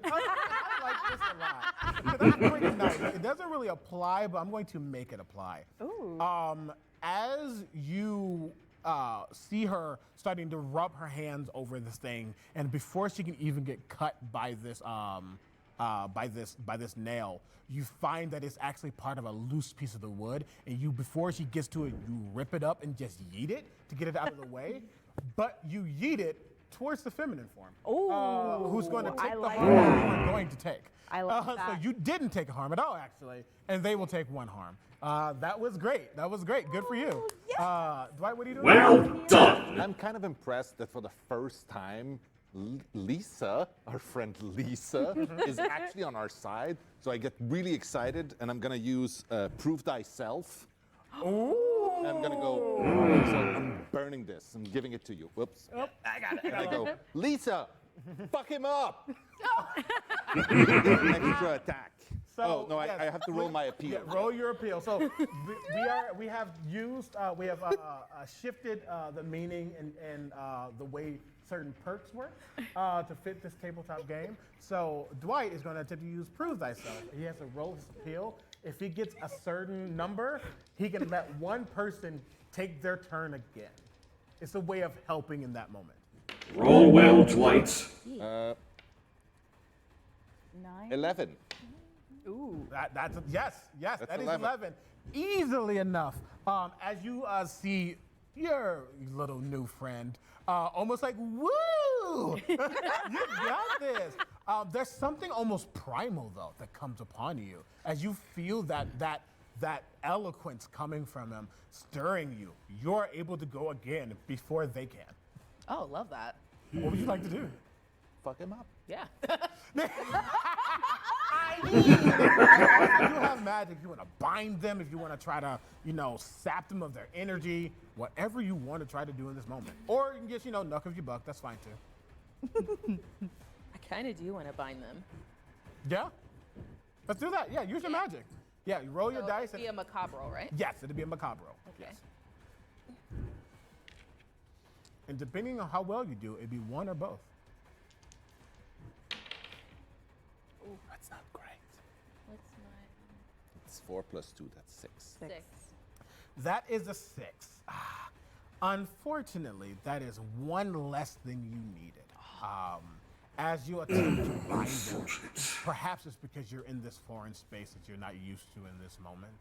this a lot. That's pretty nice. It doesn't really apply, but I'm going to make it apply. Ooh. As you see her starting to rub her hands over this thing, and before she can even get cut by this nail, you find that it's actually part of a loose piece of the wood, and before she gets to it, you rip it up and just yeet it to get it out of the way. But you yeet it towards the feminine form. Who's going to take the harm that you are going to take. I like So that. you didn't take harm at all, actually, and they will take 1 harm. That was great. That was great. Good for you. Dwight, what are you doing? Well done. I'm kind of impressed that for the first time, Lisa, our friend Lisa, is actually on our side. So I get really excited, and I'm going to use Prove Thyself. Ooh. And I'm going to go, so I'm burning this. I'm giving it to you. Whoops. Oh, I got it. And I go, Lisa, fuck him up. Extra attack. So, no, yes. I have to roll my appeal. Yeah, roll your appeal. So we have shifted the meaning and the way certain perks work to fit this tabletop game. So Dwight is going to attempt to use Prove Thyself. He has to roll his appeal. If he gets a certain number, he can let one person take their turn again. It's a way of helping in that moment. Roll well, Dwight. 11. Ooh. That's yes, That's that is 11. 11. Easily enough. As you see your little new friend, almost like, woo! You got this. There's something almost primal, though, that comes upon you. As you feel that eloquence coming from him, stirring you, you're able to go again before they can. Oh, love that. What would you like to do? Fuck him up. Yeah. If you have magic, if you want to bind them, if you want to try to, sap them of their energy, whatever you want to try to do in this moment. Or you can just, knuck if you buck, that's fine too. I kind of do want to bind them. Yeah? Let's do that. Yeah, use your magic. Yeah, you roll your dice. It'd be a macabro, right? Yes, it'd be a macabro. Okay. Yes. And depending on how well you do, it'd be one or both. Ooh, that's not great. What's my... It's 4 plus 2, that's 6. 6. That is a 6. Unfortunately, that is 1 less than you needed. As you attempt to bind them, perhaps it's because you're in this foreign space that you're not used to in this moment.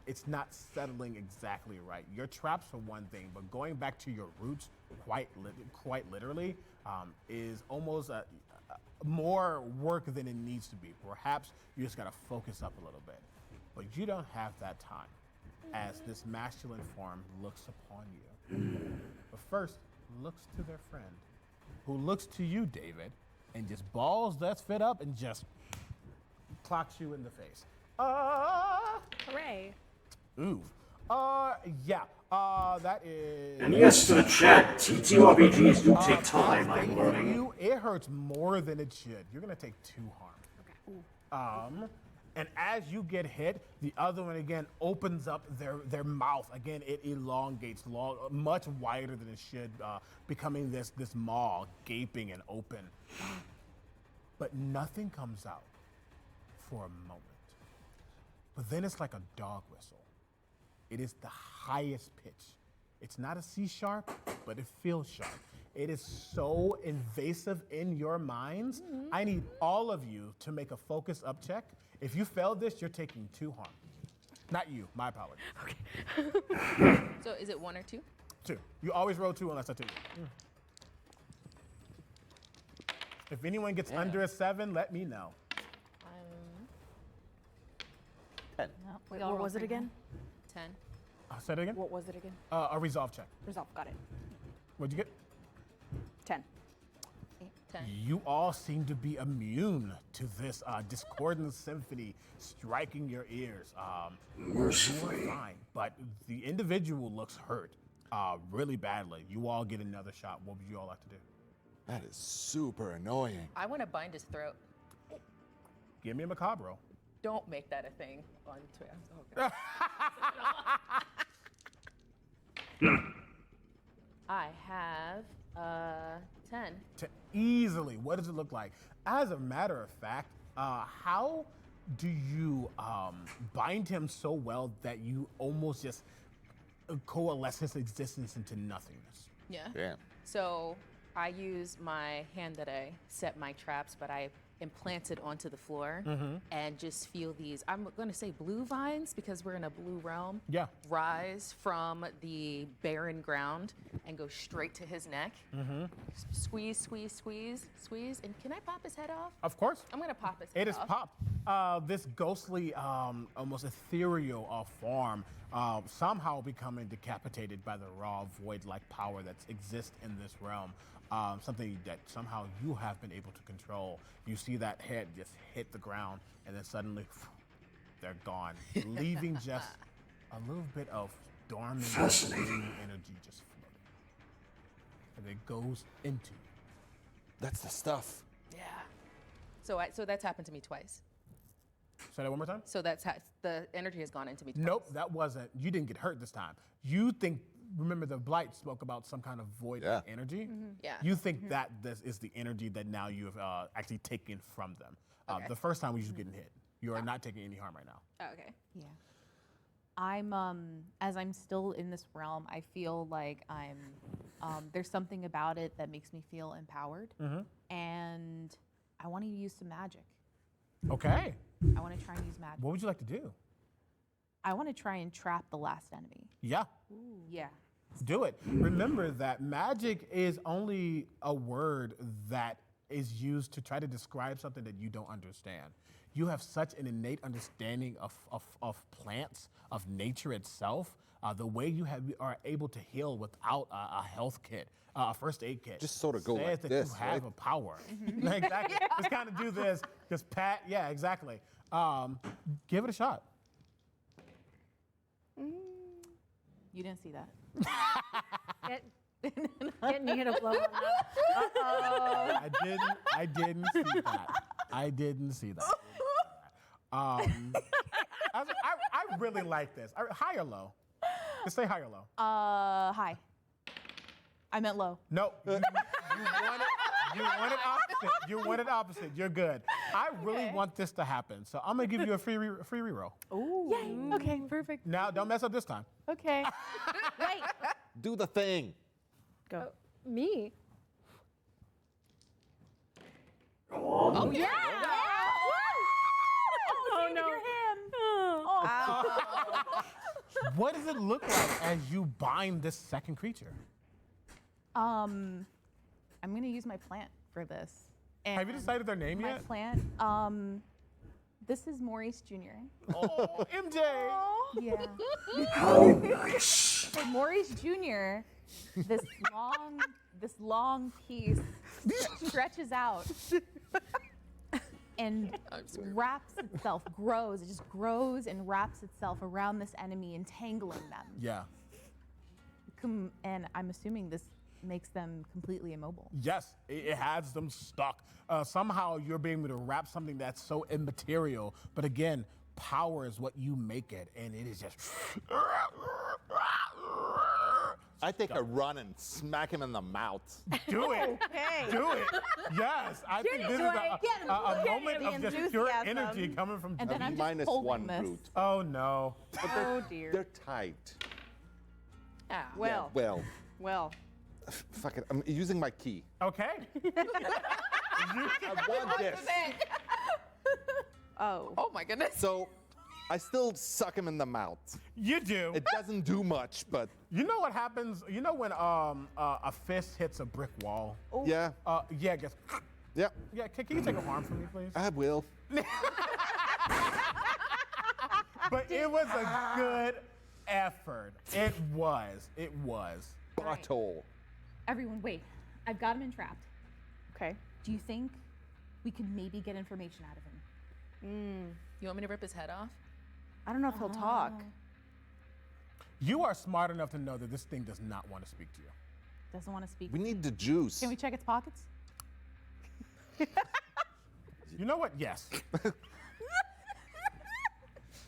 It's not settling exactly right. Your traps are one thing, but going back to your roots quite literally is almost more work than it needs to be. Perhaps you just gotta focus up a little bit. But you don't have that time as this masculine form looks upon you. But first, looks to their friend, who looks to you, David, and just balls that fit up and just clocks you in the face. Hooray. Ooh. Yeah. That is. And yes, to the chat, TTRPGs do take time, I'm learning. It hurts more than it should. You're gonna take 2 harm. And as you get hit, the other one again opens up their mouth. Again, it elongates much wider than it should, becoming this maw, gaping and open. But nothing comes out for a moment. But then it's like a dog whistle. It is the highest pitch. It's not a C sharp, but it feels sharp. It is so invasive in your minds. I need all of you to make a focus up check. If you fail this, you're taking 2 harm. Not you, my apologies. Okay. So is it 1 or 2? 2. You always roll 2 unless I tell you. If anyone gets under a 7, let me know. 10. Wait, what was it again? 10. Say it again? What was it again? A resolve check. Resolve, got it. What'd you get? 10. 10. You all seem to be immune to this discordant symphony striking your ears. Mercifully. You are fine, but the individual looks hurt really badly. You all get another shot. What would you all like to do? That is super annoying. I want to bind his throat. Give me a macabre roll. Don't make that a thing on Twitter. Oh, God. I have 10. Easily. What does it look like? As a matter of fact, how do you bind him so well that you almost just coalesce his existence into nothingness? Yeah. So I use my hand that I set my traps, but I implant it onto the floor and just feel these, I'm going to say blue vines because we're in a blue realm, rise from the barren ground and go straight to his neck. Squeeze, squeeze, squeeze, squeeze. And can I pop his head off? Of course. I'm going to pop his head It is off. popped. This ghostly, almost ethereal form somehow becoming decapitated by the raw void-like power that exists in this realm. Something that somehow you have been able to control. You see that head just hit the ground, and then suddenly they're gone, leaving just a little bit of dormant green energy just floating. And it goes into you. That's the stuff. Yeah. So that's happened to me twice. Say that one more time? So the energy has gone into me twice. Nope, that wasn't. You didn't get hurt this time. You think, remember the Blight spoke about some kind of void energy? Yeah. You think that this is the energy that now you have actually taken from them. Okay. The first time was you getting hit. You are not taking any harm right now. Oh, okay. Yeah. I'm as I'm still in this realm, I feel like I'm there's something about it that makes me feel empowered. And I want to use some magic. Okay. I want to try and use magic. What would you like to do? I want to try and trap the last enemy. Yeah. Yeah. Do it. Remember that magic is only a word that is used to try to describe something that you don't understand. You have such an innate understanding of plants, of nature itself. The way you are able to heal without a health kit, a first aid kit. Just sort of go says like that this, you have right? a power. Exactly. Just kind of do this. Just pat. Yeah, exactly. Give it a shot. You didn't see that. Get me to blow on that. Uh-oh. I didn't see that. I didn't see that. I really like this. High or low? Just say high or low. High. I meant low. No, you want it opposite. You want it opposite. You're good. I really want this to happen, so I'm gonna give you a free reroll. Ooh. Yay. Okay, perfect. Now, don't mess up this time. Okay. Wait. Do the thing. Go. Me? Oh, yeah. Oh, no. What does it look like as you bind this second creature? I'm gonna use my plant for this. Have you decided their name my yet? Plant. This is Maurice Jr. Oh, MJ. Yeah. How nice. So Maurice Jr. This long piece stretches out and wraps itself, grows. It just grows and wraps itself around this enemy, entangling them. Yeah. And I'm assuming this makes them completely immobile. Yes, it has them stuck. Somehow you're being able to wrap something that's so immaterial, but again, power is what you make it, and it is just. I take a run and smack him in the mouth. Do it. Okay. Do it. Yes, I think this is a moment of just pure energy coming from. And then I'm just minus holding one this. brute. Oh no. But Oh dear. They're tight. Ah, Well. Well. Fuck it. I'm using my key. Okay. I want this. Oh. Oh my goodness. So, I still suck him in the mouth. You do. It doesn't do much, but You know what happens? You know when a fist hits a brick wall? yeah, Yeah, just. yeah, Yeah, can you take a harm from me, please? I will. But it was a good effort. It was. It was. Bottle. Everyone, wait. I've got him entrapped. Okay. Do you think we could maybe get information out of him? You want me to rip his head off? I don't know if he'll talk. You are smart enough to know that this thing does not want to speak to you. Doesn't want to speak. We need the juice. Can we check its pockets? You know what? Yes.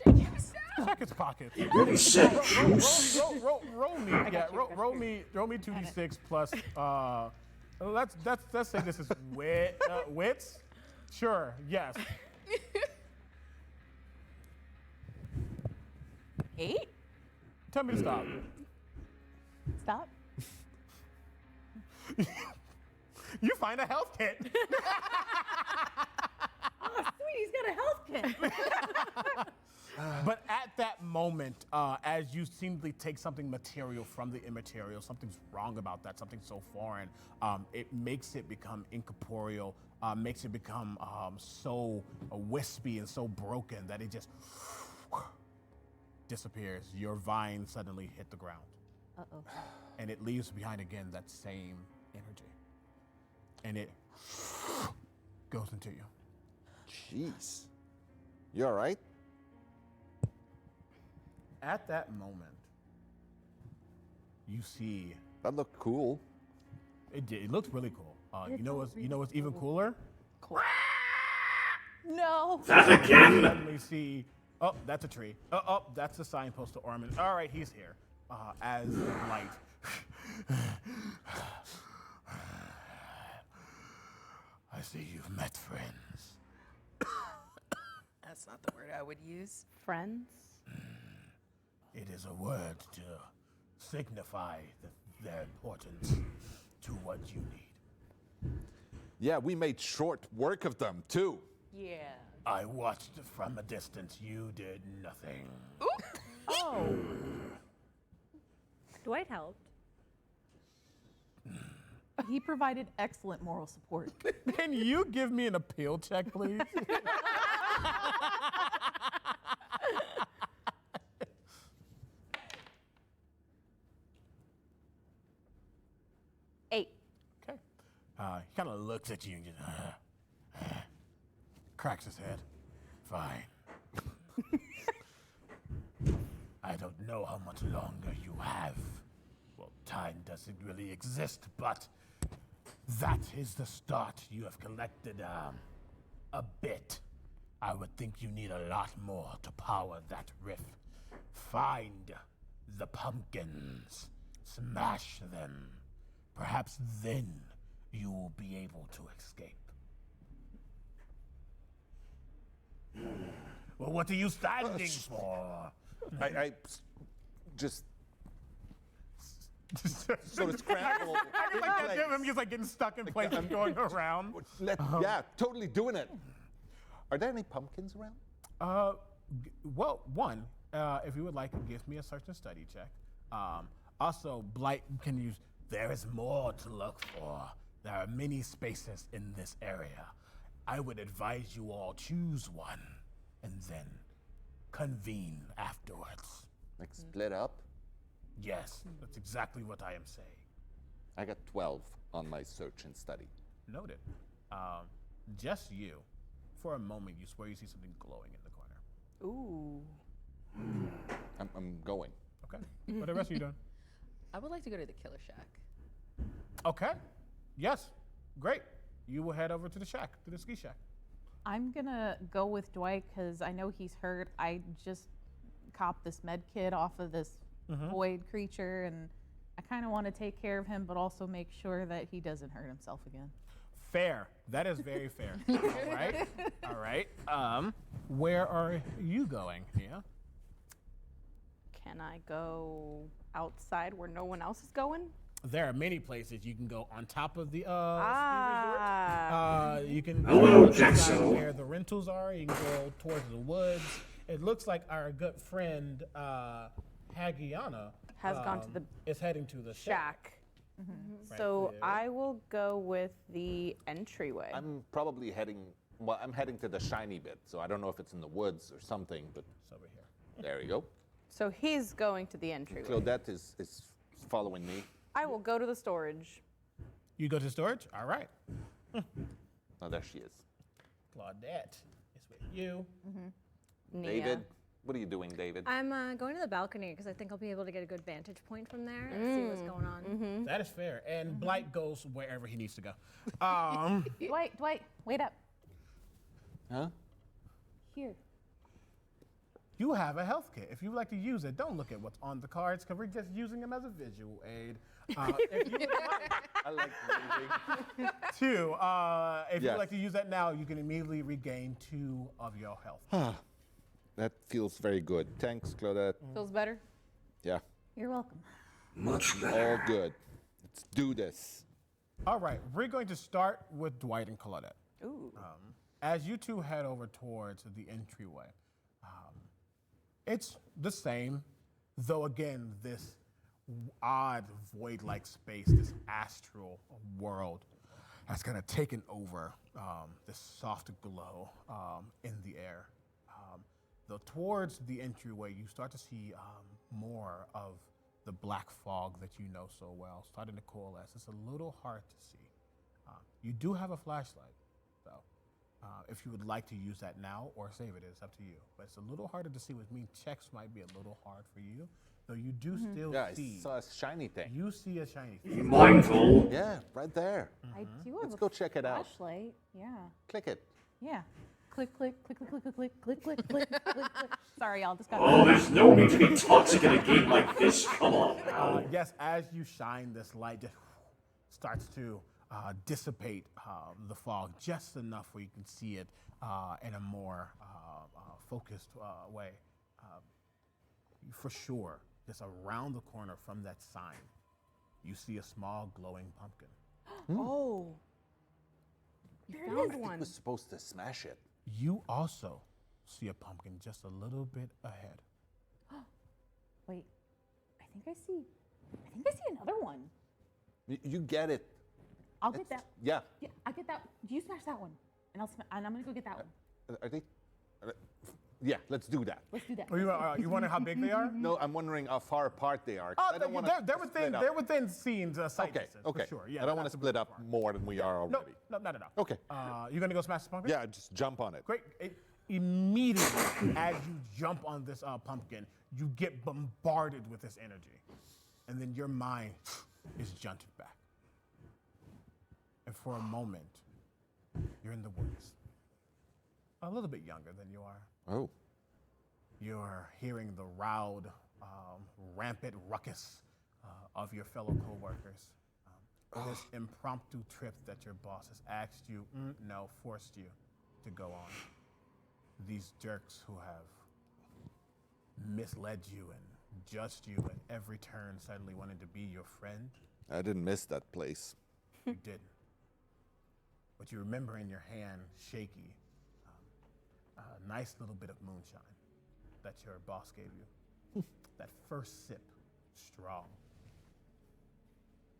Check its pockets. Really said juice. Roll me. Yeah, roll me 2d6 plus. Let's say this is wits. Sure. Yes. 8? Tell me to stop. Stop. You find a health kit. Oh, sweet, he's got a health kit. But at that moment, as you seemingly take something material from the immaterial, something's wrong about that, something so foreign, it makes it become incorporeal, makes it become so wispy and so broken that it just disappears. Your vine suddenly hit the ground. Uh-oh. And it leaves behind again that same energy. And it goes into you. Jeez. You all right? At that moment, you see. That looked cool. It did. It looked really cool. You know what's even cooler? No. That again? Suddenly see. Oh, that's a tree. Oh, that's a signpost to Orman. All right, he's here. As the light. I see you've met friends. That's not the word I would use. Friends? It is a word to signify their importance to what you need. Yeah, we made short work of them, too. Yeah. I watched from a distance. You did nothing. Oh. Dwight helped. He provided excellent moral support. Can you give me an appeal check, please? Eight. Okay. He kind of looks at you and just cracks his head. Fine. I don't know how much longer you have. Well, time doesn't really exist, but that is the start. You have collected a bit. I would think you need a lot more to power that rift. Find the pumpkins. Smash them. Perhaps then you will be able to escape. Well, what are you standing for? I just sort of scramble. I'm just like getting stuck in place and going around. Yeah, totally doing it. Are there any pumpkins around? Well, one, if you would like, give me a search and study check. Also, Blight can use. There is more to look for. There are many spaces in this area. I would advise you all choose one and then convene afterwards. Like split up? Yes, that's exactly what I am saying. I got 12 on my search and study. Noted. Just you. For a moment, you swear you see something glowing in the corner. Ooh. I'm going. Okay. What are the rest of you doing? I would like to go to the Killer Shack. Okay. Yes. Great. You will head over to the shack, to the ski shack. I'm gonna go with Dwight because I know he's hurt. I just copped this med kit off of this void creature, and I kind of want to take care of him, but also make sure that he doesn't hurt himself again. Fair. That is very fair. All right. All right. Where are you going, Nia? Can I go outside where no one else is going? There are many places you can go on top of the ski resort. You can Hello, go Jackson. where the rentals are. You can go towards the woods. It looks like our good friend Hagiana Has gone to the is heading to the shack. Right So there. I will go with the entryway. I'm probably heading, well, I'm heading to the shiny bit, so I don't know if it's in the woods or something, but it's over here. There you go. So he's going to the entryway. Claudette is following me. I will go to the storage. You go to storage? All right. Oh, there she is. Claudette is with you. David, what are you doing, David? I'm going to the balcony because I think I'll be able to get a good vantage point from there and see what's going on. That is fair. And Blight goes wherever he needs to go. Dwight, wait up. Huh? Here. You have a health kit. If you would like to use it, don't look at what's on the cards because we're just using them as a visual aid. If you would like I like moving. if you Yes. would like to use that now, you can immediately regain 2 of your health. That feels very good. Thanks, Claudette. Feels better? Yeah. You're welcome. Much All better. good. Let's do this. All right, we're going to start with Dwight and Claudette. Ooh. As you two head over towards the entryway, it's the same, though again, this odd void-like space, this astral world has kind of taken over this soft glow in the air. Though towards the entryway, you start to see more of the black fog that you know so well starting to coalesce. It's a little hard to see. You do have a flashlight, though. If you would like to use that now or save it, it's up to you. But it's a little harder to see, which means checks might be a little hard for you. Though you do still see. I saw a shiny thing. You see a shiny Be thing. mindful. Yeah, right there. I do have Let's a go check it out. flashlight. Yeah. Click it. Yeah. Click, click, click, click, click, click, click, click, click, click, click. Sorry, y'all. Just got. Oh, there's no need to be toxic in a game like this. Come on now. Yes, as you shine, this light just starts to dissipate the fog just enough where you can see it in a more focused way. For sure, just around the corner from that sign, you see a small glowing pumpkin. Oh. You I found think one. we're supposed to smash it. You also see a pumpkin just a little bit ahead. Wait. I think I see another one. You get it. I'll get that. Yeah. Yeah, I get that. You smash that one, and and I'm gonna go get that one. Are they? Yeah, let's do that. Let's do that. You wonder how big they are? No, I'm wondering how far apart they are. 'Cause Oh, I don't wanna split up. they're within scenes, sight Okay, distance, okay. for sure. Yeah, I don't want not to split up more than we are No, already. no, not at all. Okay. You gonna go smash the pumpkin? Yeah, just jump on it. Great. Immediately, as you jump on this pumpkin, you get bombarded with this energy, and then your mind is jolted back. And for a moment, you're in the woods, a little bit younger than you are. Oh. You're hearing the loud, rampant ruckus of your fellow co-workers. This impromptu trip that your boss has asked you, forced you to go on. These jerks who have misled you and judged you at every turn suddenly wanted to be your friend. I didn't miss that place. You didn't. But you remember in your hand, shaky, a nice little bit of moonshine that your boss gave you. That first sip, strong.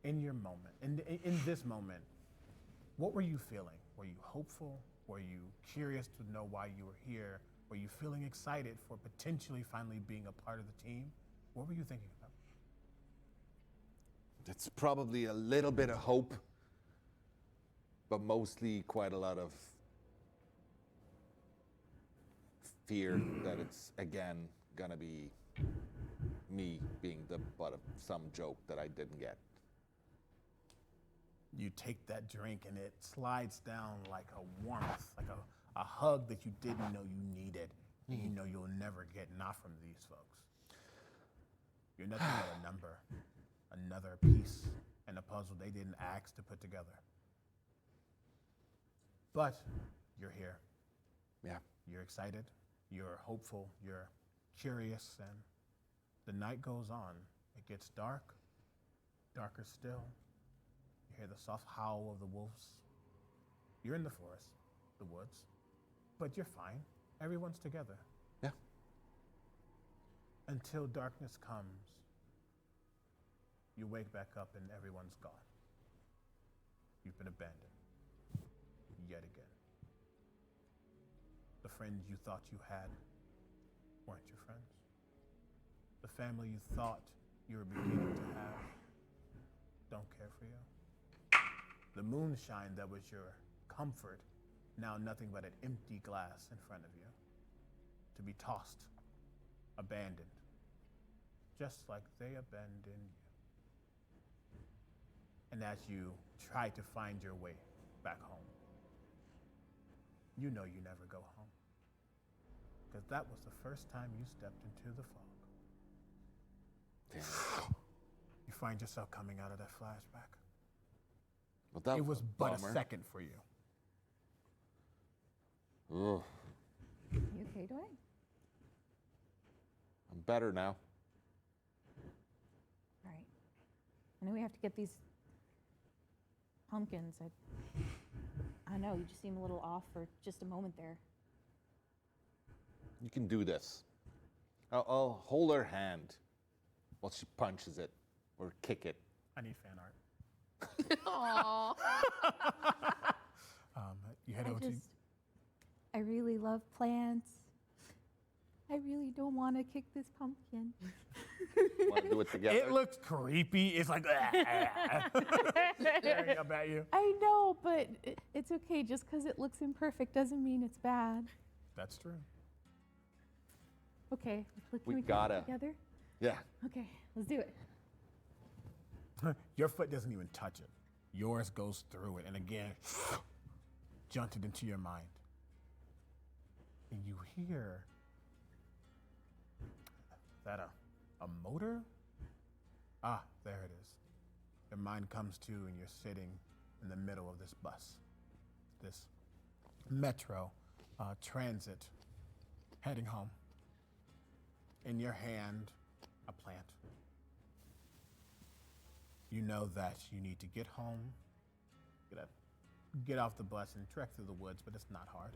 In your moment, in this moment, what were you feeling? Were you hopeful? Were you curious to know why you were here? Were you feeling excited for potentially finally being a part of the team? What were you thinking about? It's probably a little bit of hope, but mostly quite a lot of fear that it's again gonna be me being the butt of some joke that I didn't get. You take that drink and it slides down like a warmth, like a hug that you didn't know you needed, and you know you'll never get, not from these folks. You're nothing but a number, another piece in a puzzle they didn't ask to put together. But you're here. Yeah. You're excited, you're hopeful, you're curious, and the night goes on. It gets dark, darker still. You hear the soft howl of the wolves. You're in the forest, the woods, but you're fine. Everyone's together. Yeah. Until darkness comes, you wake back up and everyone's gone. You've been abandoned, yet again. The friends you thought you had weren't your friends. The family you thought you were beginning to have don't care for you. The moonshine that was your comfort Now nothing but an empty glass in front of you, to be tossed, abandoned, just like they abandoned you. And as you try to find your way back home, you know you never go home, because that was the first time you stepped into the fog. Damn. You find yourself coming out of that flashback. Well, that it was but bummer. a second for you. Ugh. You okay, Dwight? I'm better now. All right. I know we have to get these pumpkins. I know, you just seem a little off for just a moment there. You can do this. I'll hold her hand while she punches it or kick it. I need fan art. Aww. You head over to. I really love plants. I really don't want to kick this pumpkin. Want to do it together? It looks creepy. It's like staring up at you. I know, but it's okay. Just because it looks imperfect doesn't mean it's bad. That's true. Okay, can We we come gotta. together? Yeah. Okay, let's do it. Your foot doesn't even touch it. Yours goes through it, and again, jolted into your mind. And you hear that a motor? Ah, there it is. Your mind comes to, and you're sitting in the middle of this bus, this metro transit, heading home. In your hand, a plant. You know that you need to get home, get off the bus and trek through the woods, but it's not hard.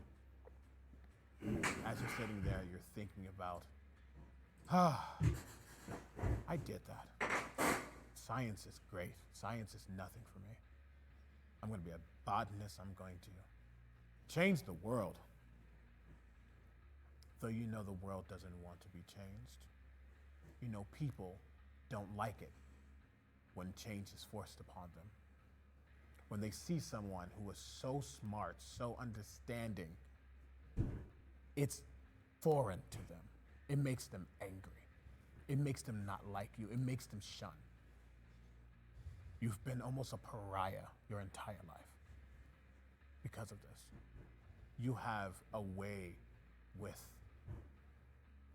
As you're sitting there, you're thinking about, I did that. Science is great. Science is nothing for me. I'm going to be a botanist. I'm going to change the world. Though you know the world doesn't want to be changed. You know people don't like it when change is forced upon them. When they see someone who is so smart, so understanding, it's foreign to them. It makes them angry. It makes them not like you. It makes them shun. You've been almost a pariah your entire life because of this. You have a way with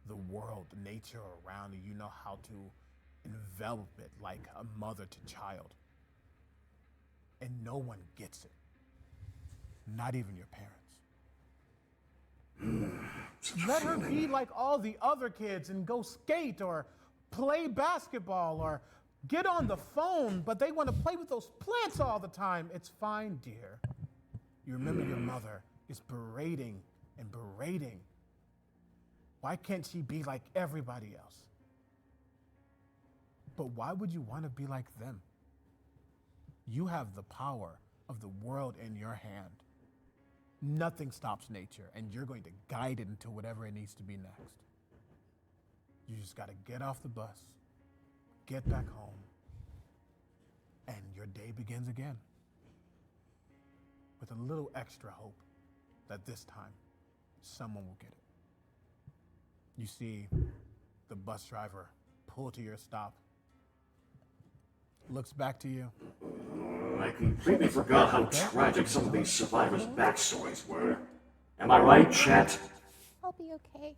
the world, nature around you. You know how to envelop it like a mother to child. And no one gets it. Not even your parents. Let her be like all the other kids and go skate or play basketball or get on the phone, but they want to play with those plants all the time. It's fine, dear. You remember your mother is berating and berating. Why can't she be like everybody else? But why would you want to be like them? You have the power of the world in your hand. Nothing stops nature, and you're going to guide it into whatever it needs to be next. You just got to get off the bus, get back home, and your day begins again. With a little extra hope that this time, someone will get it. You see the bus driver pull to your stop, looks back to you. I completely forgot how tragic some of these survivors' backstories were. Am I right, chat? I'll be okay.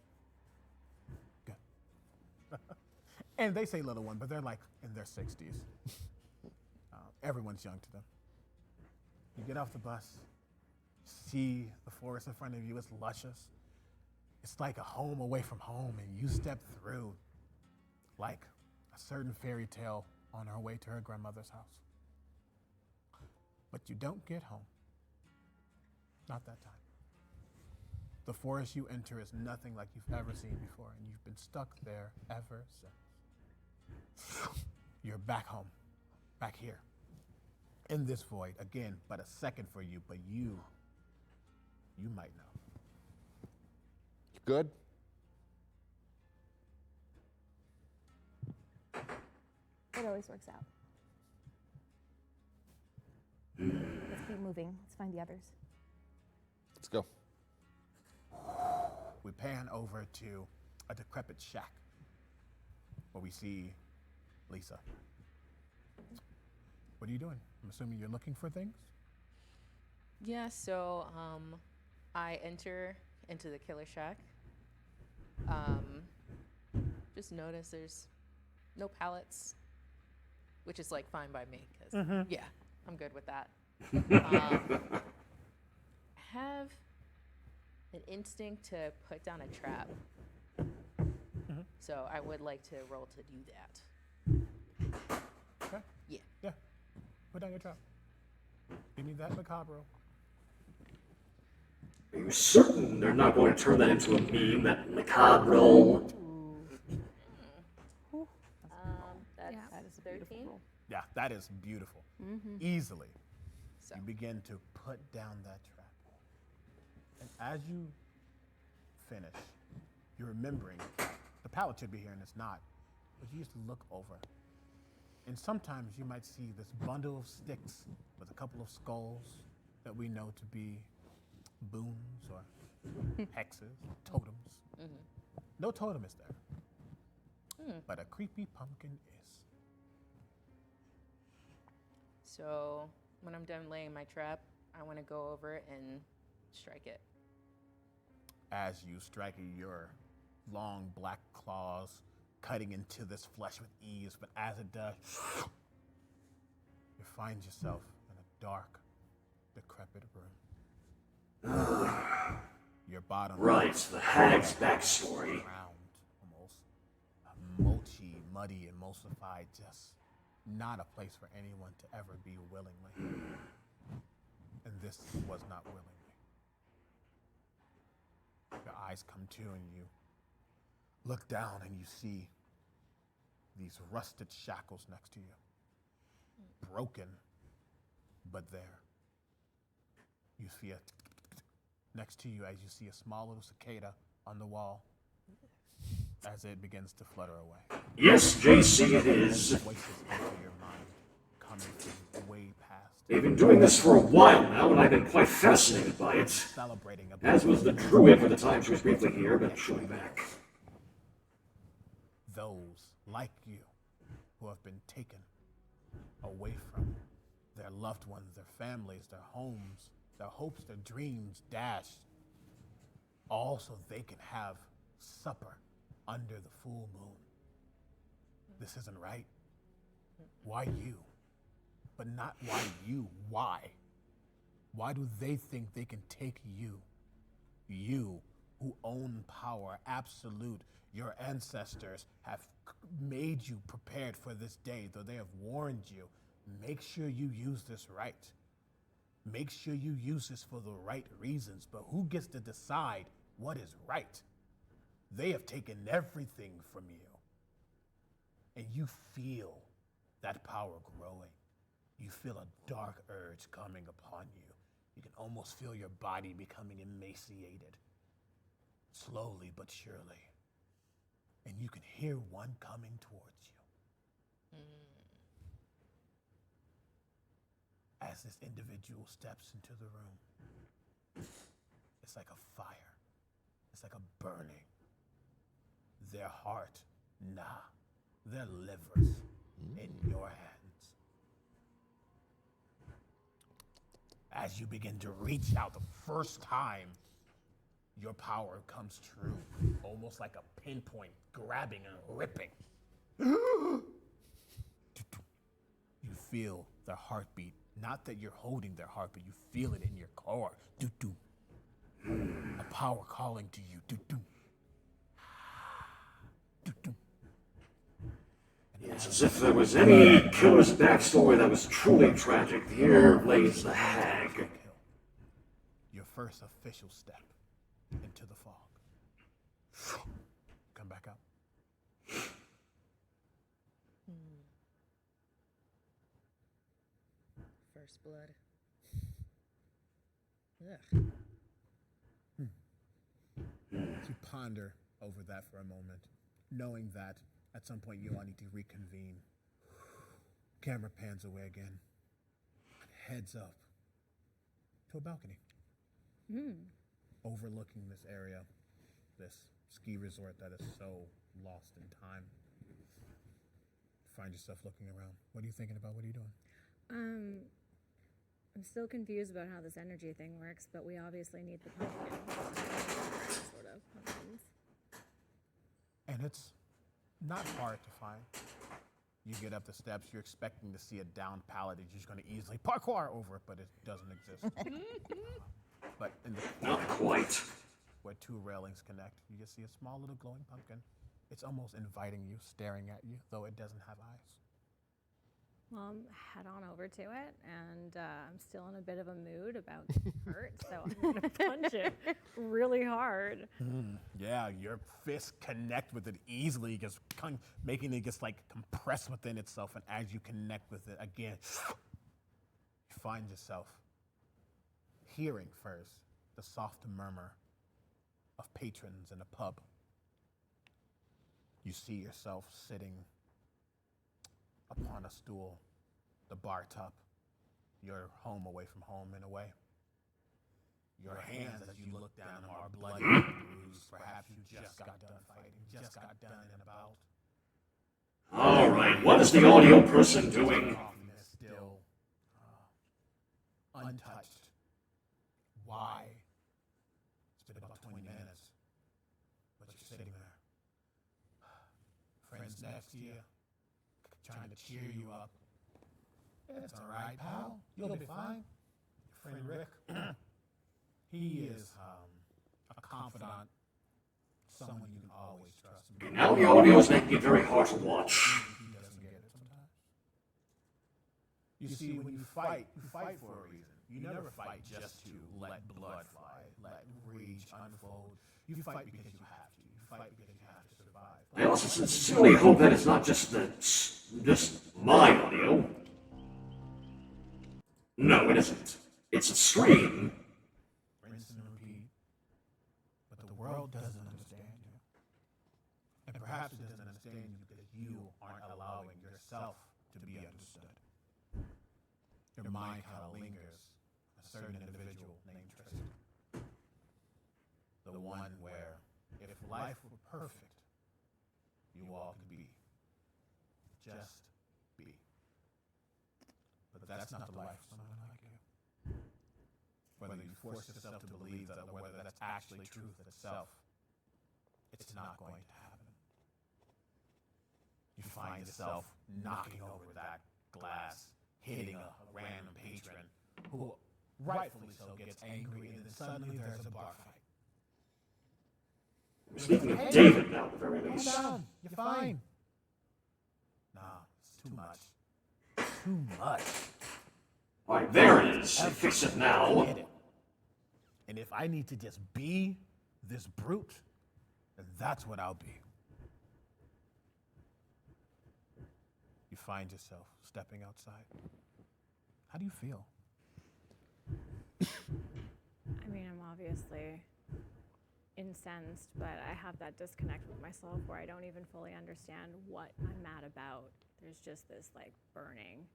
And they say little one, but they're like in their 60s. Everyone's young to them. You get off the bus, see the forest in front of you, it's luscious. It's like a home away from home, and you step through like a certain fairy tale on her way to her grandmother's house. But you don't get home. Not that time. The forest you enter is nothing like you've ever seen before, and you've been stuck there ever since. You're back home, back here, in this void, again, but a second for you, but you might know. You good? It always works out. Let's keep moving. Let's find the others. Let's go. We pan over to a decrepit shack where we see Lisa. What are you doing? I'm assuming you're looking for things? Yeah, so I enter into the killer shack. Just notice there's no pallets, which is like fine by me because yeah, I'm good with that. Have an instinct to put down a trap. So I would like to roll to do that. Okay. Yeah. Yeah. Put down your trap. Give me that macabre. Are you certain they're not going to turn that into a meme, that macabre roll? That is 13. Yeah, that is beautiful. Easily. You begin to put down that trap. And as you finish, you're remembering the pallet should be here and it's not. But you just look over. And sometimes you might see this bundle of sticks with a couple of skulls that we know to be boons or hexes, totems. No totem is there. But a creepy pumpkin is. So when I'm done laying my trap, I want to go over and strike it. As you strike it, your long black claws cutting into this flesh with ease, but as it does, you find yourself in a dark, decrepit room. Your bottom. Right, the hag's backstory. Round, almost. Mochi, muddy, emulsified, just not a place for anyone to ever be willingly. And this was not willingly. Your eyes come to and you look down and you see these rusted shackles next to you. Broken, but there. You see a next to you as you see a small little cicada on the wall as it begins to flutter away. Yes, JC, it is. Voices enter your mind, coming from way past. They've been doing this for a while now, and I've been quite fascinated by it. Celebrating As was the druid for the time she was briefly here, but she'll be back. Those, like you, who have been taken away from their loved ones, their families, their homes, their hopes, their dreams dashed, all so they can have supper under the full moon. This isn't right. Why you? But not why you, why? Why do they think they can take you? You who own power, absolute. Your ancestors have made you prepared for this day, though they have warned you. Make sure you use this right. Make sure you use this for the right reasons, but who gets to decide what is right? They have taken everything from you. And you feel that power growing. You feel a dark urge coming upon you. You can almost feel your body becoming emaciated. Slowly but surely. And you can hear one coming towards you. As this individual steps into the room, it's like a fire. It's like a burning. Their heart, their livers in your hands. As you begin to reach out the first time, your power comes true, almost like a pinpoint, grabbing and ripping. You feel their heartbeat. Not that you're holding their heart, but you feel it in your core. Do-do. A power calling to you. Do-do. Do-do. It's as if there was any killer's backstory that was truly tragic. Here lays the hag. Your first official step into the fog. Come back up. First blood. You ponder over that for a moment, knowing that at some point you all need to reconvene. Camera pans away again, heads up to a balcony. overlooking this area, this ski resort that is so lost in time. Find yourself looking around. What are you thinking about? What are you doing? I'm still confused about how this energy thing works, but we obviously need the pumpkin. Sort of pumpkins. And it's not hard to find. You get up the steps, you're expecting to see a downed pallet that you're just going to easily parkour over it, but it doesn't exist. But in the Not quite. Where two railings connect, you just see a small little glowing pumpkin. It's almost inviting you, staring at you, though it doesn't have eyes. Well, head on over to it, and I'm still in a bit of a mood about getting hurt, so I'm going to punch it really hard. Yeah, your fists connect with it easily, just making it just like compress within itself, and as you connect with it again, you find yourself hearing first the soft murmur of patrons in a pub. You see yourself sitting upon a stool, the bar top. You're home away from home in a way. Your hands, as you look down, are bloody and bruised. Perhaps you just got done fighting, just got done and about. All right, what is the audio person doing? Coffee is still untouched. Why? It's been about 20 minutes, but you're sitting there. Friends next to you, trying to cheer you up. It's all right, pal. You'll be fine. Your friend Rick, he is a confidant, someone you can always trust. Now the audio is making it very hard to watch. He doesn't get it sometimes. You see, when you fight for a reason. You never fight just to let blood fly, let rage unfold. You fight because you have to. You fight because you have to survive. I also sincerely hope that it's not just my audio. No, it isn't. It's a stream. Rinse and repeat. But the world doesn't understand you. And perhaps it doesn't understand you because you aren't allowing yourself to be understood. Your mind kind of lingers on a certain individual named Tristan. The one where, if life were perfect, you all could be. Just be. But that's not the life of someone like you. Whether you force yourself to believe that, or whether that's actually truth itself, it's not going to happen. You find yourself knocking over that glass, hitting a random patron who, rightfully so, gets angry, and then suddenly there's a bar fight. Speaking of David now, at the very least. Calm down. You're fine. Nah, it's too much. Too much. All right, there it is. Fix it now. Get it. And if I need to just be this brute, then that's what I'll be. You find yourself stepping outside. How do you feel? I mean, I'm obviously incensed, but I have that disconnect with myself where I don't even fully understand what I'm mad about. There's just this like burning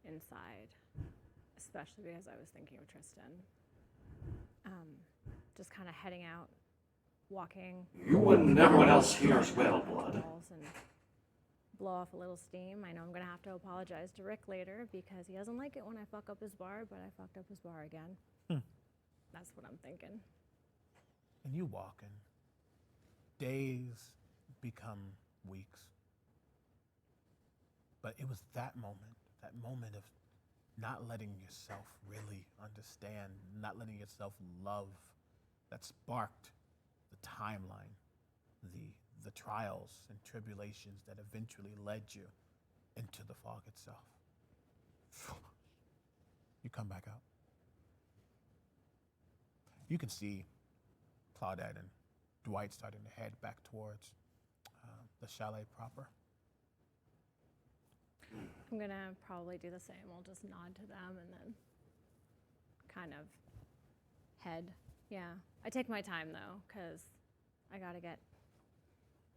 inside, especially because I was thinking of Tristan. Just kind of heading out, walking. You and everyone else here as well, Blood. And blow off a little steam. I know I'm gonna have to apologize to Rick later because he doesn't like it when I fuck up his bar, but I fucked up his bar again. That's what I'm thinking. And you walking. Days become weeks. But it was that moment of not letting yourself really understand, not letting yourself love, that sparked the timeline, the trials and tribulations that eventually led you into the fog itself. You come back out. You can see Claudette and Dwight starting to head back towards the chalet proper. I'm gonna probably do the same. I'll just nod to them and then kind of head. Yeah, I take my time though, because I gotta get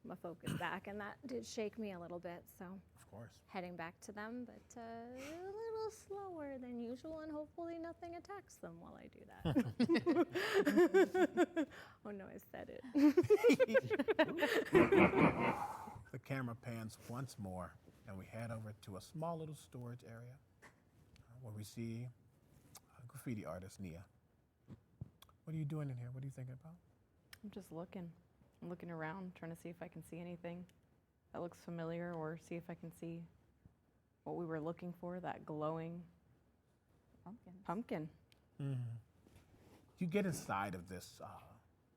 my focus back, and that did shake me a little bit. So Of course. heading back to them, but a little slower than usual, and hopefully nothing attacks them while I do that. Oh no, I said it. The camera pans once more, and we head over to a small little storage area where we see graffiti artist Nia. What are you doing in here? What are you thinking about? I'm just looking. I'm looking around, trying to see if I can see anything that looks familiar, or see if I can see what we were looking for, that glowing pumpkin. You get inside of this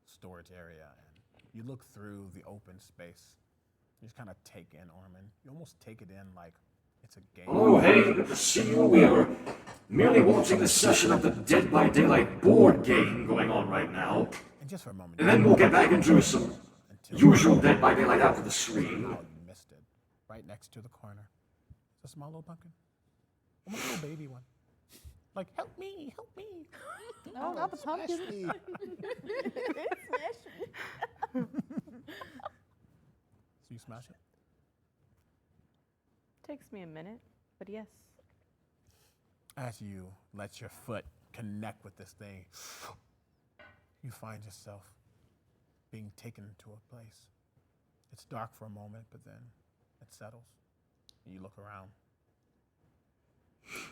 storage area, and you look through the open space. You just kind of take in Orman. You almost take it in like it's a game. Oh, hey, good to see you. We are merely watching a session of the Dead by Daylight board game going on right now. And just for a moment. And then we'll get back into some usual Dead by Daylight after the stream. Oh, you missed it. Right next to the corner. It's a small little pumpkin. Almost a little baby one. Like, help me, help me. No, not the pumpkin. Smash me. Smash me. So you smash it? Takes me a minute, but yes. As you let your foot connect with this thing, you find yourself being taken to a place. It's dark for a moment, but then it settles. And you look around.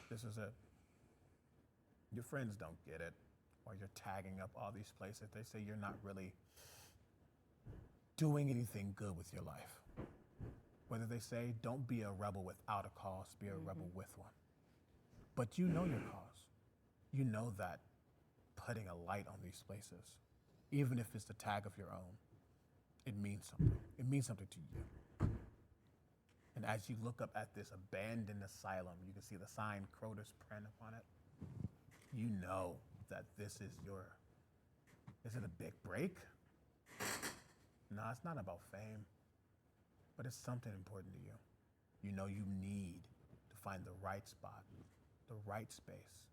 This is it. Your friends don't get it. While you're tagging up all these places, they say you're not really doing anything good with your life. Whether they say, don't be a rebel without a cause, be a rebel with one. But you know your cause. You know that putting a light on these places, even if it's the tag of your own, it means something. It means something to you. And as you look up at this abandoned asylum, you can see the sign Crota's print upon it. You know that this is is it a big break? No, it's not about fame, but it's something important to you. You know you need to find the right spot, the right space.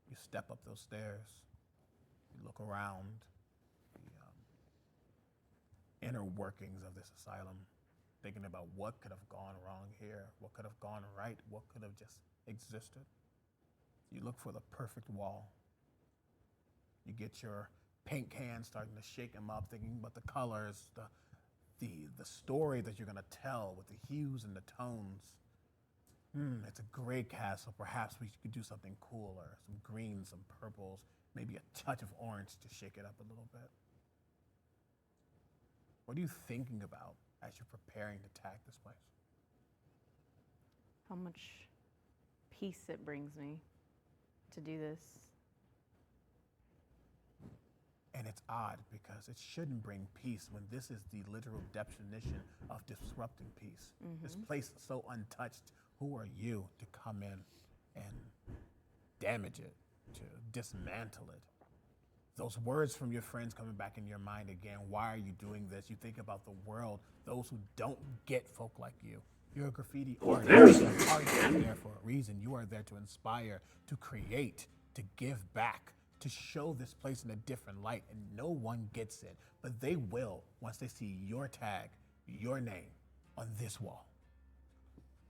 You step up those stairs, you look around the inner workings of this asylum, thinking about what could have gone wrong here, what could have gone right, what could have just existed. You look for the perfect wall. You get your paint can, starting to shake them up, thinking about the colors, the story that you're gonna tell with the hues and the tones. It's a gray castle. Perhaps we could do something cooler, some greens, some purples, maybe a touch of orange to shake it up a little bit. What are you thinking about as you're preparing to tag this place? How much peace it brings me to do this. And it's odd because it shouldn't bring peace when this is the literal definition of disrupting peace. This place is so untouched. Who are you to come in and damage it, to dismantle it? Those words from your friends coming back in your mind again. Why are you doing this? You think about the world, those who don't get folk like you. You're a graffiti artist. You are there for a reason. You are there to inspire, to create, to give back, to show this place in a different light, and no one gets it. But they will once they see your tag, your name on this wall.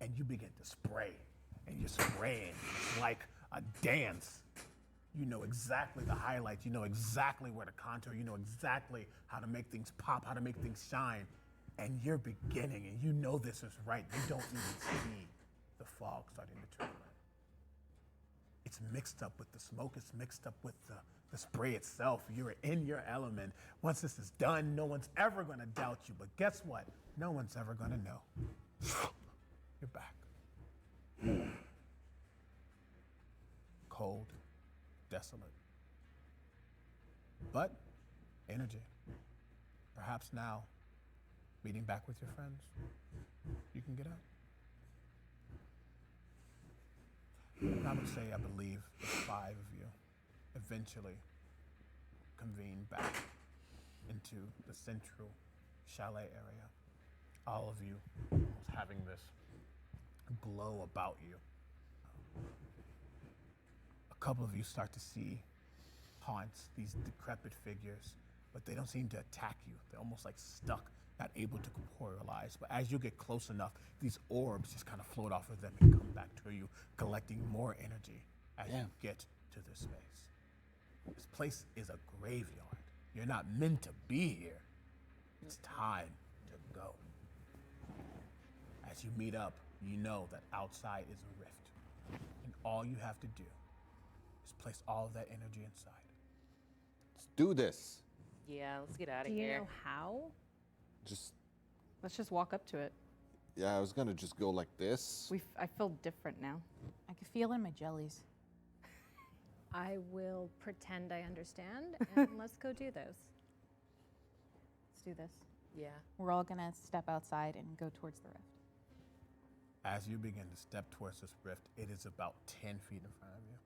And you begin to spray, and you're spraying like a dance. You know exactly the highlights, you know exactly where to contour, you know exactly how to make things pop, how to make things shine. And you're beginning, and you know this is right. You don't even see the fog starting to turn red. It's mixed up with the smoke, it's mixed up with the spray itself. You're in your element. Once this is done, no one's ever gonna doubt you. But guess what? No one's ever gonna know. You're back. Cold, desolate. But energy. Perhaps now, meeting back with your friends, you can get out. And I would say, I believe, the 5 of you eventually convene back into the central chalet area. All of you having this glow about you. A couple of you start to see haunts, these decrepit figures, but they don't seem to attack you. They're almost like stuck not able to corporealize. But as you get close enough, these orbs just kind of float off of them and come back to you, collecting more energy as you get to this space. This place is a graveyard. You're not meant to be here. It's time to go. As you meet up, you know that outside is a rift. And all you have to do is place all of that energy inside. Let's do this. Yeah, let's get out of Do here. you know how? Let's just walk up to it. Yeah, I was gonna just go like this. I feel different now. I can feel it in my jellies. I will pretend I understand, and let's go do this. Let's do this. Yeah. We're all gonna step outside and go towards the rift. As you begin to step towards this rift, it is about 10 feet in front of you.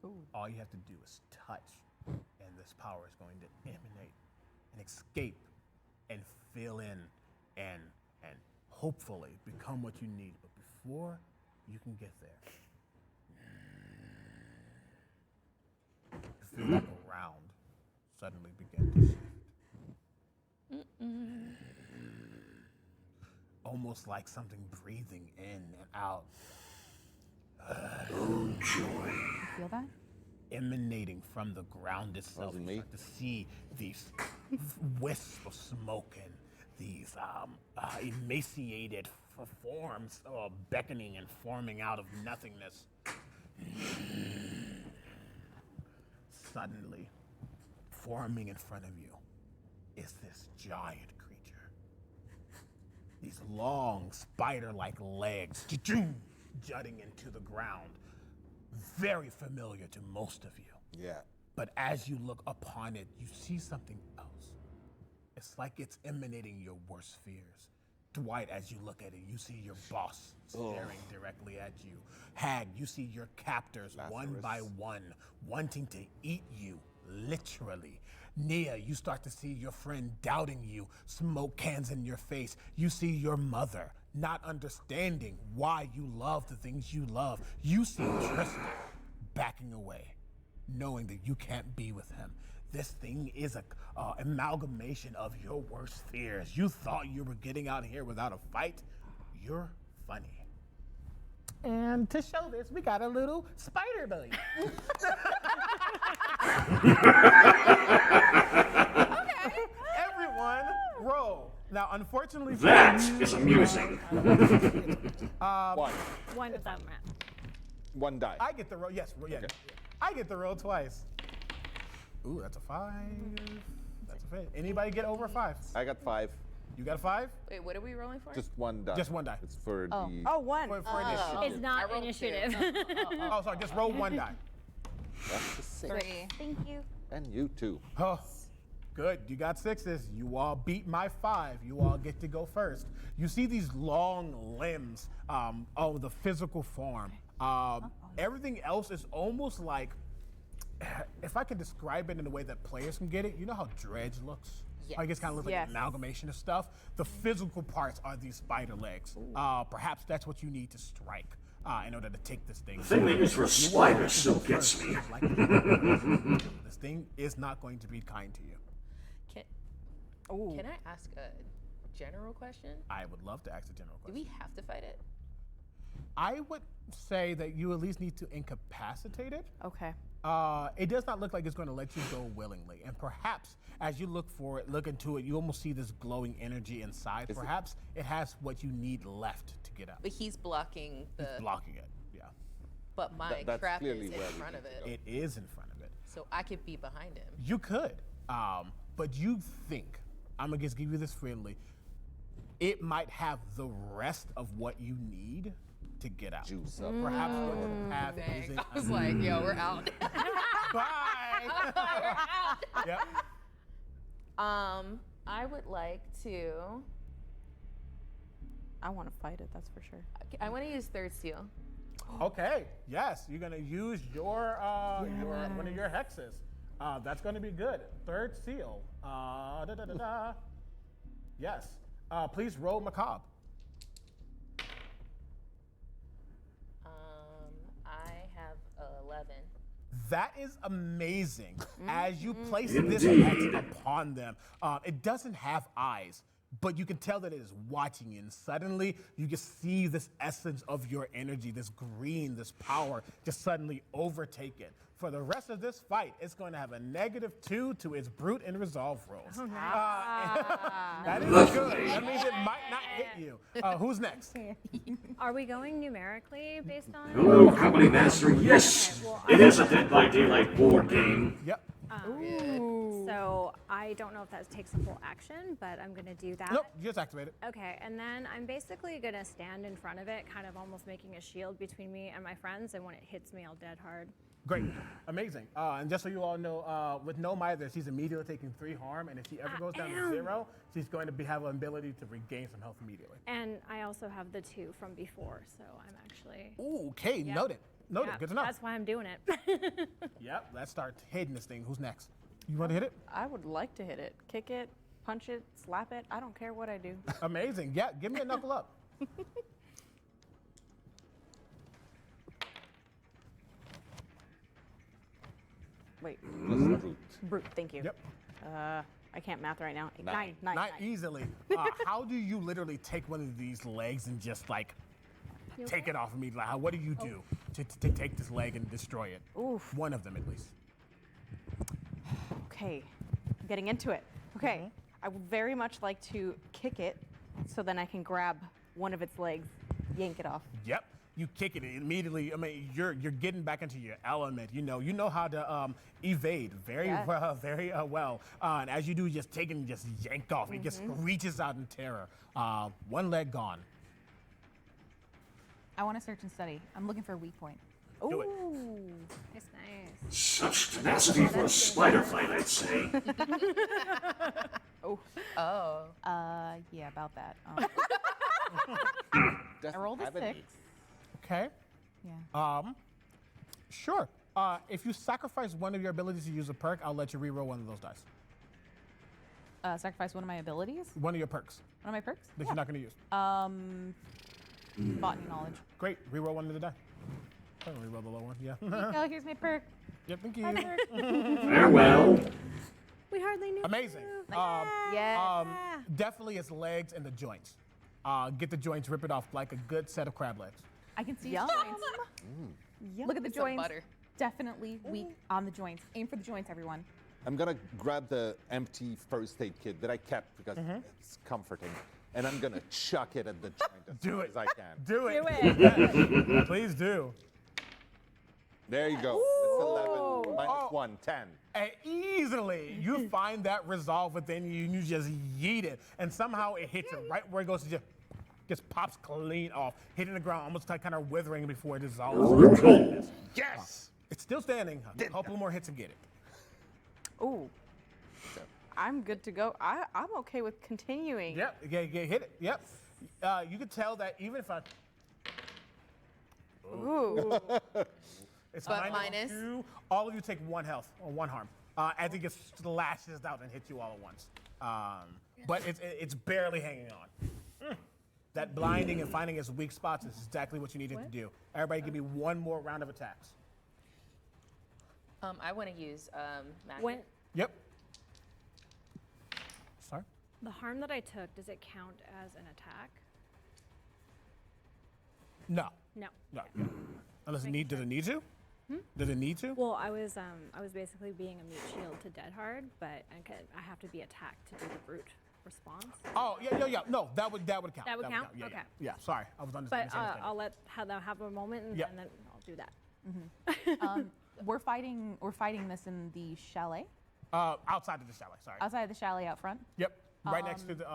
Ooh. All you have to do is touch, and this power is going to emanate and escape and fill in and hopefully become what you need. But before you can get there, you feel like a round suddenly begin to shift. Almost like something breathing in and out. Oh, joy. You feel that? Emanating from the ground itself. You start to see these wisps of smoke and these emaciated forms beckoning and forming out of nothingness. Suddenly, forming in front of you is this giant creature. These long, spider-like legs jutting into the ground. Very familiar to most of you. Yeah. But as you look upon it, you see something else. It's like it's emanating your worst fears. Dwight, as you look at it, you see your boss staring directly at you. Hag, you see your captors one by one, wanting to eat you, literally. Nia, you start to see your friend doubting you, smoke cans in your face. You see your mother not understanding why you love the things you love. You see Tristan backing away, knowing that you can't be with him. This thing is a amalgamation of your worst fears. You thought you were getting out of here without a fight. You're funny. And to show this, we got a little spider belly. Okay. Everyone, roll. Now, unfortunately, for That you, is amusing. One of them. One die. I get the roll. Yes, yeah. I get the roll twice. Ooh, that's a 5. That's a 5. Anybody get over 5? I got 5. You got a 5? Wait, what are we rolling for? Just one die. Just one die. It's for the. Oh, one. For initiative. It's not initiative. Oh, sorry. Just roll one die. That's a 6. 3. Thank you. And you too. Oh, good. You got 6s. You all beat my 5. You all get to go first. You see these long limbs of the physical form. Everything else is almost like, if I can describe it in a way that players can get it, you know how Dredge looks? Yes. I guess kind of looks like an amalgamation of stuff. The physical parts are these spider legs. Perhaps that's what you need to strike in order to take this thing. The thing they use for a spider still gets me. This thing is not going to be kind to you. Can I ask a general question? I would love to ask a general Do question. we have to fight it? I would say that you at least need to incapacitate it. Okay. It does not look like it's going to let you go willingly. And perhaps as you look into it, you almost see this glowing energy inside. Perhaps it has what you need left to get out. But he's blocking the. He's blocking it, yeah. But my That's crap is clearly in where we front of need it. It is in front of it. So I could be behind him. You could, but you think, I'm going to just give you this friendly, it might have the rest of what you need to get out. Juice up. Perhaps what you have Dang. isn't I was like, yo, we're out. Bye. We're out. Yep. I would like to. I want to fight it, that's for sure. I want to use third seal. Okay, yes, you're gonna use your one of your hexes. That's gonna be good. Third seal. Yes. Please roll macabre. I have 11. That is amazing. As you place this hex upon them, it doesn't have eyes, but you can tell that it is watching you. And suddenly, you just see this essence of your energy, this green, this power, just suddenly overtake it. For the rest of this fight, it's going to have a -2 to its brute and resolve rolls. Oh, That is good. That means it might not hit you. Who's next? Are we going numerically based on? Hello, Company Master. Yes, it is a Dead by Daylight board game. Yep. So I don't know if that takes a full action, but I'm gonna do that. Nope, you just activate it. Okay, and then I'm basically gonna stand in front of it, kind of almost making a shield between me and my friends, and when it hits me, I'll dead hard. Great, amazing. And just so you all know, with No Mither, she's immediately taking 3 harm, and if she ever goes down to 0, she's going to have an ability to regain some health immediately. And I also have the 2 from before, so I'm actually. Ooh, okay, Yep. noted. Noted, Yeah, good to know. That's why I'm doing it. Yep, let's start hitting this thing. Who's next? You want to hit it? I would like to hit it. Kick it, punch it, slap it. I don't care what I do. Amazing. Yeah, give me a knuckle up. Wait. Brute. Brute, thank you. Yep. I can't math right now. Not Nine. easily. How do you literally take one of these legs and just like You take okay? it off of me? Like, what do you do to take this leg and destroy it? Oof. One of them at least. Okay, I'm getting into it. Okay, I would very much like to kick it so then I can grab one of its legs, yank it off. Yep. You kick it immediately. I mean, you're getting back into your element. You know how to evade very Yes. well. And as you do, just take it and just yank off. It just reaches out in terror. One leg gone. I want to search and study. I'm looking for a weak point. Do it. Nice, nice. Such tenacity for a spider fight, I'd say. Oh. Yeah, about that. Doesn't I rolled a have any. 6. Okay. Yeah. Sure. If you sacrifice one of your abilities to use a perk, I'll let you reroll one of those dice. Sacrifice one of my abilities. One of your perks One of my perks. that you're not going to use. Botany knowledge. Great. Reroll one of the die. Oh, reroll the low one. Yeah. Oh, here's my perk. Yep. Thank you. My perk. Farewell. We hardly knew. Amazing. Yeah. Definitely its legs and the joints. Get the joints, rip it off like a good set of crab legs. I can see Yum. the joints. Look at the With some joints. butter. Definitely weak on the joints. Aim for the joints, everyone. I'm gonna grab the empty first aid kit that I kept because it's comforting, and I'm gonna chuck it at the joint as Do hard it. as I can. Do it. it. Please do. There you go. That's 11 minus 1, 10. And easily, you find that resolve within you, and you just yeet it, and somehow it hits it right where it goes to just pops clean off, hitting the ground, almost kind of withering before it dissolves. Yes! It's still standing. A couple more hits and get it. Ooh. I'm good to go. I'm okay with continuing. Yep. Yeah, hit it. Yep. You can tell that even if I. Ooh. It's But minus minus? 2. All of you take 1 health or 1 harm as it gets slashes out and hits you all at once. But it's barely hanging on. That blinding and finding its weak spots is exactly what you needed to do. Everybody, give me 1 more round of attacks. I want to use magic. When Yep. Sorry. the harm that I took, does it count as an attack? No. No. No. Unless it does it need to? Does it need to? Well, I was basically being a mute shield to dead hard, but I have to be attacked to do the brute response. Oh yeah. No, that would count. That would count? Yeah, Okay. Yeah. Sorry, I was But understanding. I'll let Heather have a moment, and, Yeah. and then I'll do that. We're fighting this in the chalet. Outside of the chalet. Sorry. Outside of the chalet out front. Yep. Right next to the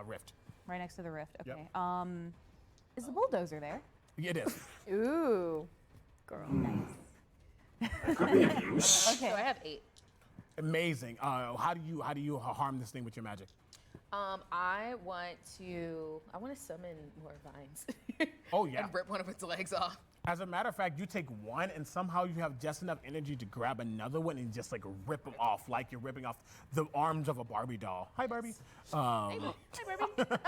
rift. Right next to the rift. Yep. Okay. Is the bulldozer there? It is. Ooh. Girl. Could be of use. Okay. So I have 8. Amazing. How do you harm this thing with your magic? I want to summon more vines. Oh yeah. And rip one of its legs off. As a matter of fact, you take one and somehow you have just enough energy to grab another one and just like rip them off like you're ripping off the arms of a Barbie doll. Hi Barbie. Hi, Barbie.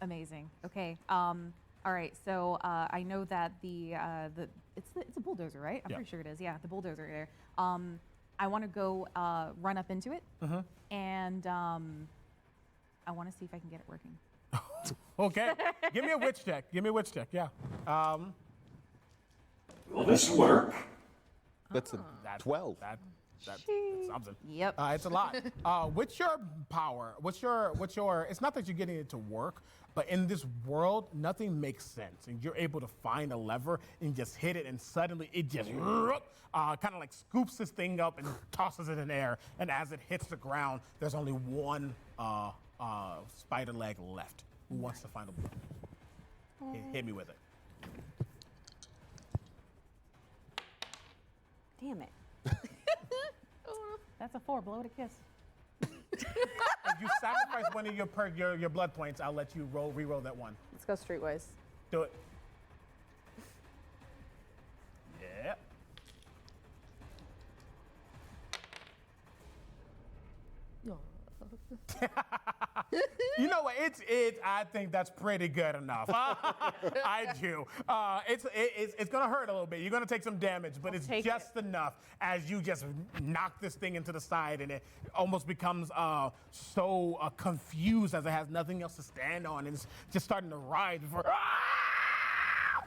Amazing. Okay. All right. So I know that it's a bulldozer, right? I'm Yeah. pretty sure it is. Yeah, the bulldozer there. I want to go run up into it, and I want to see if I can get it working. Okay. Give me a witch check. Yeah. Will this work? That's a 12. That's something. Yep. It's a lot. What's your power? What's your? It's not that you're getting it to work, but in this world, nothing makes sense, and you're able to find a lever and just hit it, and suddenly it just kind of like scoops this thing up and tosses it in air. And as it hits the ground, there's only one spider leg left. Who wants to find a blow? Hit me with it. Damn it. That's a 4. Blow it a kiss. If you sacrifice one of your blood points, I'll let you re-roll that one. Let's go streetwise. Do it. Yeah. You know what? I think that's pretty good enough. I do. It's gonna hurt a little bit. You're gonna take some damage, but it's just enough as you just knock this thing into the side, and it almost becomes so confused as it has nothing else to stand on, and it's just starting to rise before,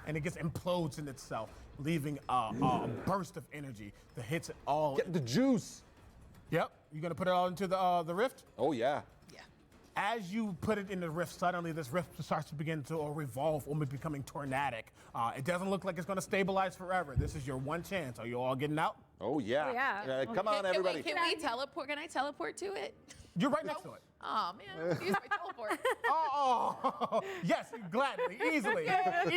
and it just implodes in itself, leaving a burst of energy that hits it all. Get the juice. Yep. You gonna put it all into the rift? Oh yeah. As you put it in the rift, suddenly this rift starts to begin to revolve, almost becoming tornadic. It doesn't look like it's going to stabilize forever. This is your one chance. Are you all getting out? Oh yeah. Oh, yeah. Come on, everybody. Can we teleport? Can I teleport to it? You're right next to it. Oh man, use my teleport. Oh, yes, gladly, easily. We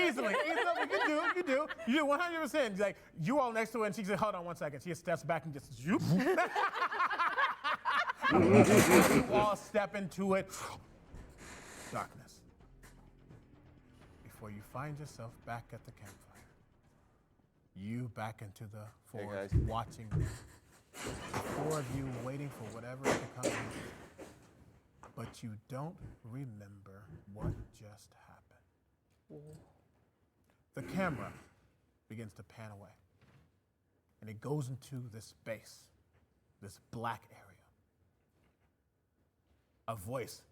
can do. You do 100%. Like you all next to it, and she said, "Hold on one second." She steps back and just zoop. You all step into it. Darkness. Before you find yourself back at the campfire, you back into the forest, watching them. The 4 of you waiting for whatever to come next. But you don't remember what just happened. The camera begins to pan away, and it goes into this space, this black area. A voice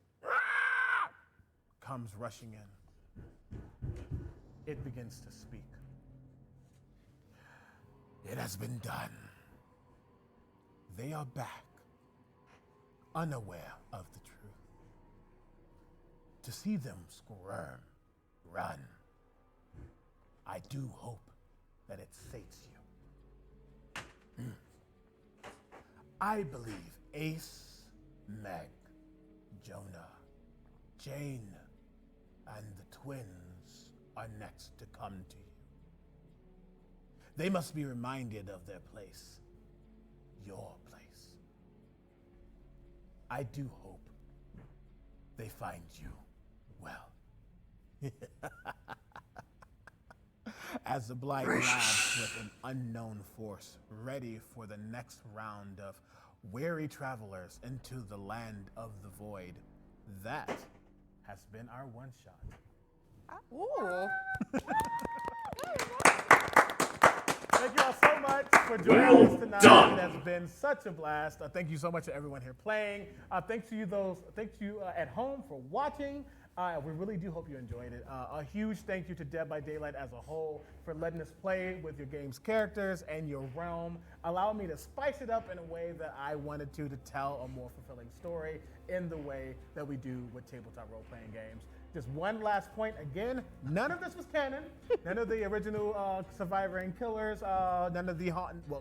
comes rushing in. It begins to speak. It has been done. They are back, unaware of the truth. To see them squirm, run, I do hope that it sates you. I believe Ace, Meg, Jonah, Jane, and the twins are next to come to you. They must be reminded of their place, your place. I do hope they find you well. As the blight labs with an unknown force, ready for the next round of weary travelers into the land of the void. That has been our one shot. Ooh. Thank you all so much for joining us tonight. It has been such a blast. Thank you so much to everyone here playing. Thanks to you at home for watching. We really do hope you enjoyed it. A huge thank you to Dead by Daylight as a whole for letting us play with your game's characters and your realm. Allow me to spice it up in a way that I wanted to tell a more fulfilling story in the way that we do with tabletop role-playing games. Just one last point again, none of this was canon. None of the original Survivor and Killers, none of the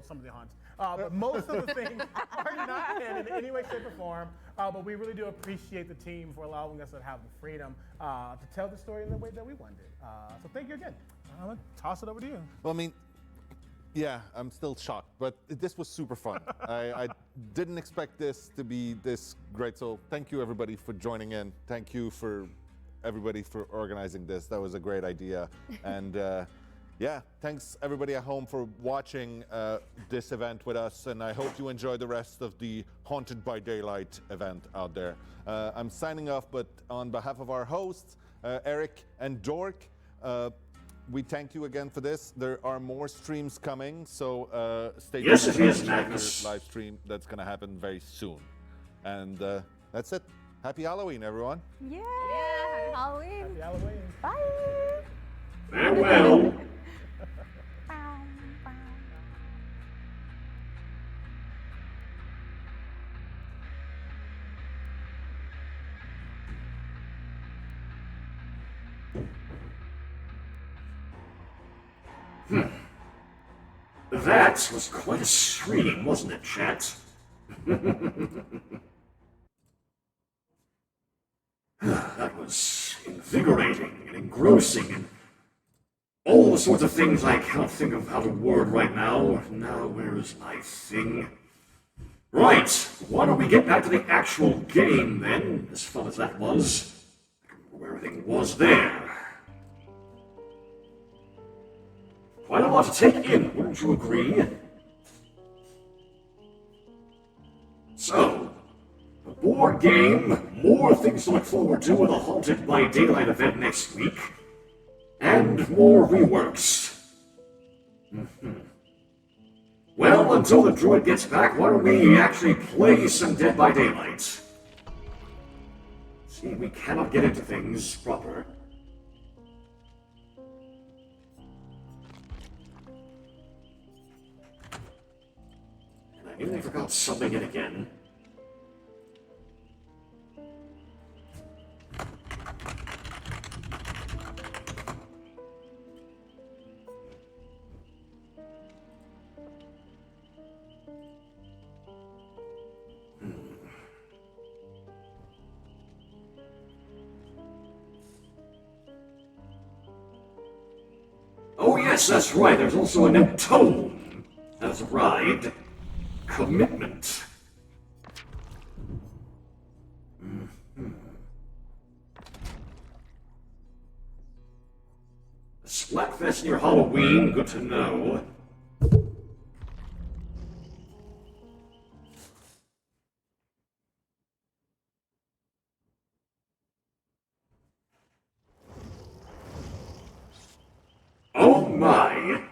some of the haunts. But most of the things are not canon in any way, shape, or form. But we really do appreciate the team for allowing us to have the freedom to tell the story in the way that we wanted. So thank you again. I'm going to toss it over to you. Well, I mean, yeah, I'm still shocked, but this was super fun. I didn't expect this to be this great. So thank you, everybody, for joining in. Thank you for everybody for organizing this. That was a great idea. And yeah, thanks everybody at home for watching this event with us, and I hope you enjoy the rest of the Haunted by Daylight event out there. I'm signing off, but on behalf of our hosts, Eric and Dork, we thank you again for this. There are more streams coming, so stay Yes, tuned it for is, the Magnus. live stream that's going to happen very soon. And that's it. Happy Halloween, everyone. Yeah. Happy Halloween. Happy Halloween. Bye. Farewell. That was quite a stream, wasn't it, chat? That was invigorating and engrossing and all the sorts of things I cannot think of how to word right now. Now, where is my thing? Right, why don't we get back to the actual game then, as fun as that was. I don't remember where everything was there. Quite a lot to take in, wouldn't you agree? So, a board game, more things to look forward to with a Haunted by Daylight event next week, and more reworks. Well, until the droid gets back, why don't we actually play some Dead by Daylight? See, we cannot get into things proper. And I nearly forgot something yet again. Oh yes, that's right, there's also a new tone has arrived. Commitment. Splatfest near Halloween, good to know. Oh my!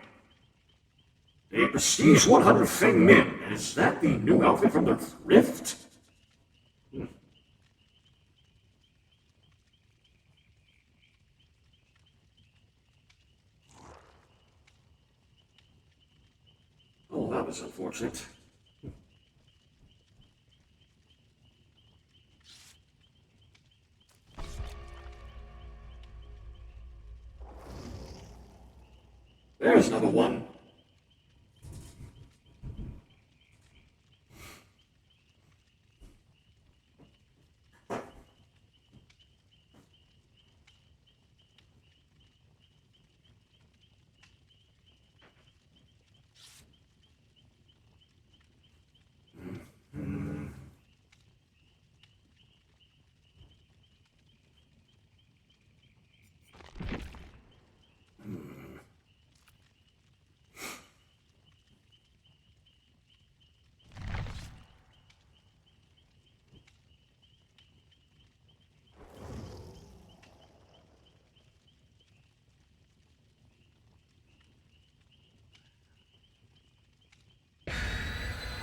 A Prestige 100 Feng Min. Is that the new outfit from the Rift? Oh, that was unfortunate. There's another one.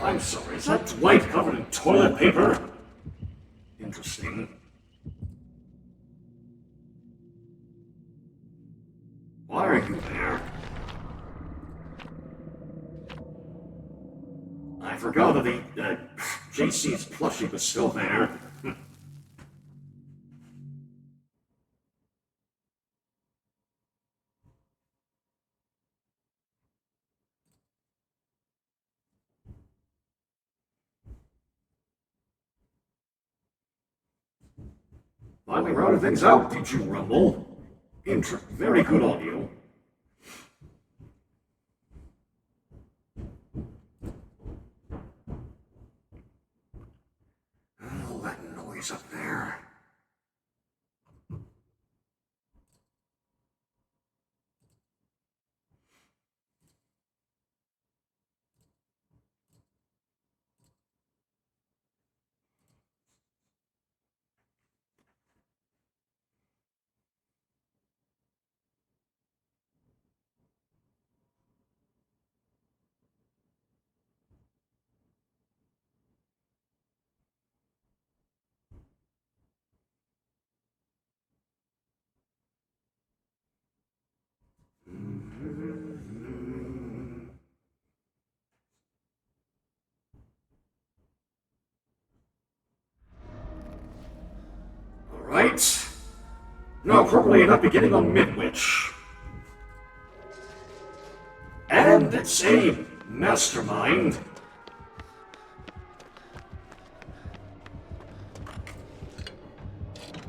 I'm sorry, is that Dwight covered in toilet paper? Interesting. Why are you there? I forgot that the JC's plushie was still there. Finally rounded things out, did you, Rumble? Very good audio. All that noise up there. No, probably not beginning on Midwich. And it's a mastermind.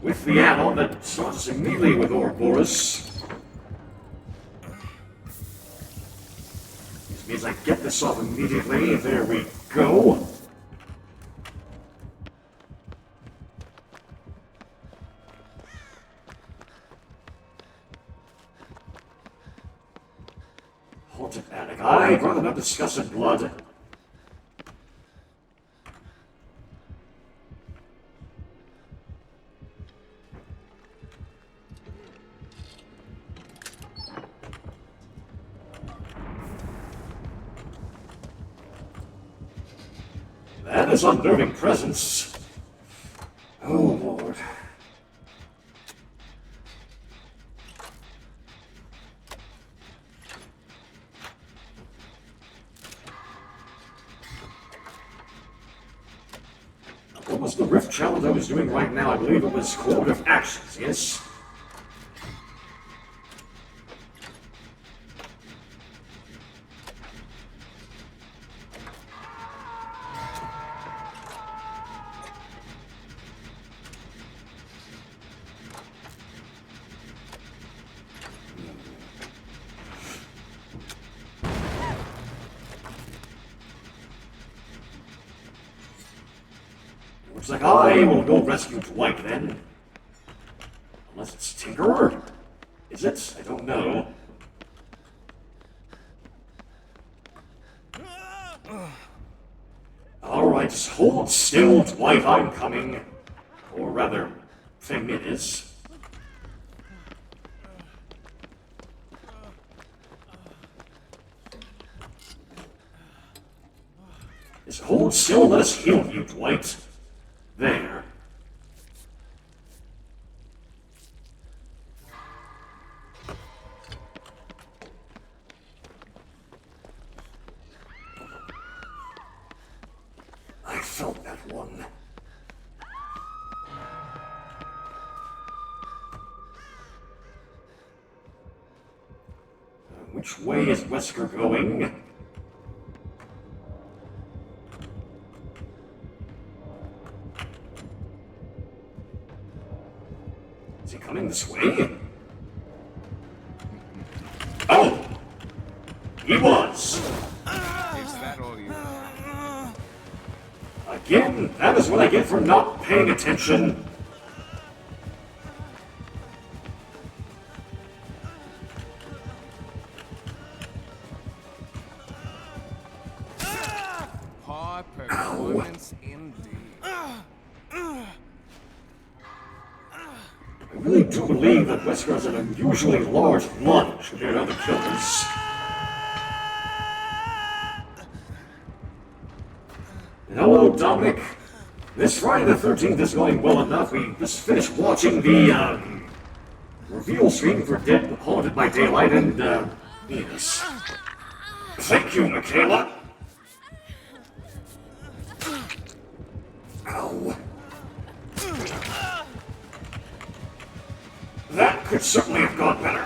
With the add-on that starts immediately with Ouroboros. This means I get this off immediately. There we go. Haunted attic. I'd rather not discuss in blood. That is unnerving presence. Oh, Lord. What was the rift challenge I was doing right now? I believe it was cooperative actions, yes? Looks like I will go rescue Dwight then. Unless it's Tinkerer? Is it? I don't know. Alright, just hold still, Dwight, I'm coming. Or rather, thing it is. Just hold still and let us heal you, Dwight. There. I felt that one. Which way is Wesker going? Is he coming this way? Oh! He was! Is that all you? Again, that is what I get for not paying attention. Poor performance indeed. I really do believe that Wesker has an unusually large lunge compared to other killers. Hello, Dominic. This Friday the 13th is going well enough. We just finished watching the, reveal stream for Dead Haunted by Daylight, and, yes. Thank you, Michaela. Ow. That could certainly have gone better.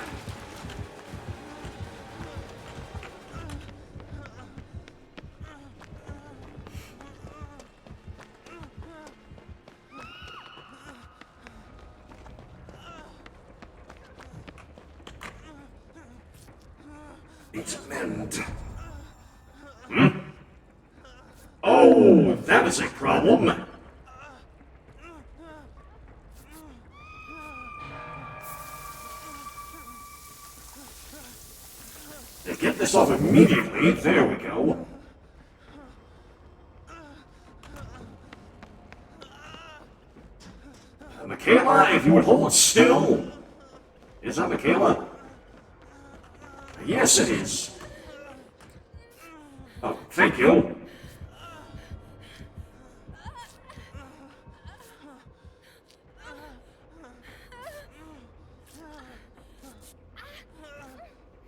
It's mend. Hmm? Oh, that is a problem. Get this off immediately. There we go. Michaela, if you would hold still. Is that Michaela? Yes, it is. Oh, thank you.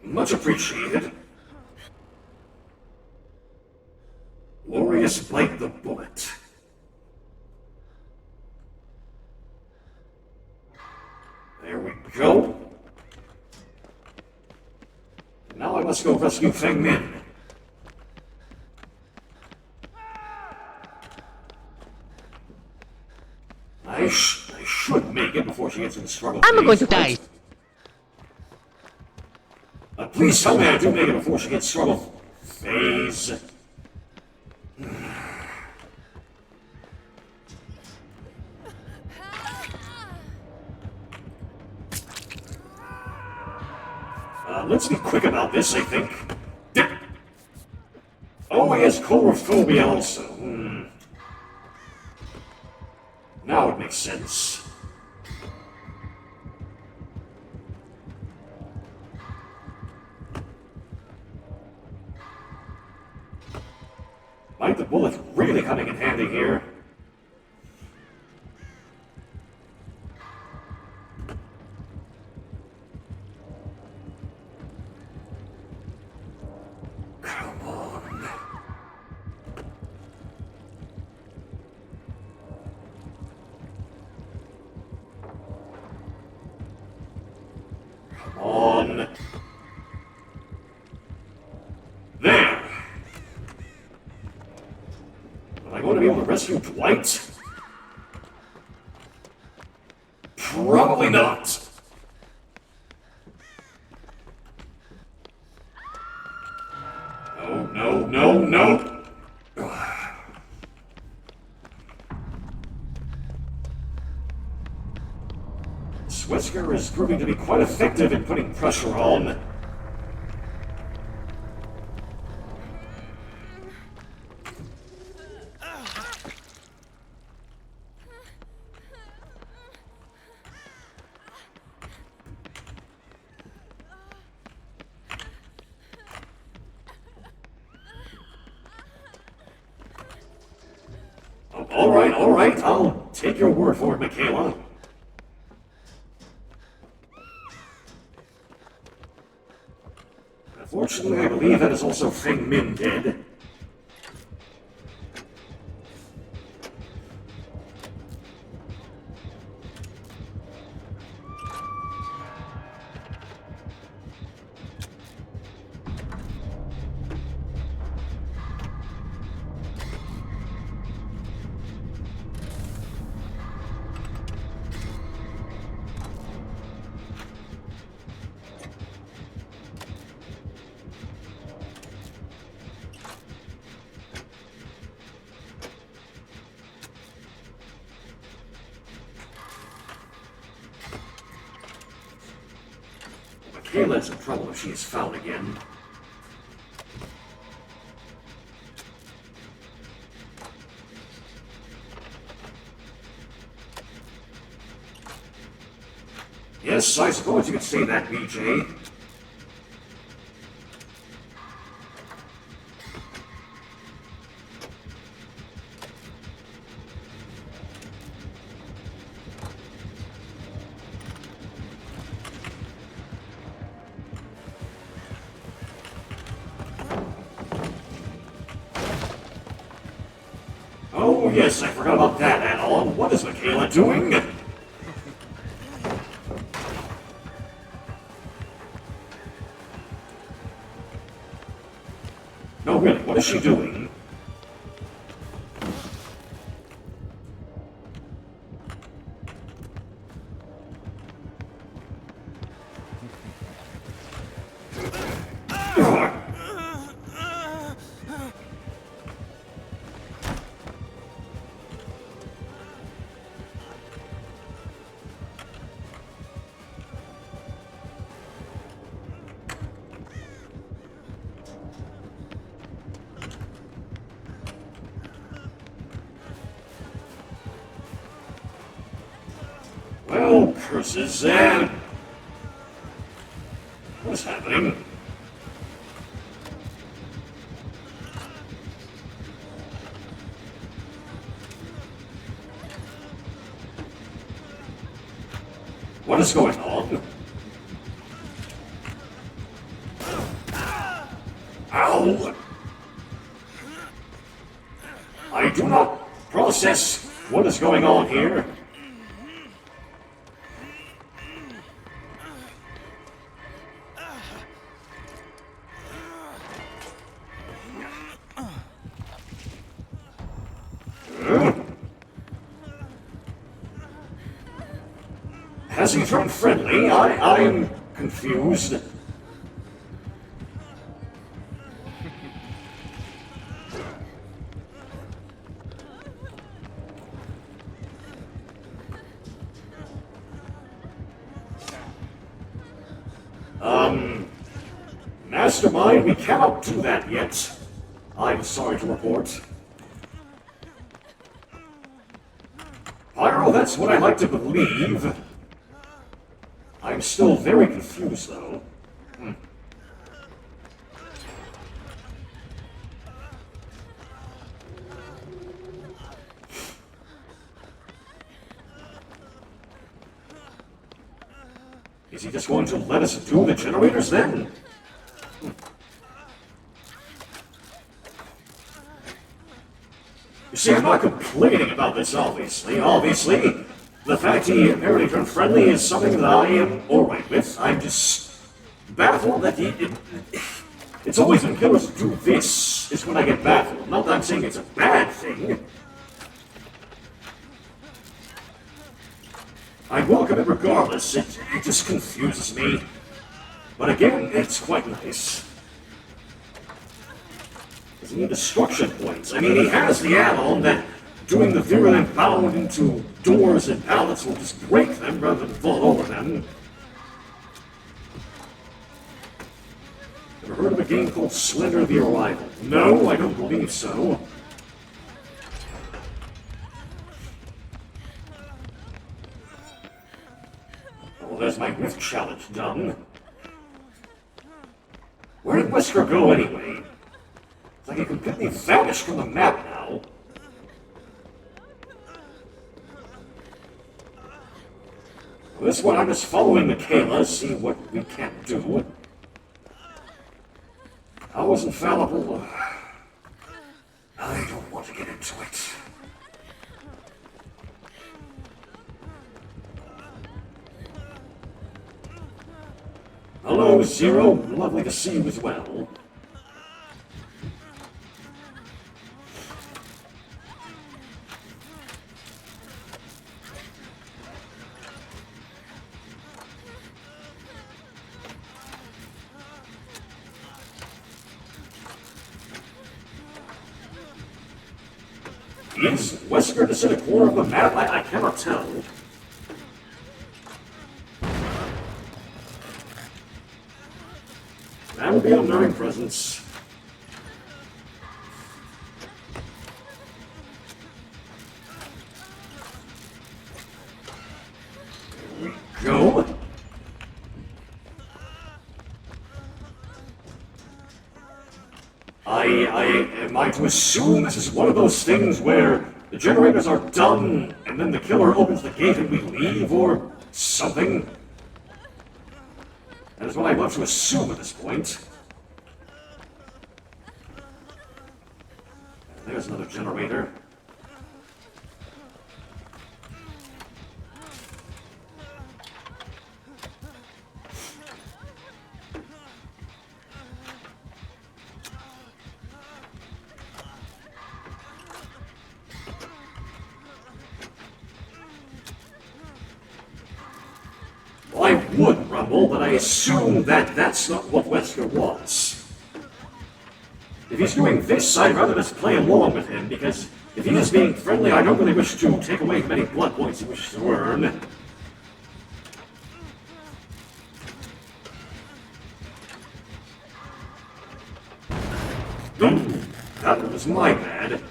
Much appreciated. Glorious bite the bullet. There we Let's go rescue Feng Min. I should make it before she gets in struggle. I'm going to die. Please tell me I do make it before she gets struggle phase. Let's be quick about this, I think. Oh, he has chorophobia also. Now it makes sense. Might the bullet really coming in handy here? On. There. Am I going to be able to rescue Dwight? Probably not. No. Swesker is proving to be quite effective in putting pressure on. All right, I'll take your word for it, Michaela. Unfortunately, I believe that is also Feng Min dead. Michaela's in trouble if she is found again. Yes, I suppose you could say that, BJ. Oh, yes, I forgot about that add-on. What is Michaela doing? No, really, what is she doing? Well, curses, what's happening? What is going on? Ow! I do not process what is going on here. Has he turned friendly? I'm confused. Mastermind, we cannot do that yet. I'm sorry to report. Pyro, that's what I like to believe. I'm still very confused, though. Is he just going to let us do the generators, then? You see, I'm not complaining about this, obviously. Obviously, the fact he apparently turned friendly is something that I am alright with. I'm just baffled that it's always when killers do this is when I get baffled. Not that I'm saying it's a bad thing. I welcome it regardless. It just confuses me. But again, it's quite nice. Doesn't need destruction points. I mean, he has the add-on that doing the virulent bound into doors and pallets will just break them rather than fall over them. Ever heard of a game called Slender the Arrival? No, I don't believe so. Well, there's my Rift challenge done. Where did Wesker go anyway? It's like he completely vanished from the map now. Well, this one I'm just following Michaela, see what we can't do. I was infallible. I don't want to get into it. Hello, Zero. Lovely to see you as well. Is Wesker just in a corner of the map? I cannot tell. That would be an unnerving presence. There we go. Am I to assume this is one of those things where the generators are done and then the killer opens the gate and we leave or something? That is what I love to assume at this point. There's another generator. I would rumble, but I assume that that's not what Wesker wants. If he's doing this, I'd rather just play along with him, because if he is being friendly, I don't really wish to take away many blood points he wishes to earn. That was my bad.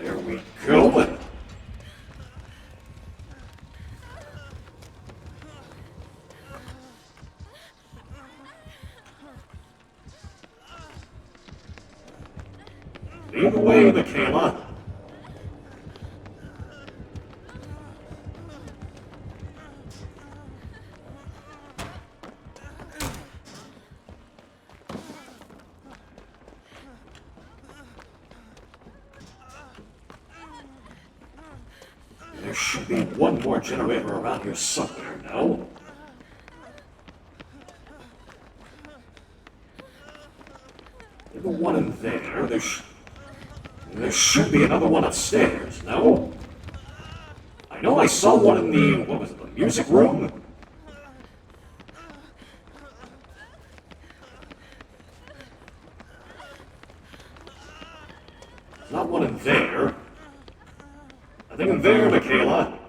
There we go. Lead the way, Michaela. There should be one more generator around here somewhere, no? There's one in there. There should be another one upstairs, no? I know I saw one in the, what was it, the music room? Not one in there. Nothing in there, Michaela.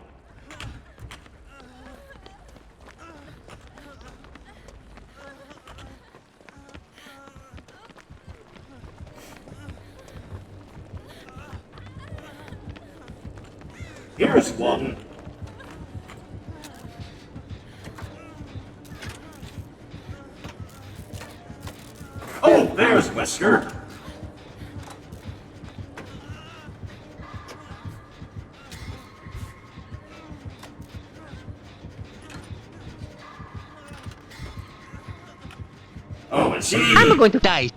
Here's one. Oh, there's Wesker. Oh, and see. I'm going to die.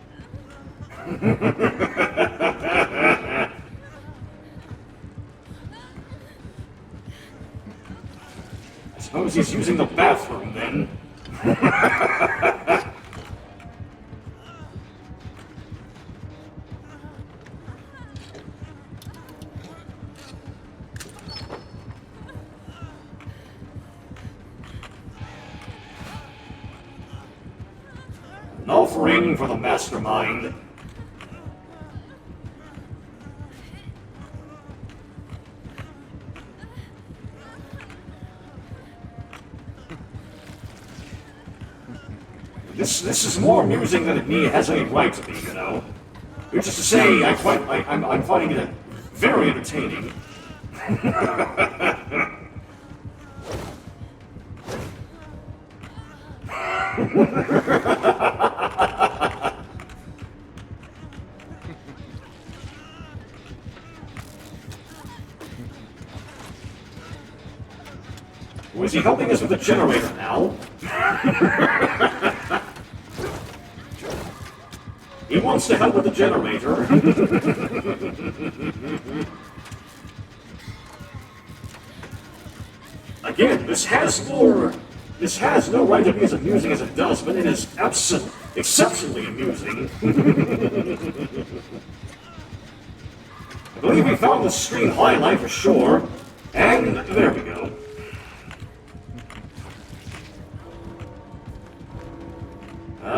I suppose he's using the bathroom then. An offering for the mastermind. This is more amusing than it has any right to be, you know. Which is to say, I'm finding it very entertaining. Was he helping us with the generator now? He wants to help with the generator. Again, this has no right to be as amusing as it does, but it is exceptionally amusing. I believe we found the stream highlight for sure, and there we go.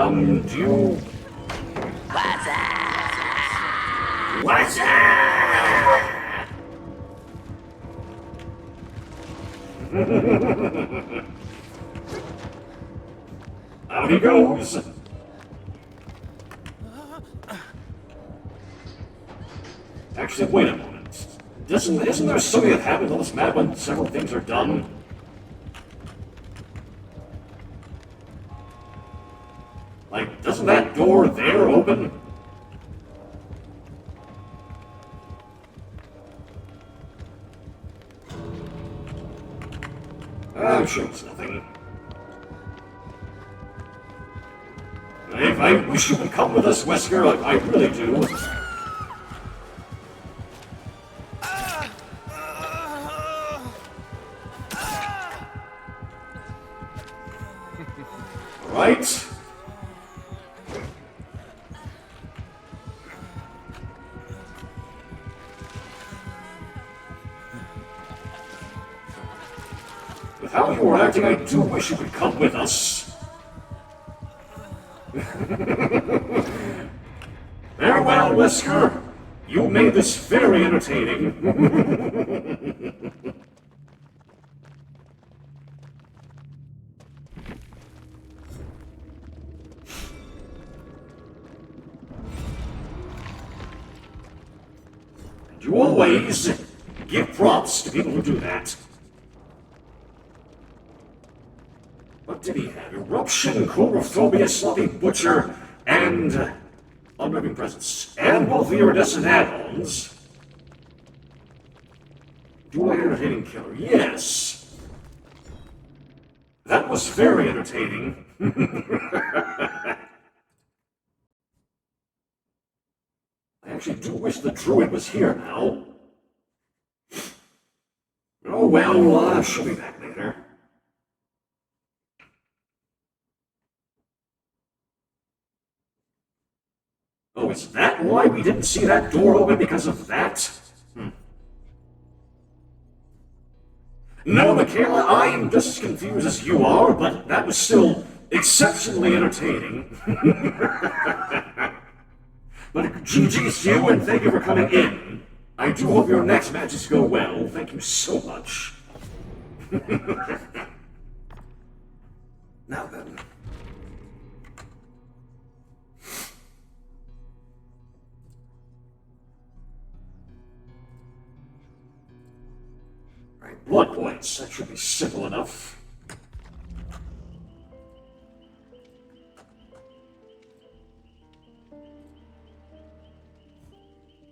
Do you... What's up? Out he goes. Actually, wait a moment. Isn't there something that happens on this map when several things are done? Like, doesn't that door there open? I'm sure it's nothing. I wish you would come with us, Wesker. I really do. Right? With how you were acting, I do wish you could come with us. Farewell, Wesker. You made this very entertaining. You always give props to people who do that. What did he have? Eruption, Chlorophobia, Sloppy Butcher, and Unnerving Presence. And both the iridescent add-ons. Do I entertaining killer? Yes. That was very entertaining. I actually do wish the druid was here now. Oh well, she'll be back later. Oh, is that why we didn't see that door open because of that? No, Michaela, I am just as confused as you are, but that was still exceptionally entertaining. But GG's to you, and thank you for coming in. I do hope your next matches go well. Thank you so much. Now then. Right, blood points. That should be simple enough.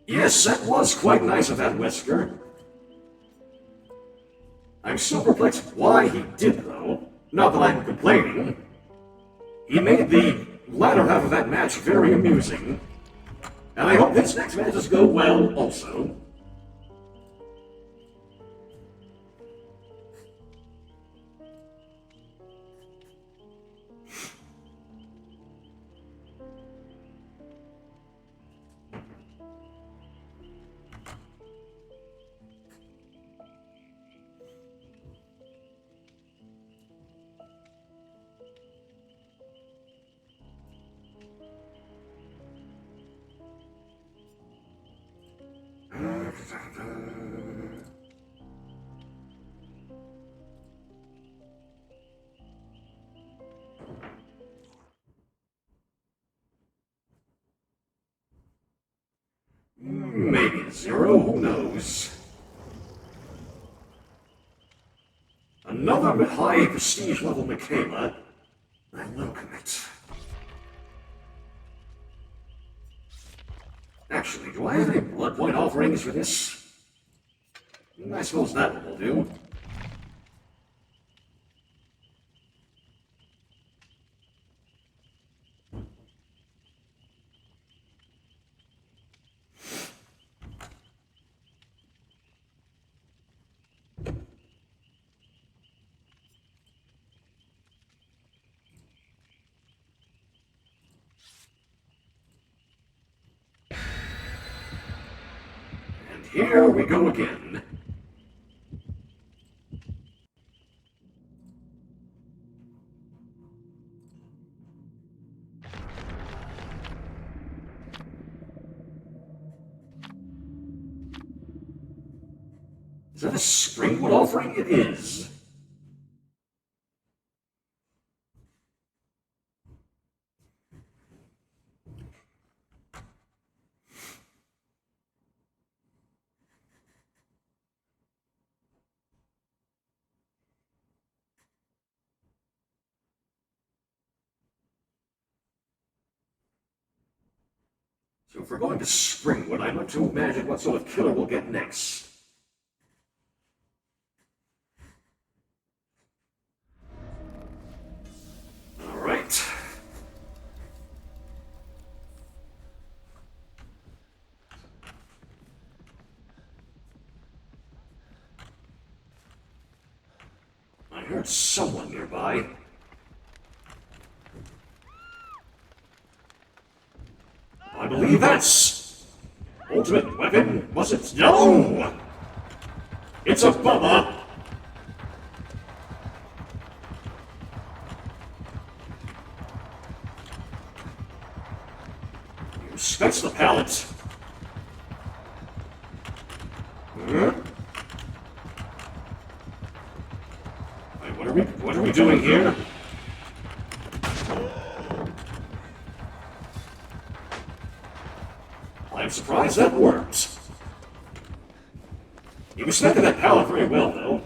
Yes, that was quite nice of that Whisker. I'm so perplexed why he did, though. Not that I'm complaining. He made the latter half of that match very amusing. And I hope this next matches go well, also. Maybe a 0, who knows? Another high prestige level Michaela. I welcome it. Actually, do I have any blood point offerings for this? I suppose that one will do. And here we go again. Is that a springwood offering? It is. So if we're going to springwood, I'd like to imagine what sort of killer we'll get next. Alright. I heard someone nearby. I believe that's ultimate weapon. Was it? No! It's a Bubba. He respects the pallet. Wait, what are we doing here? I'm surprised that worked. He respected that pallet very well, though.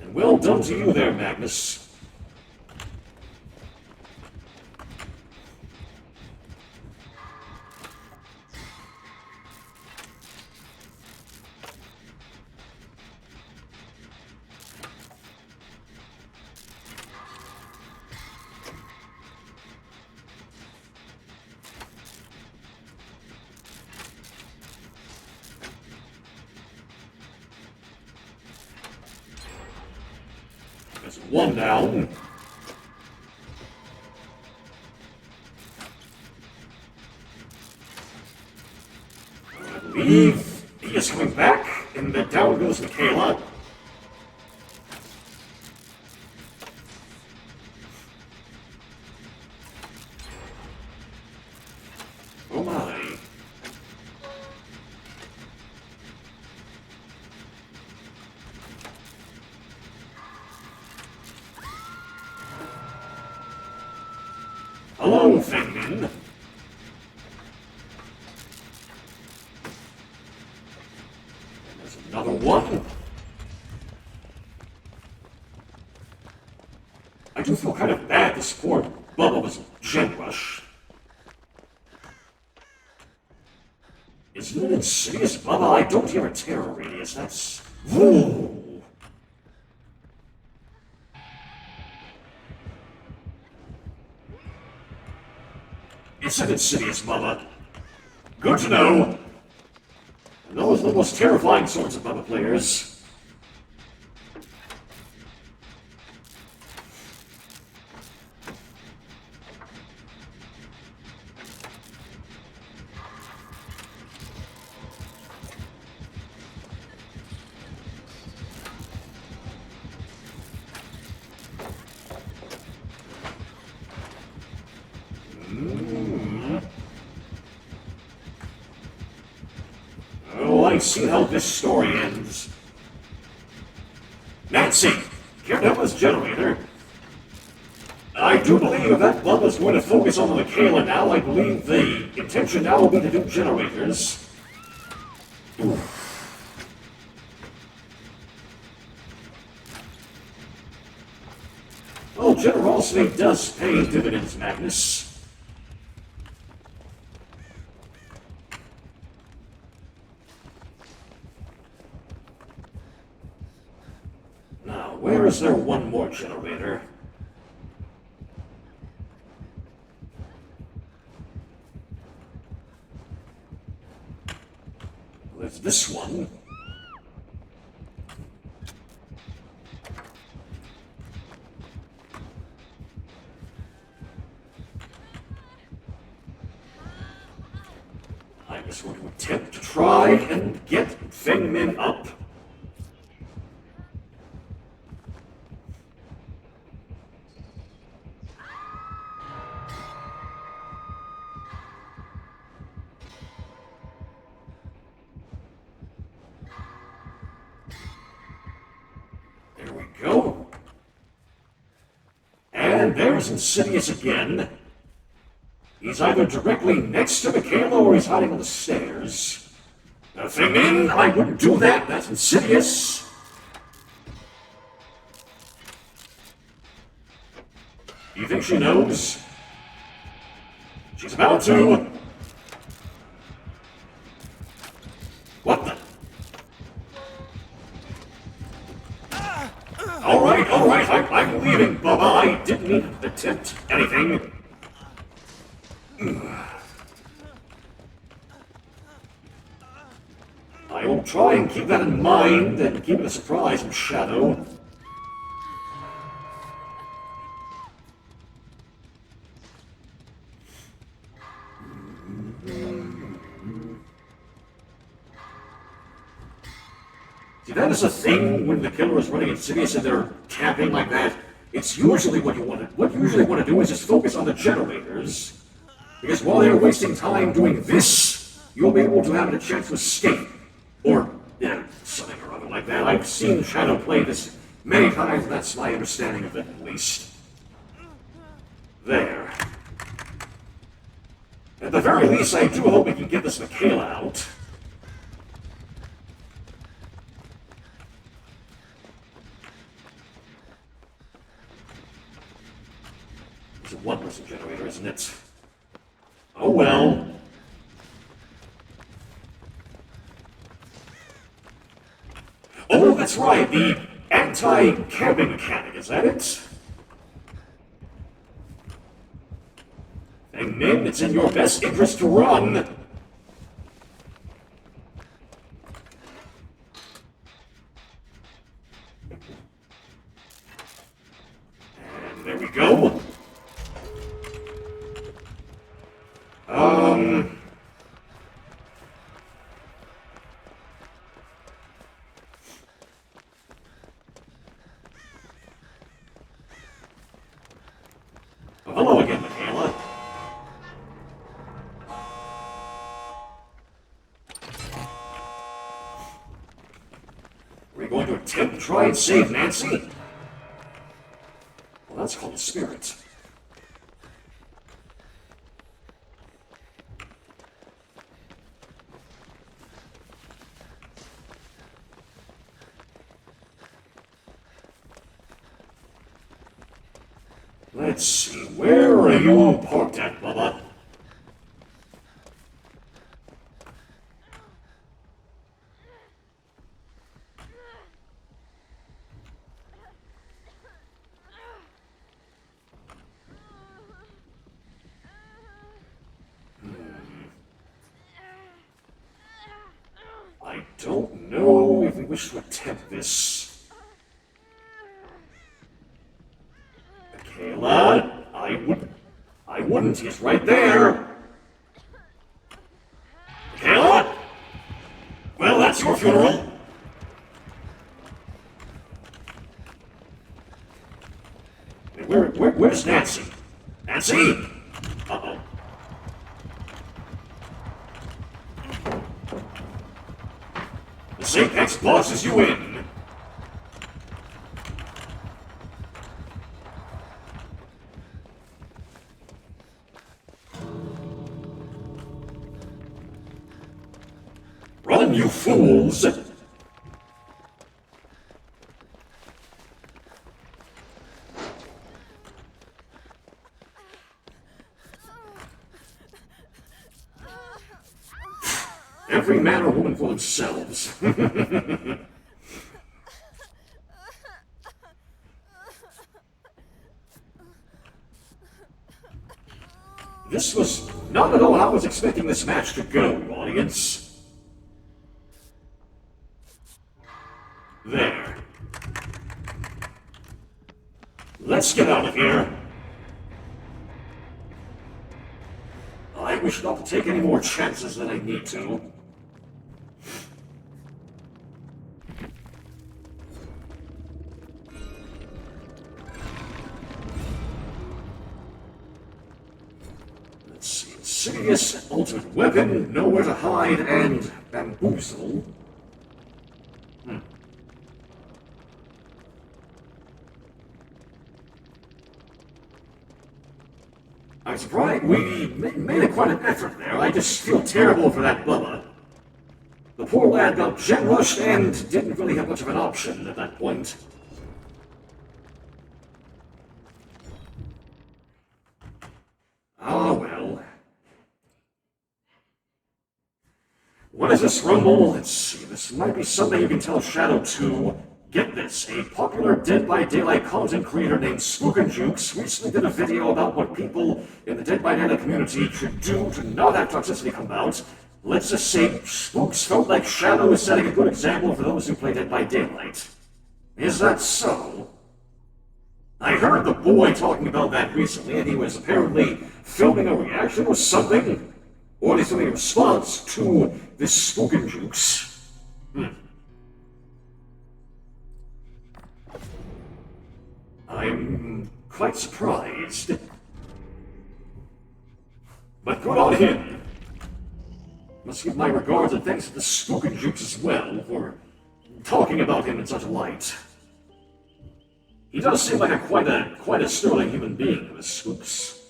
And well done to you there, Magnus. There's one down. I believe he is coming back, and then down goes Michaela. Oh my. Hello, Fingman. There's another one. I do feel kind of bad this poor Bubba was Gen Rush. Isn't it insidious, Bubba? I don't hear a terror radius. That's... Woo! It's an insidious, Bubba. Good to know. And those are the most terrifying sorts of Bubba players. Oh, I see how this story ends. Nancy, here to help us generator. I do believe that Bubba's going to focus on the Michaela now. I believe the intention now will be to do generators. Oof. Well, generosity does pay dividends, Magnus. Now, where is there one more generator? There's this one. I just want to attempt to try and get Fengmin up. There we go. And there's Insidious again. He's either directly next to Michaela or he's hiding on the stairs. Nothing in, I wouldn't do that, that's Insidious. You think she knows? She's about to. What the? All right, I'm leaving, Bubba. I didn't mean to attempt anything. I will try and keep that in mind and keep it a surprise from Shadow. See, that is a thing when the killer is running Insidious and they're camping like that. It's usually what you usually want to do is just focus on the generators. Because while they're wasting time doing this, you'll be able to have a chance to escape. Or, yeah, something or other like that. I've seen Shadow play this many times, that's my understanding of it, at least. There. At the very least, I do hope we can get this Michaela out. It's a one-person generator, isn't it? Oh well. Oh, that's right, the anti-camping mechanic, is that it? And Min, it's in your best interest to run. wrong. Oh, hello again, Michaela. Are we going to attempt to try and save Nancy? Well, that's called a spirit. Let's see, where are you parked at, Bubba? I don't know if we wish to attempt this. Michaela, I wouldn't. He's right there. Michaela? Well, that's your funeral. Where's Nancy? Nancy? Uh-oh. The Apex bosses you in. Run, you fools! Every man or woman for themselves. This was not at all how I was expecting this match to go, audience. There. Let's get out of here. I wish not to take any more chances than I need to. Let's see. Insidious, ultimate weapon, nowhere to hide, and bamboozle. I'm surprised we made quite an effort there. I just feel terrible for that Bubba. The poor lad got gen rushed and didn't really have much of an option at that point. Oh well. What is this rumble? Let's see, this might be something you can tell Shadow to. Get this, a popular Dead by Daylight content creator named Spook and Jukes recently did a video about what people in the Dead by Daylight community should do to not have toxicity come out. Let's just say Spooks felt like Shadow is setting a good example for those who play Dead by Daylight. Is that so? I heard the boy talking about that recently, and he was apparently filming a reaction or something, or at least a response to this Spook and Jukes. I'm quite surprised. But good on him. Must give my regards and thanks to the Spook and Jukes as well for talking about him in such a light. He does seem like quite a sterling human being, this Spooks.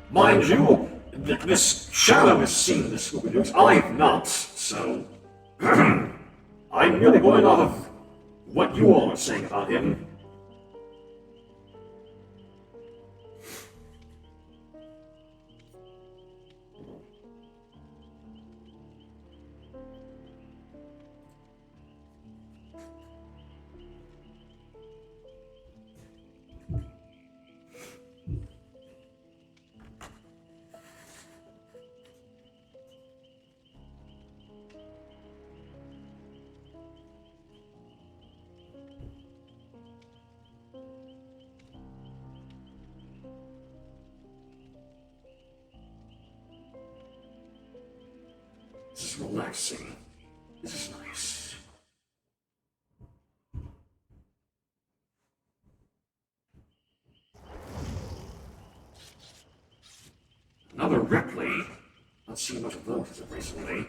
Mind you, this Shadow has seen the Spook and Jukes. I've not, so I'm merely going off of what you all are saying about him. This is relaxing. This is nice. Another Ripley. Not seen much of those as of recently.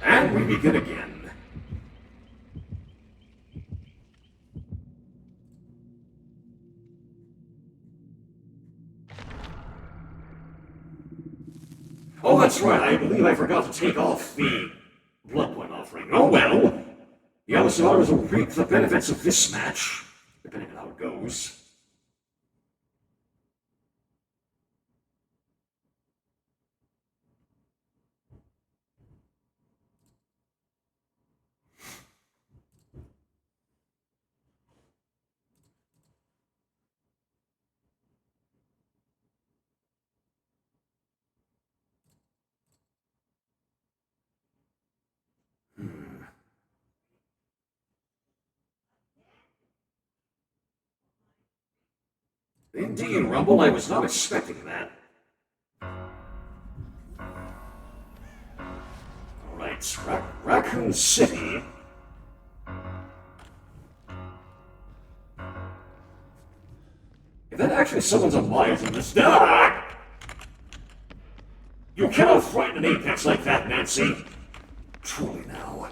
And we begin again. Oh, that's right. I believe I forgot to take off the blood point offering. Oh well. The other survivors will reap the benefits of this match, depending on how it goes. Indeed, Rumble, I was not expecting that. Alright, Raccoon City. If that actually summons a Myers in this... Ah! You cannot frighten an Apex like that, Nancy. Truly now.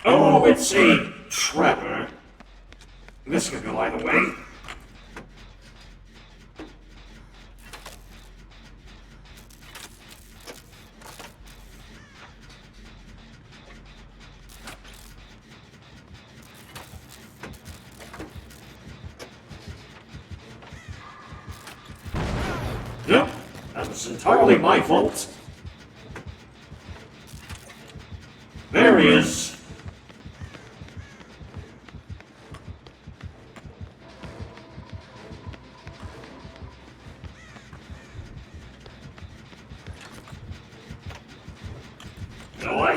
Oh, it's a trapper. This could go either way. Yep, that was entirely my fault. There he is.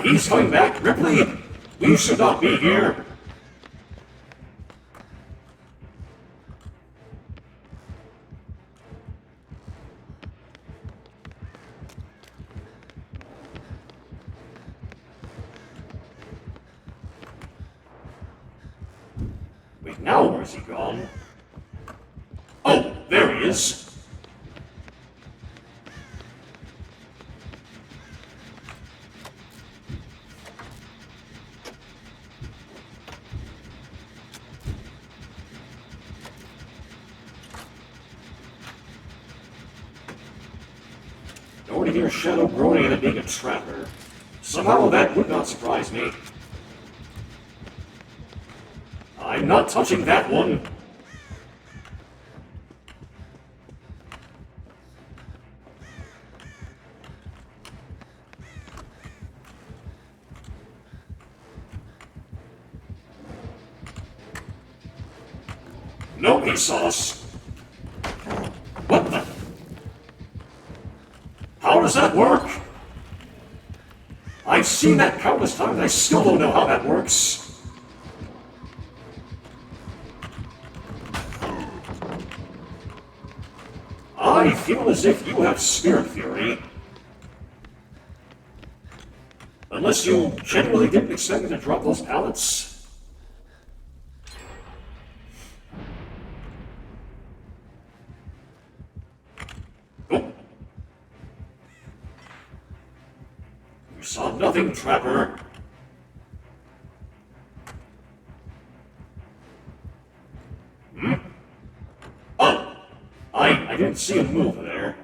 He's coming back, Ripley! We should not be here! Wait, now where's he gone? Oh, there he is! I hear Shadow groaning at being a trapper. Somehow that would not surprise me. I'm not touching that one. Nope, he saw us. What the? How does that work? I've seen that countless times, I still don't know how that works. I feel as if you have spirit fury. Unless you genuinely didn't expect me to drop those pallets. Saw nothing, Trapper. Hmm? Oh! I didn't see him move there.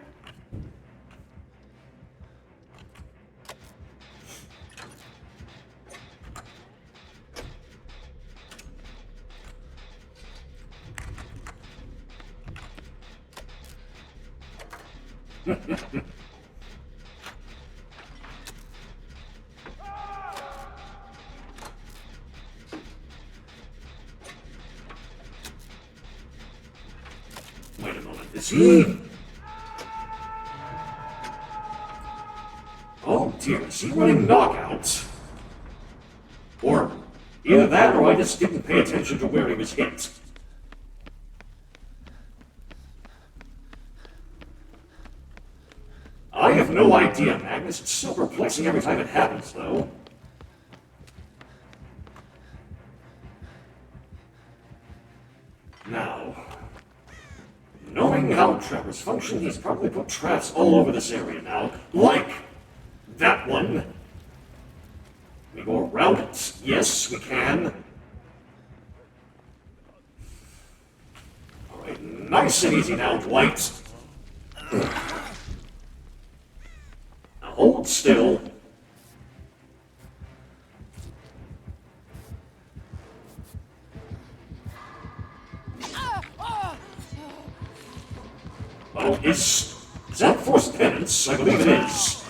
Wait a moment, is he? Oh dear, is he running knockout? Or Either that or I just didn't pay attention to where he was hit. I have no idea, Magnus. It's so perplexing every time it happens, though. Now, knowing how trappers function, he's probably put traps all over this area now. Like that one. We go around it. Yes, we can. Alright, nice and easy now, Dwight. Now hold still. Oh, is that forced penance? I believe it is.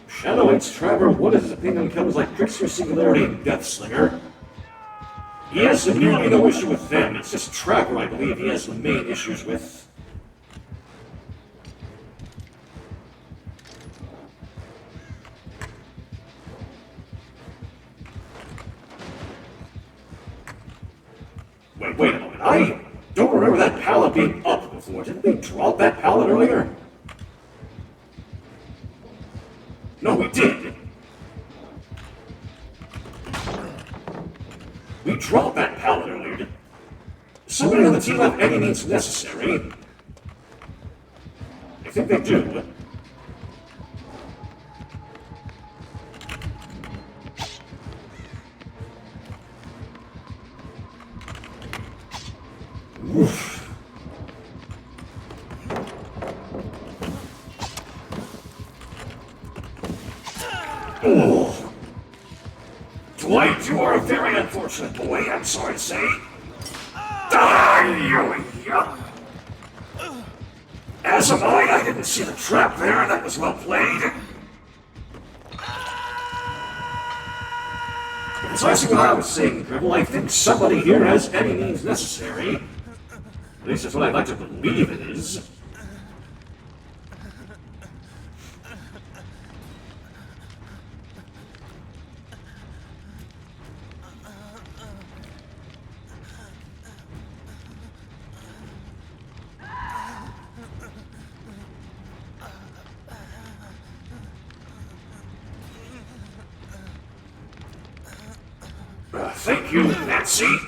Shadow hates Trevor. What is his opinion on killers like Trickster, Singularity, and Deathslinger? He has nearly no issue with them. It's just Trevor, I believe, he has the main issues with. Wait a moment. I don't remember that pallet being up before. Didn't we drop that pallet earlier? No, we did. We dropped that pallet earlier. Did somebody on the team have any means necessary? I think they do. Oof. Oh. Dwight, you are a very unfortunate boy, I'm sorry to say. As am I didn't see the trap there, that was well played. Precisely what I was saying, Dribble. I think somebody here has any means necessary. At least that's what I'd like to believe it is. Thank you, Nancy.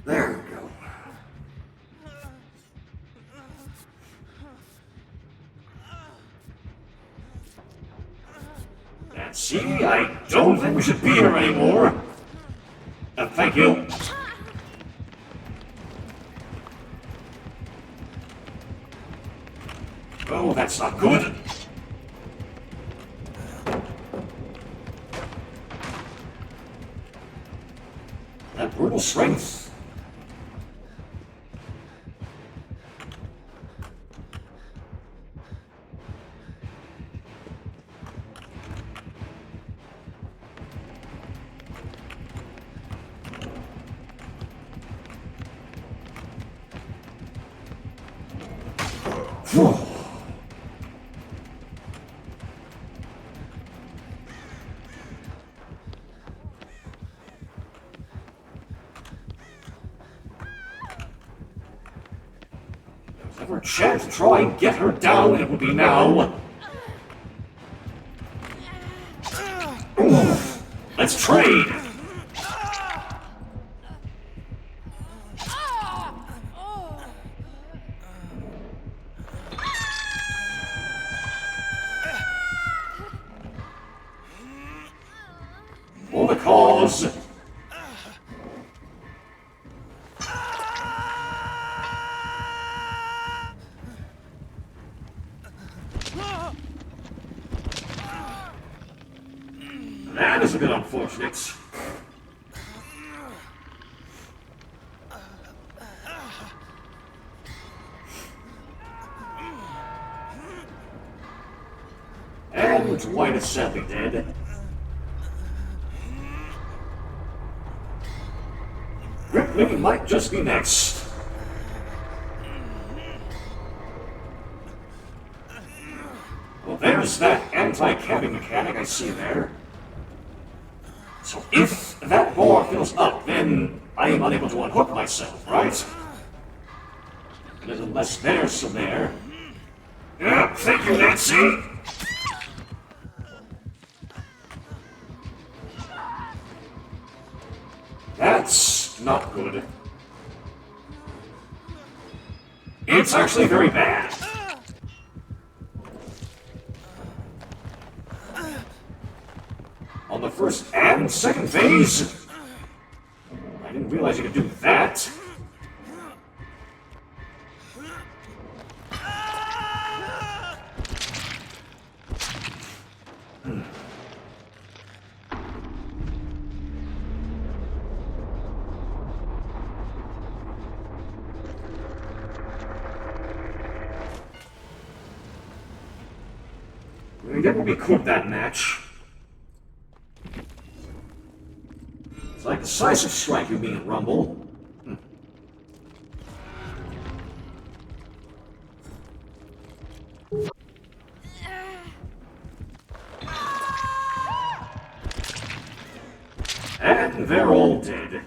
There we go. Nancy, I don't think we should be here anymore. Thank you. Oh, that's not good. That brutal strength. If ever a chance to try and get her down, it would be now. Let's trade. For the cause. That is a bit unfortunate. And white assembly dead. Ripley might just be next. Well, there's that anti-camping mechanic I see there. So if that bar fills up, then I am unable to unhook myself, right? And unless there's some there. Yeah, thank you, Nancy! That's not good. It's actually very bad. On the first and second phase? I didn't realize you could do that. We didn't recoup that match. It's like decisive strike, you mean, Rumble. And they're all dead.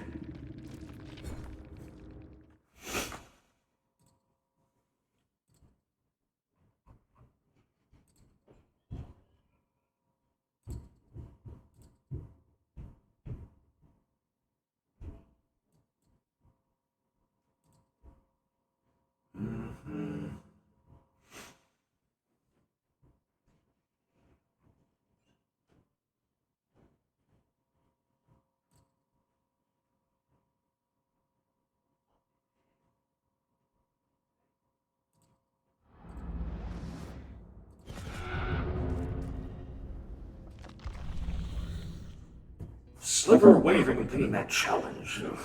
Sliver wavering and pinning that challenge. Ugh.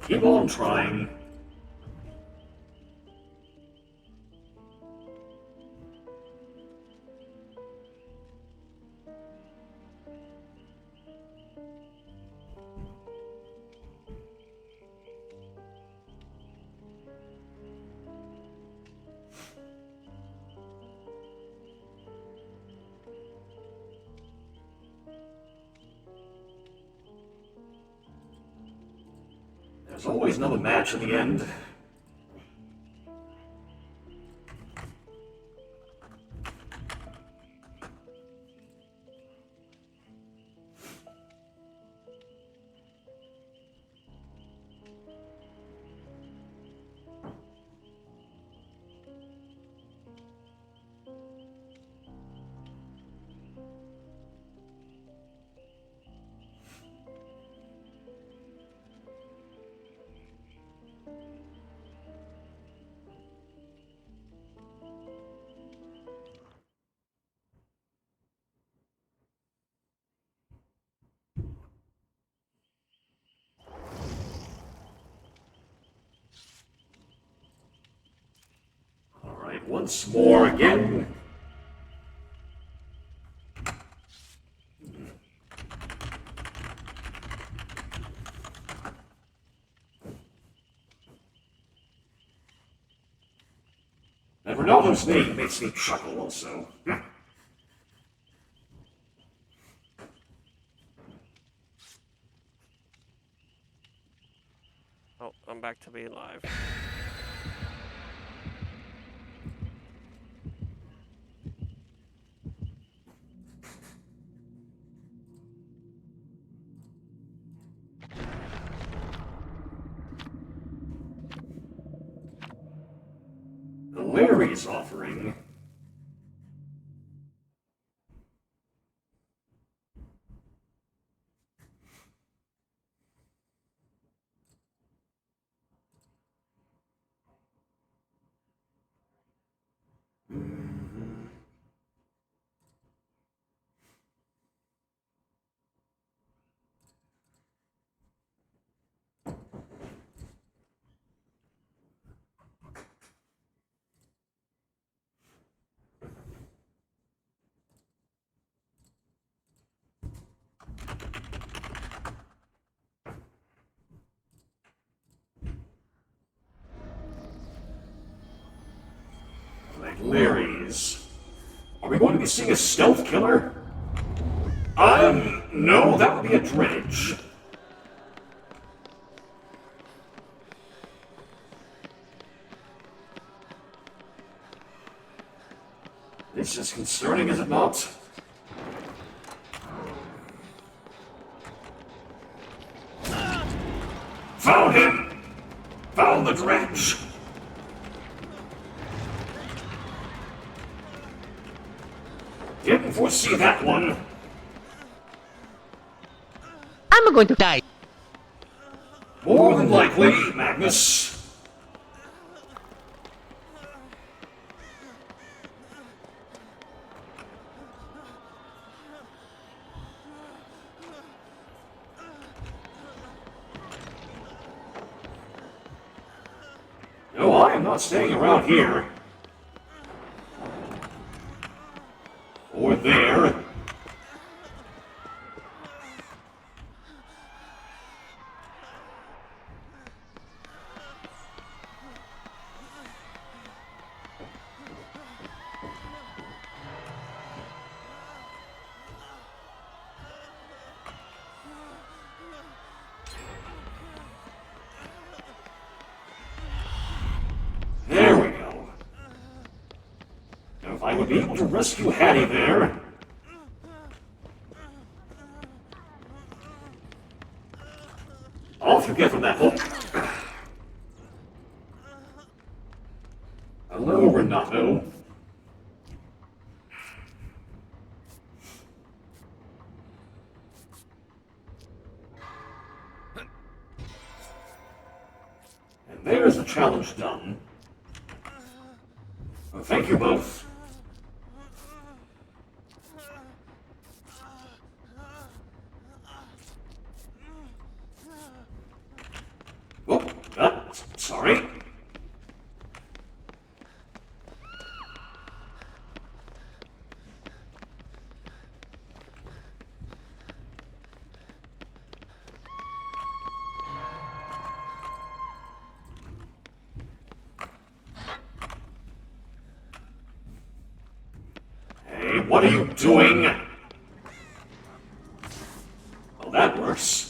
Keep on trying. There's always another match in the end. Alright, once more again. And Ronaldo's name makes me chuckle also. Oh, I'm back to being live. Larry's offering. McLary's. Are we going to be seeing a stealth killer? No, that would be a dredge. This is concerning, is it not? Found him! Found the dredge! Didn't foresee that one. I'm going to die. More than likely, Magnus. No, I am not staying around here. Or there. There we go. Now, if I would be able to rescue Hattie there. Off you get from that hook. Hello, Renato. And there's the challenge done. Well, thank you both. Oh, sorry. Hey, what are you doing? Well, that works.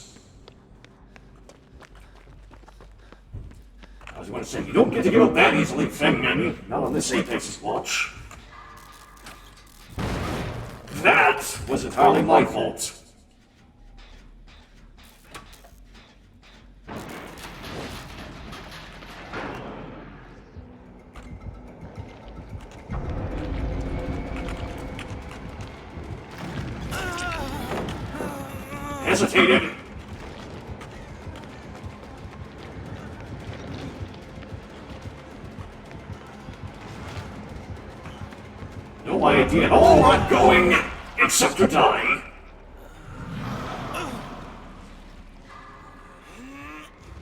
I was going to say, you don't get to give up that easily, Fengman. Not on this Apex's watch. That was entirely my fault. Hesitated. No idea at all where I'm going, except to die.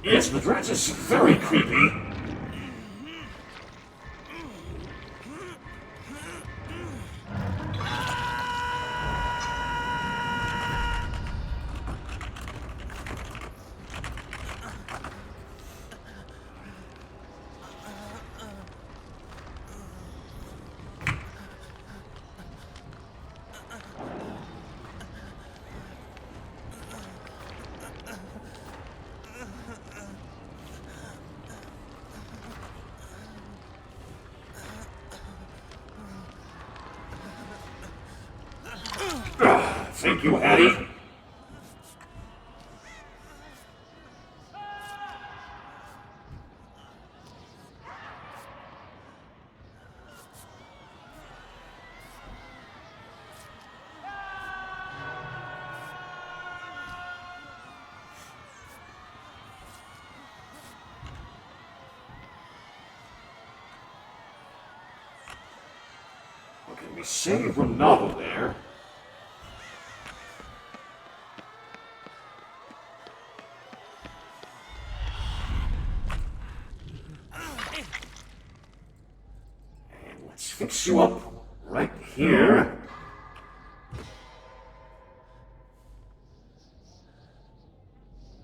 Yes, the dredge is very creepy. Thank you, Hattie. Okay, we save Renato there. Let's fix you up right here.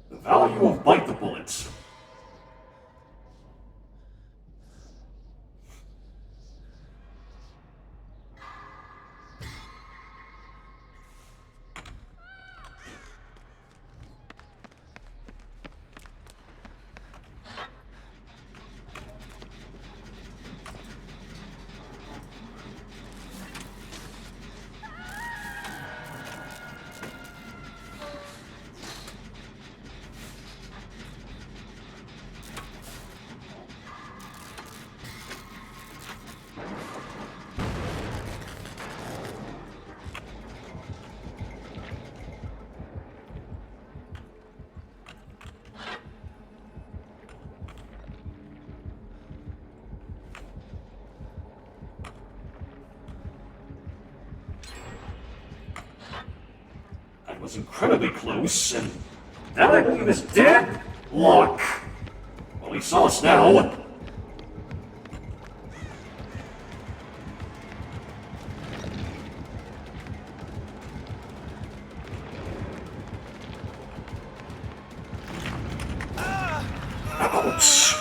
The value of bite the bullets. was incredibly close, and that I believe is dead luck. Well, he saw us now. Ouch.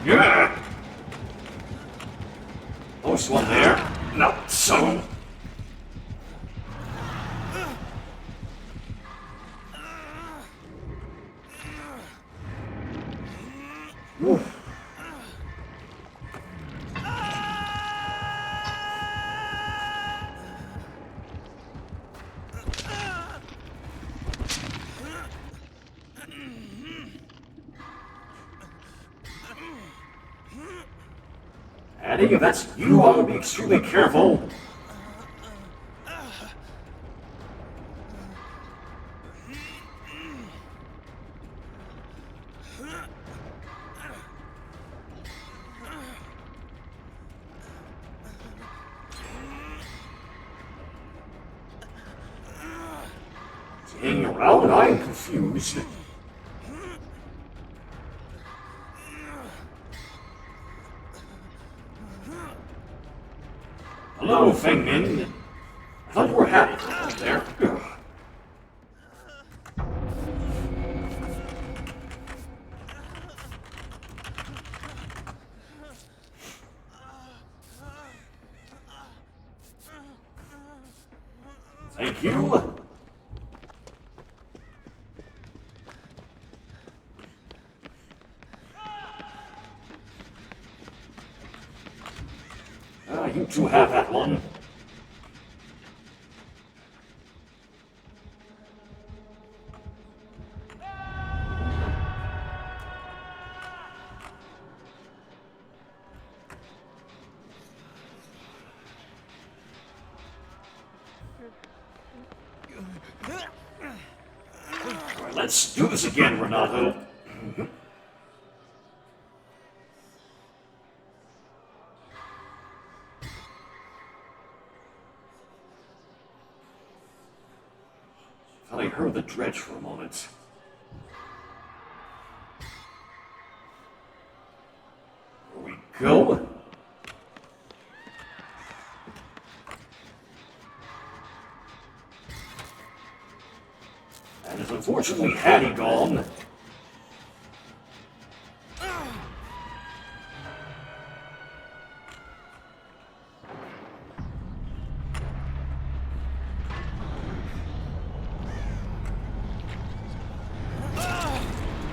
Yeah. Close one there. Not so. Oof. Addie, if that's you, I would be extremely careful. Hanging around and I am confused. Hello, Fengmin. I thought you were happy for a moment there. Thank you. You two have that one. All right, let's do this again, Renato. I heard the dredge for a moment. Here we go. That is unfortunately Hattie gone.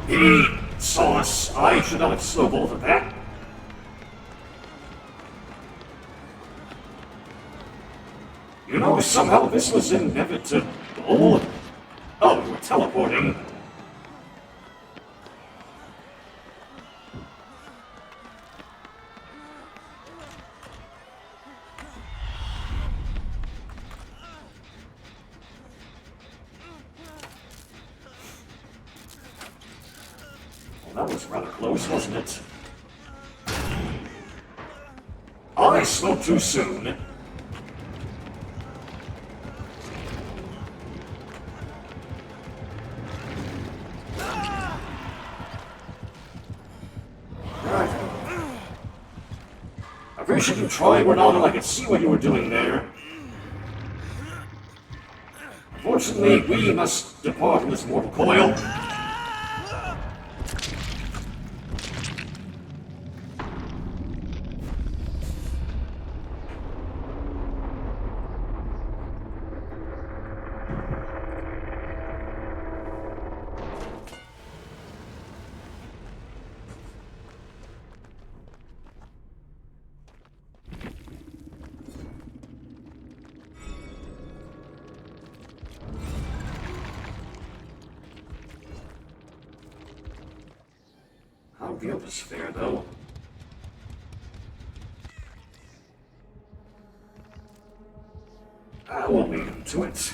He saw us. I should not have snowballed that. You know, somehow this was inevitable. Oh, we were teleporting. That was rather close, wasn't it? I spoke too soon. Right. I appreciate you trying, Ronaldo. I could see what you were doing there. Unfortunately, we must depart from this mortal coil. How real is fair, though? We'll lead him to it.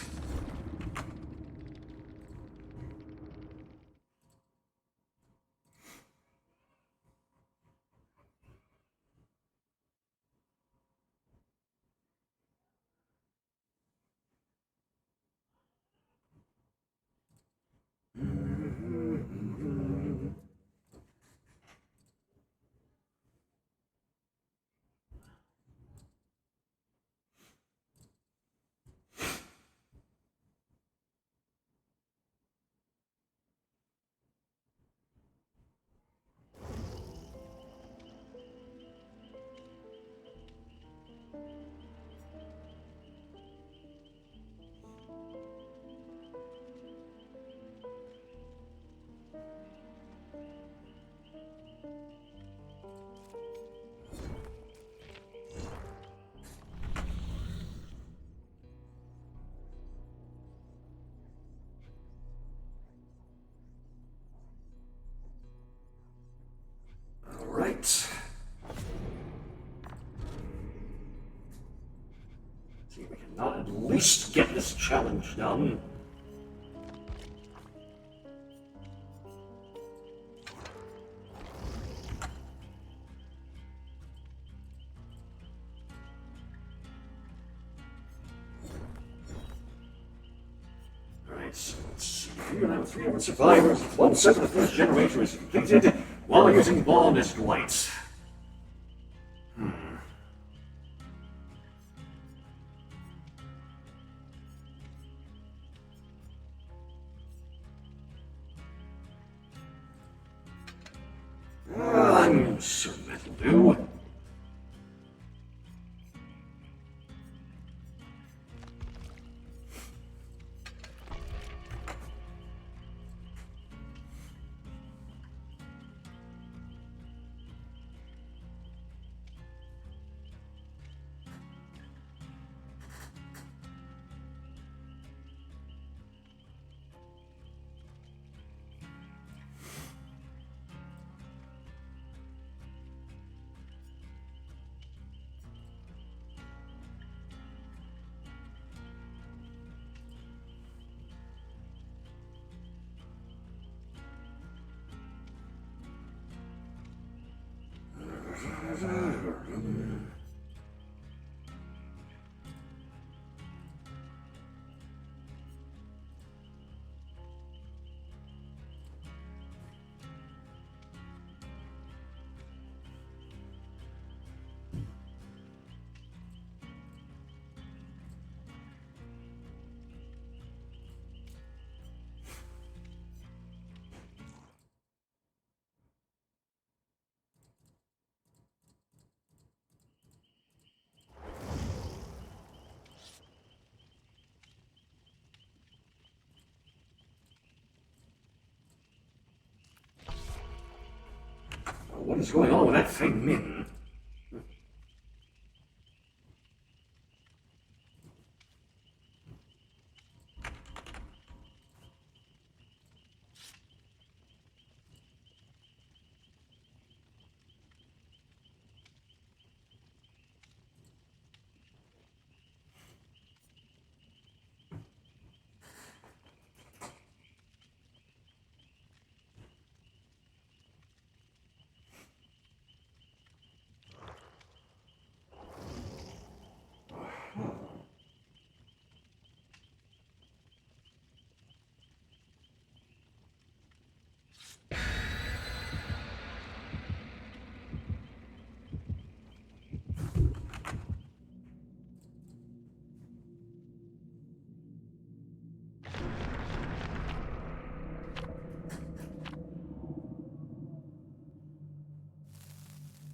Right. See if we can not at least get this challenge done. Alright, so let's see. Here now, 300 survivors. 1/7 of the first generator is completed while using bomb as light. I'm certain that'll do. What is going on with that thing, Min?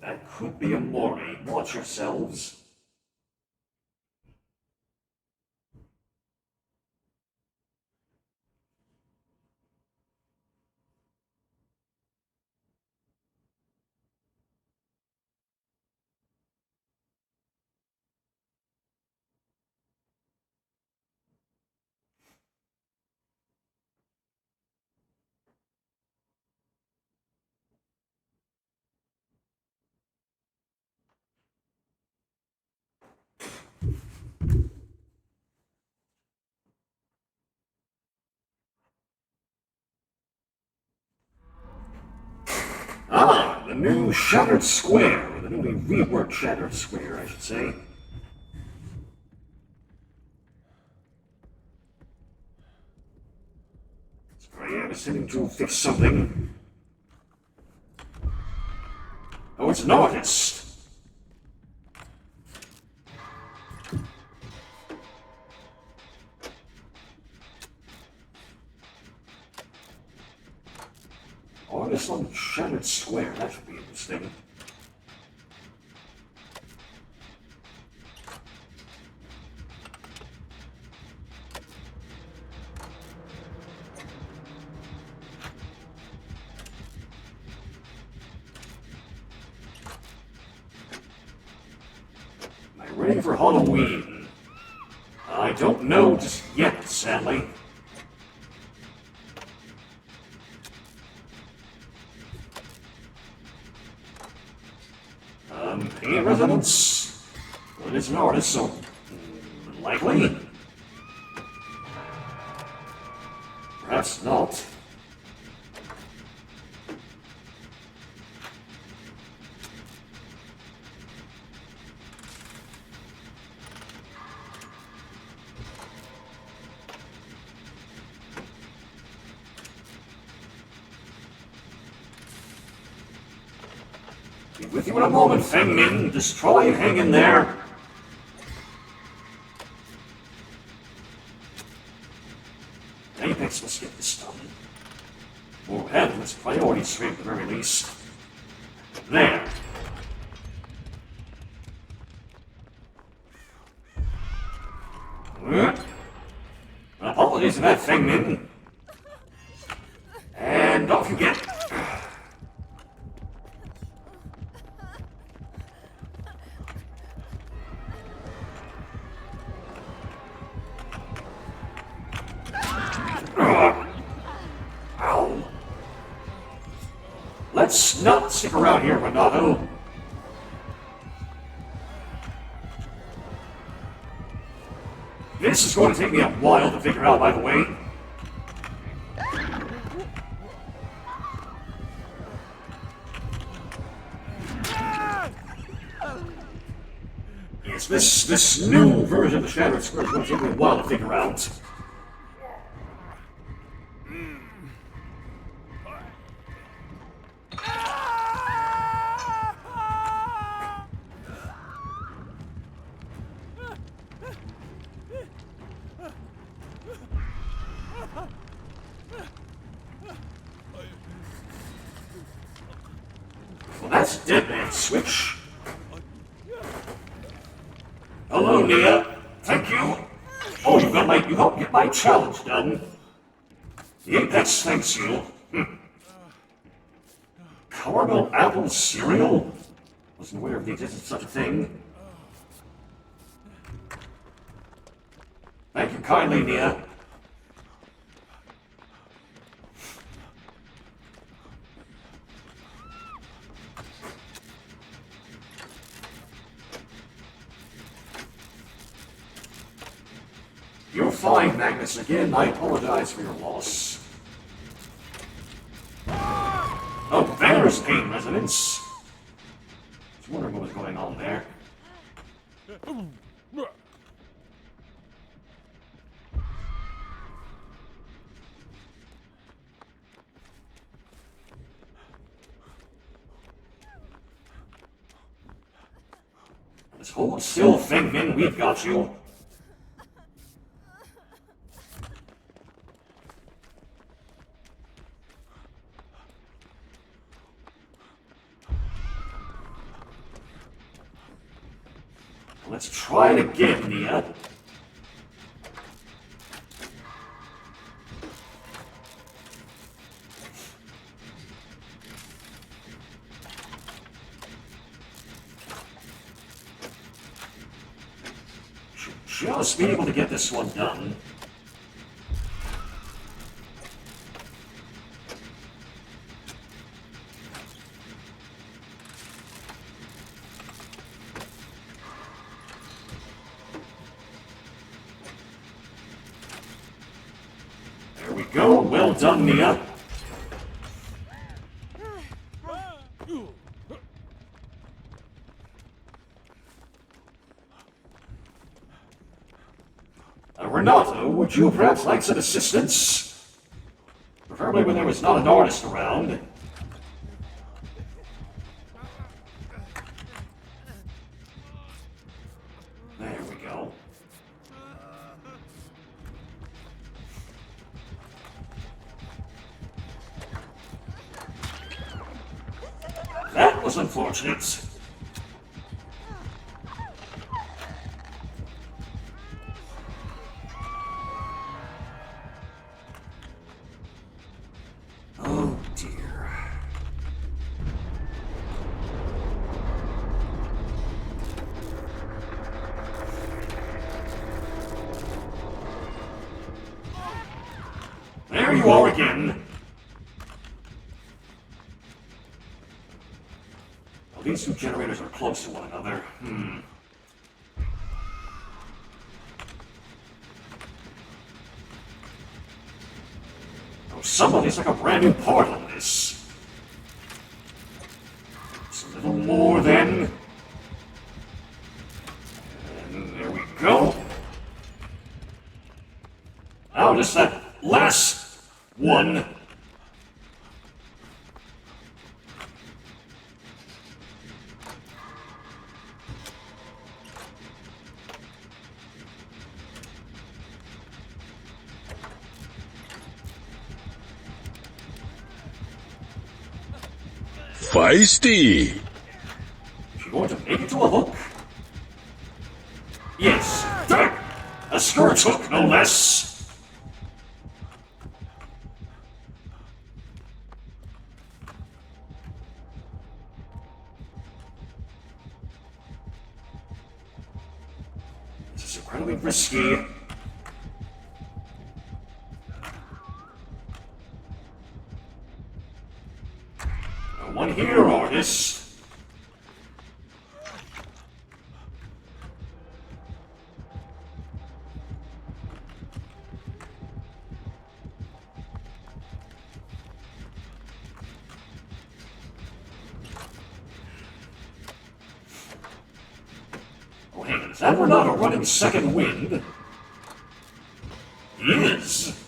That could be a Mori. Watch yourselves. Ah, the new Shattered Square, or the newly reworked Shattered Square, I should say. Sorry, I was sitting to fix something. Oh, it's an artist. Artist on Shattered Square, that should be interesting. Am I ready for Halloween? I don't know just yet, sadly. Painting residence? Well, it's an artist, so likely. Perhaps not. Be with you in a moment, Feng Min. Just try and hang in there. Apex must get this done. Or have this priority straight at the very least. There. Apologies for that, Feng Min. And off you get. Ow. Let's not stick around here, Renato. This is going to take me a while to figure out, by the way. Yes, this new version of the Shattered Square is going to take me a while to figure out. Well, that's Dead Man's Switch. Hello, Nia. Thank you. Oh, you helped get my challenge done. The Apex thanks you. Caramel apple cereal? Wasn't aware of the existence of such a thing. Thank you kindly, Nia. You're fine, Magnus. Again, I apologize for your loss. Oh, there's pain resonance. I was wondering what was going on there. Just hold still, Feng Min. We've got you. Let's try it again, Nia. Should just be able to get this one done. There we go. Well done, Nia. Renato, would you perhaps like some assistance? Preferably when there was not an artist around. There we go. That was unfortunate. Oh dear. There you are again. Well, these two generators are close to one another. Oh, somebody's like a brand new part on this. Just a little more then. And there we go. Now just that last one. Feisty! You're going to make it to a hook? Yes, a scourge hook, no less. This is incredibly risky. One here, artist. Oh, hey, is that Renato running second wind? He is.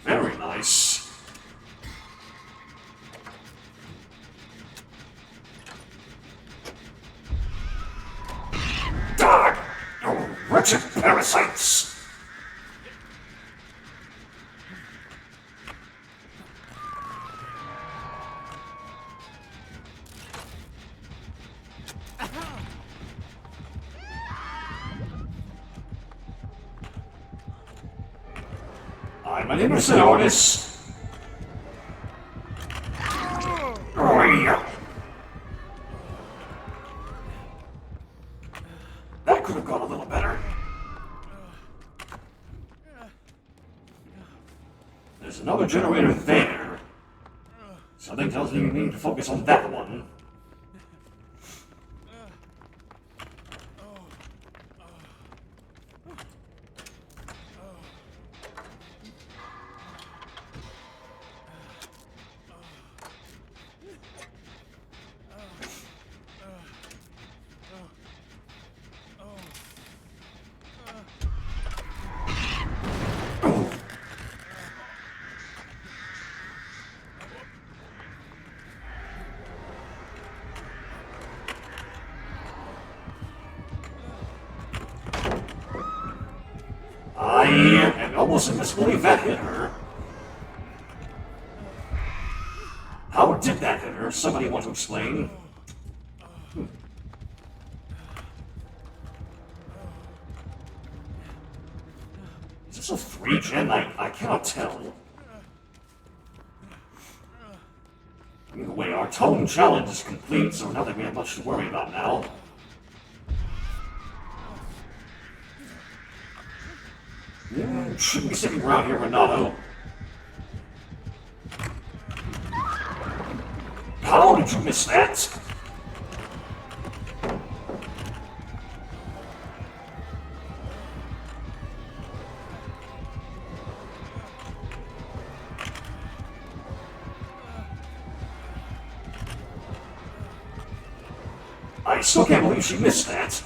Very nice. Wretched parasites! I'm an innocent artist. Oh, yeah. That could have gone a little better. There's another generator there. Something tells me you need to focus on that one. I almost misbelieve that hit her. How did that hit her? Somebody want to explain? Is this a 3-gen? I cannot tell. Either way, our tone challenge is complete, so not that we have much to worry about now. Shouldn't be sitting around here, Renato. How did you miss that? I still can't believe she missed that.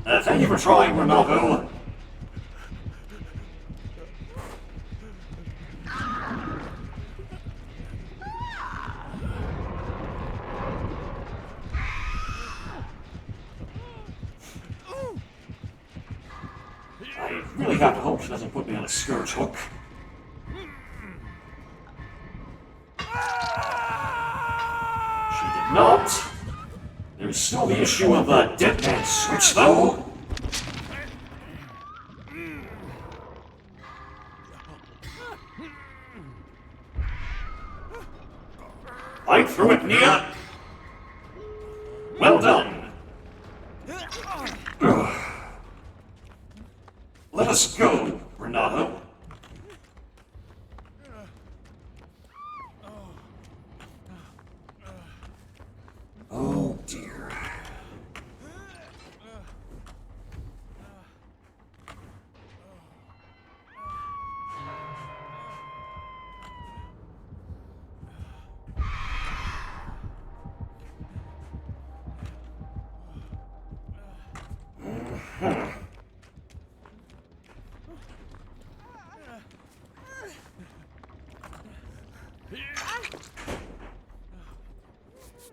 Thank you for trying, Ronaldo. I really have to hope she doesn't put me on a scourge hook. She did not. There's still the issue of the dead man switch, though. Fight through it, Nia. Well done. Let us go, Renato. Oh dear.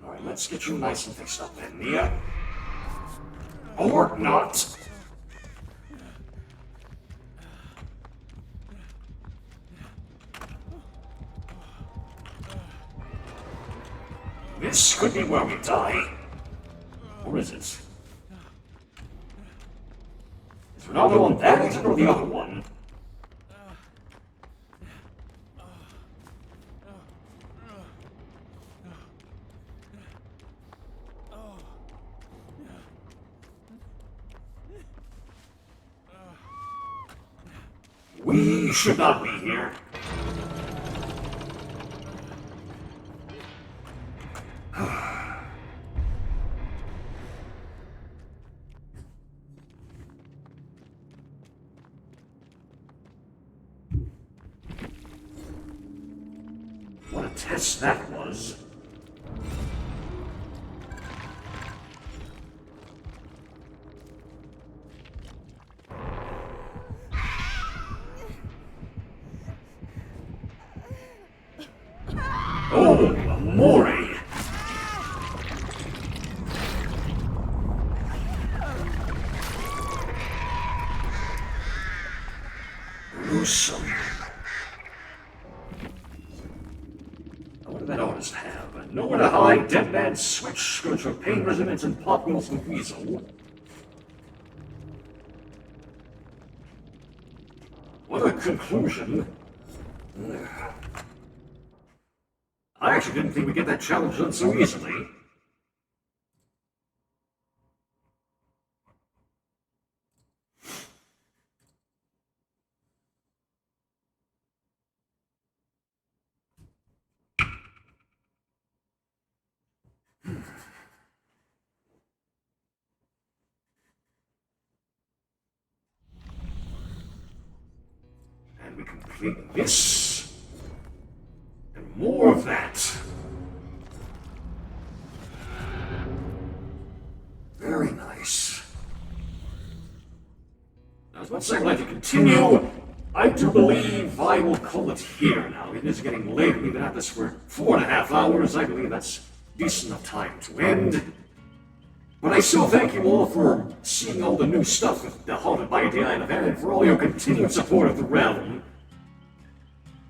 Alright, let's get you nice and fixed up then, Nia. Or not. This could be where we die. Or is it? Is Ronaldo on that exit or the other one? We should not be here. What a test that was. Oh, amore! Gruesome. What did that artist have? Nowhere to hide, dead man switch, scourge for pain resonance, and pop wheels and weasel. What a conclusion. I actually didn't think we'd get that challenge done so easily. And we complete this. And more of that. Very nice. Now, as much as I'd like to continue, I do believe I will call it here now. It is getting late. We've been at this for 4.5 hours. I believe that's decent enough time to end. But I still thank you all for seeing all the new stuff with the Haunted by Daylight event and for all your continued support of the realm.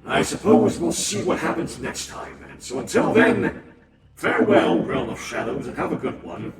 I suppose we'll see what happens next time, and so until then, farewell, Realm of Shadows, and have a good one.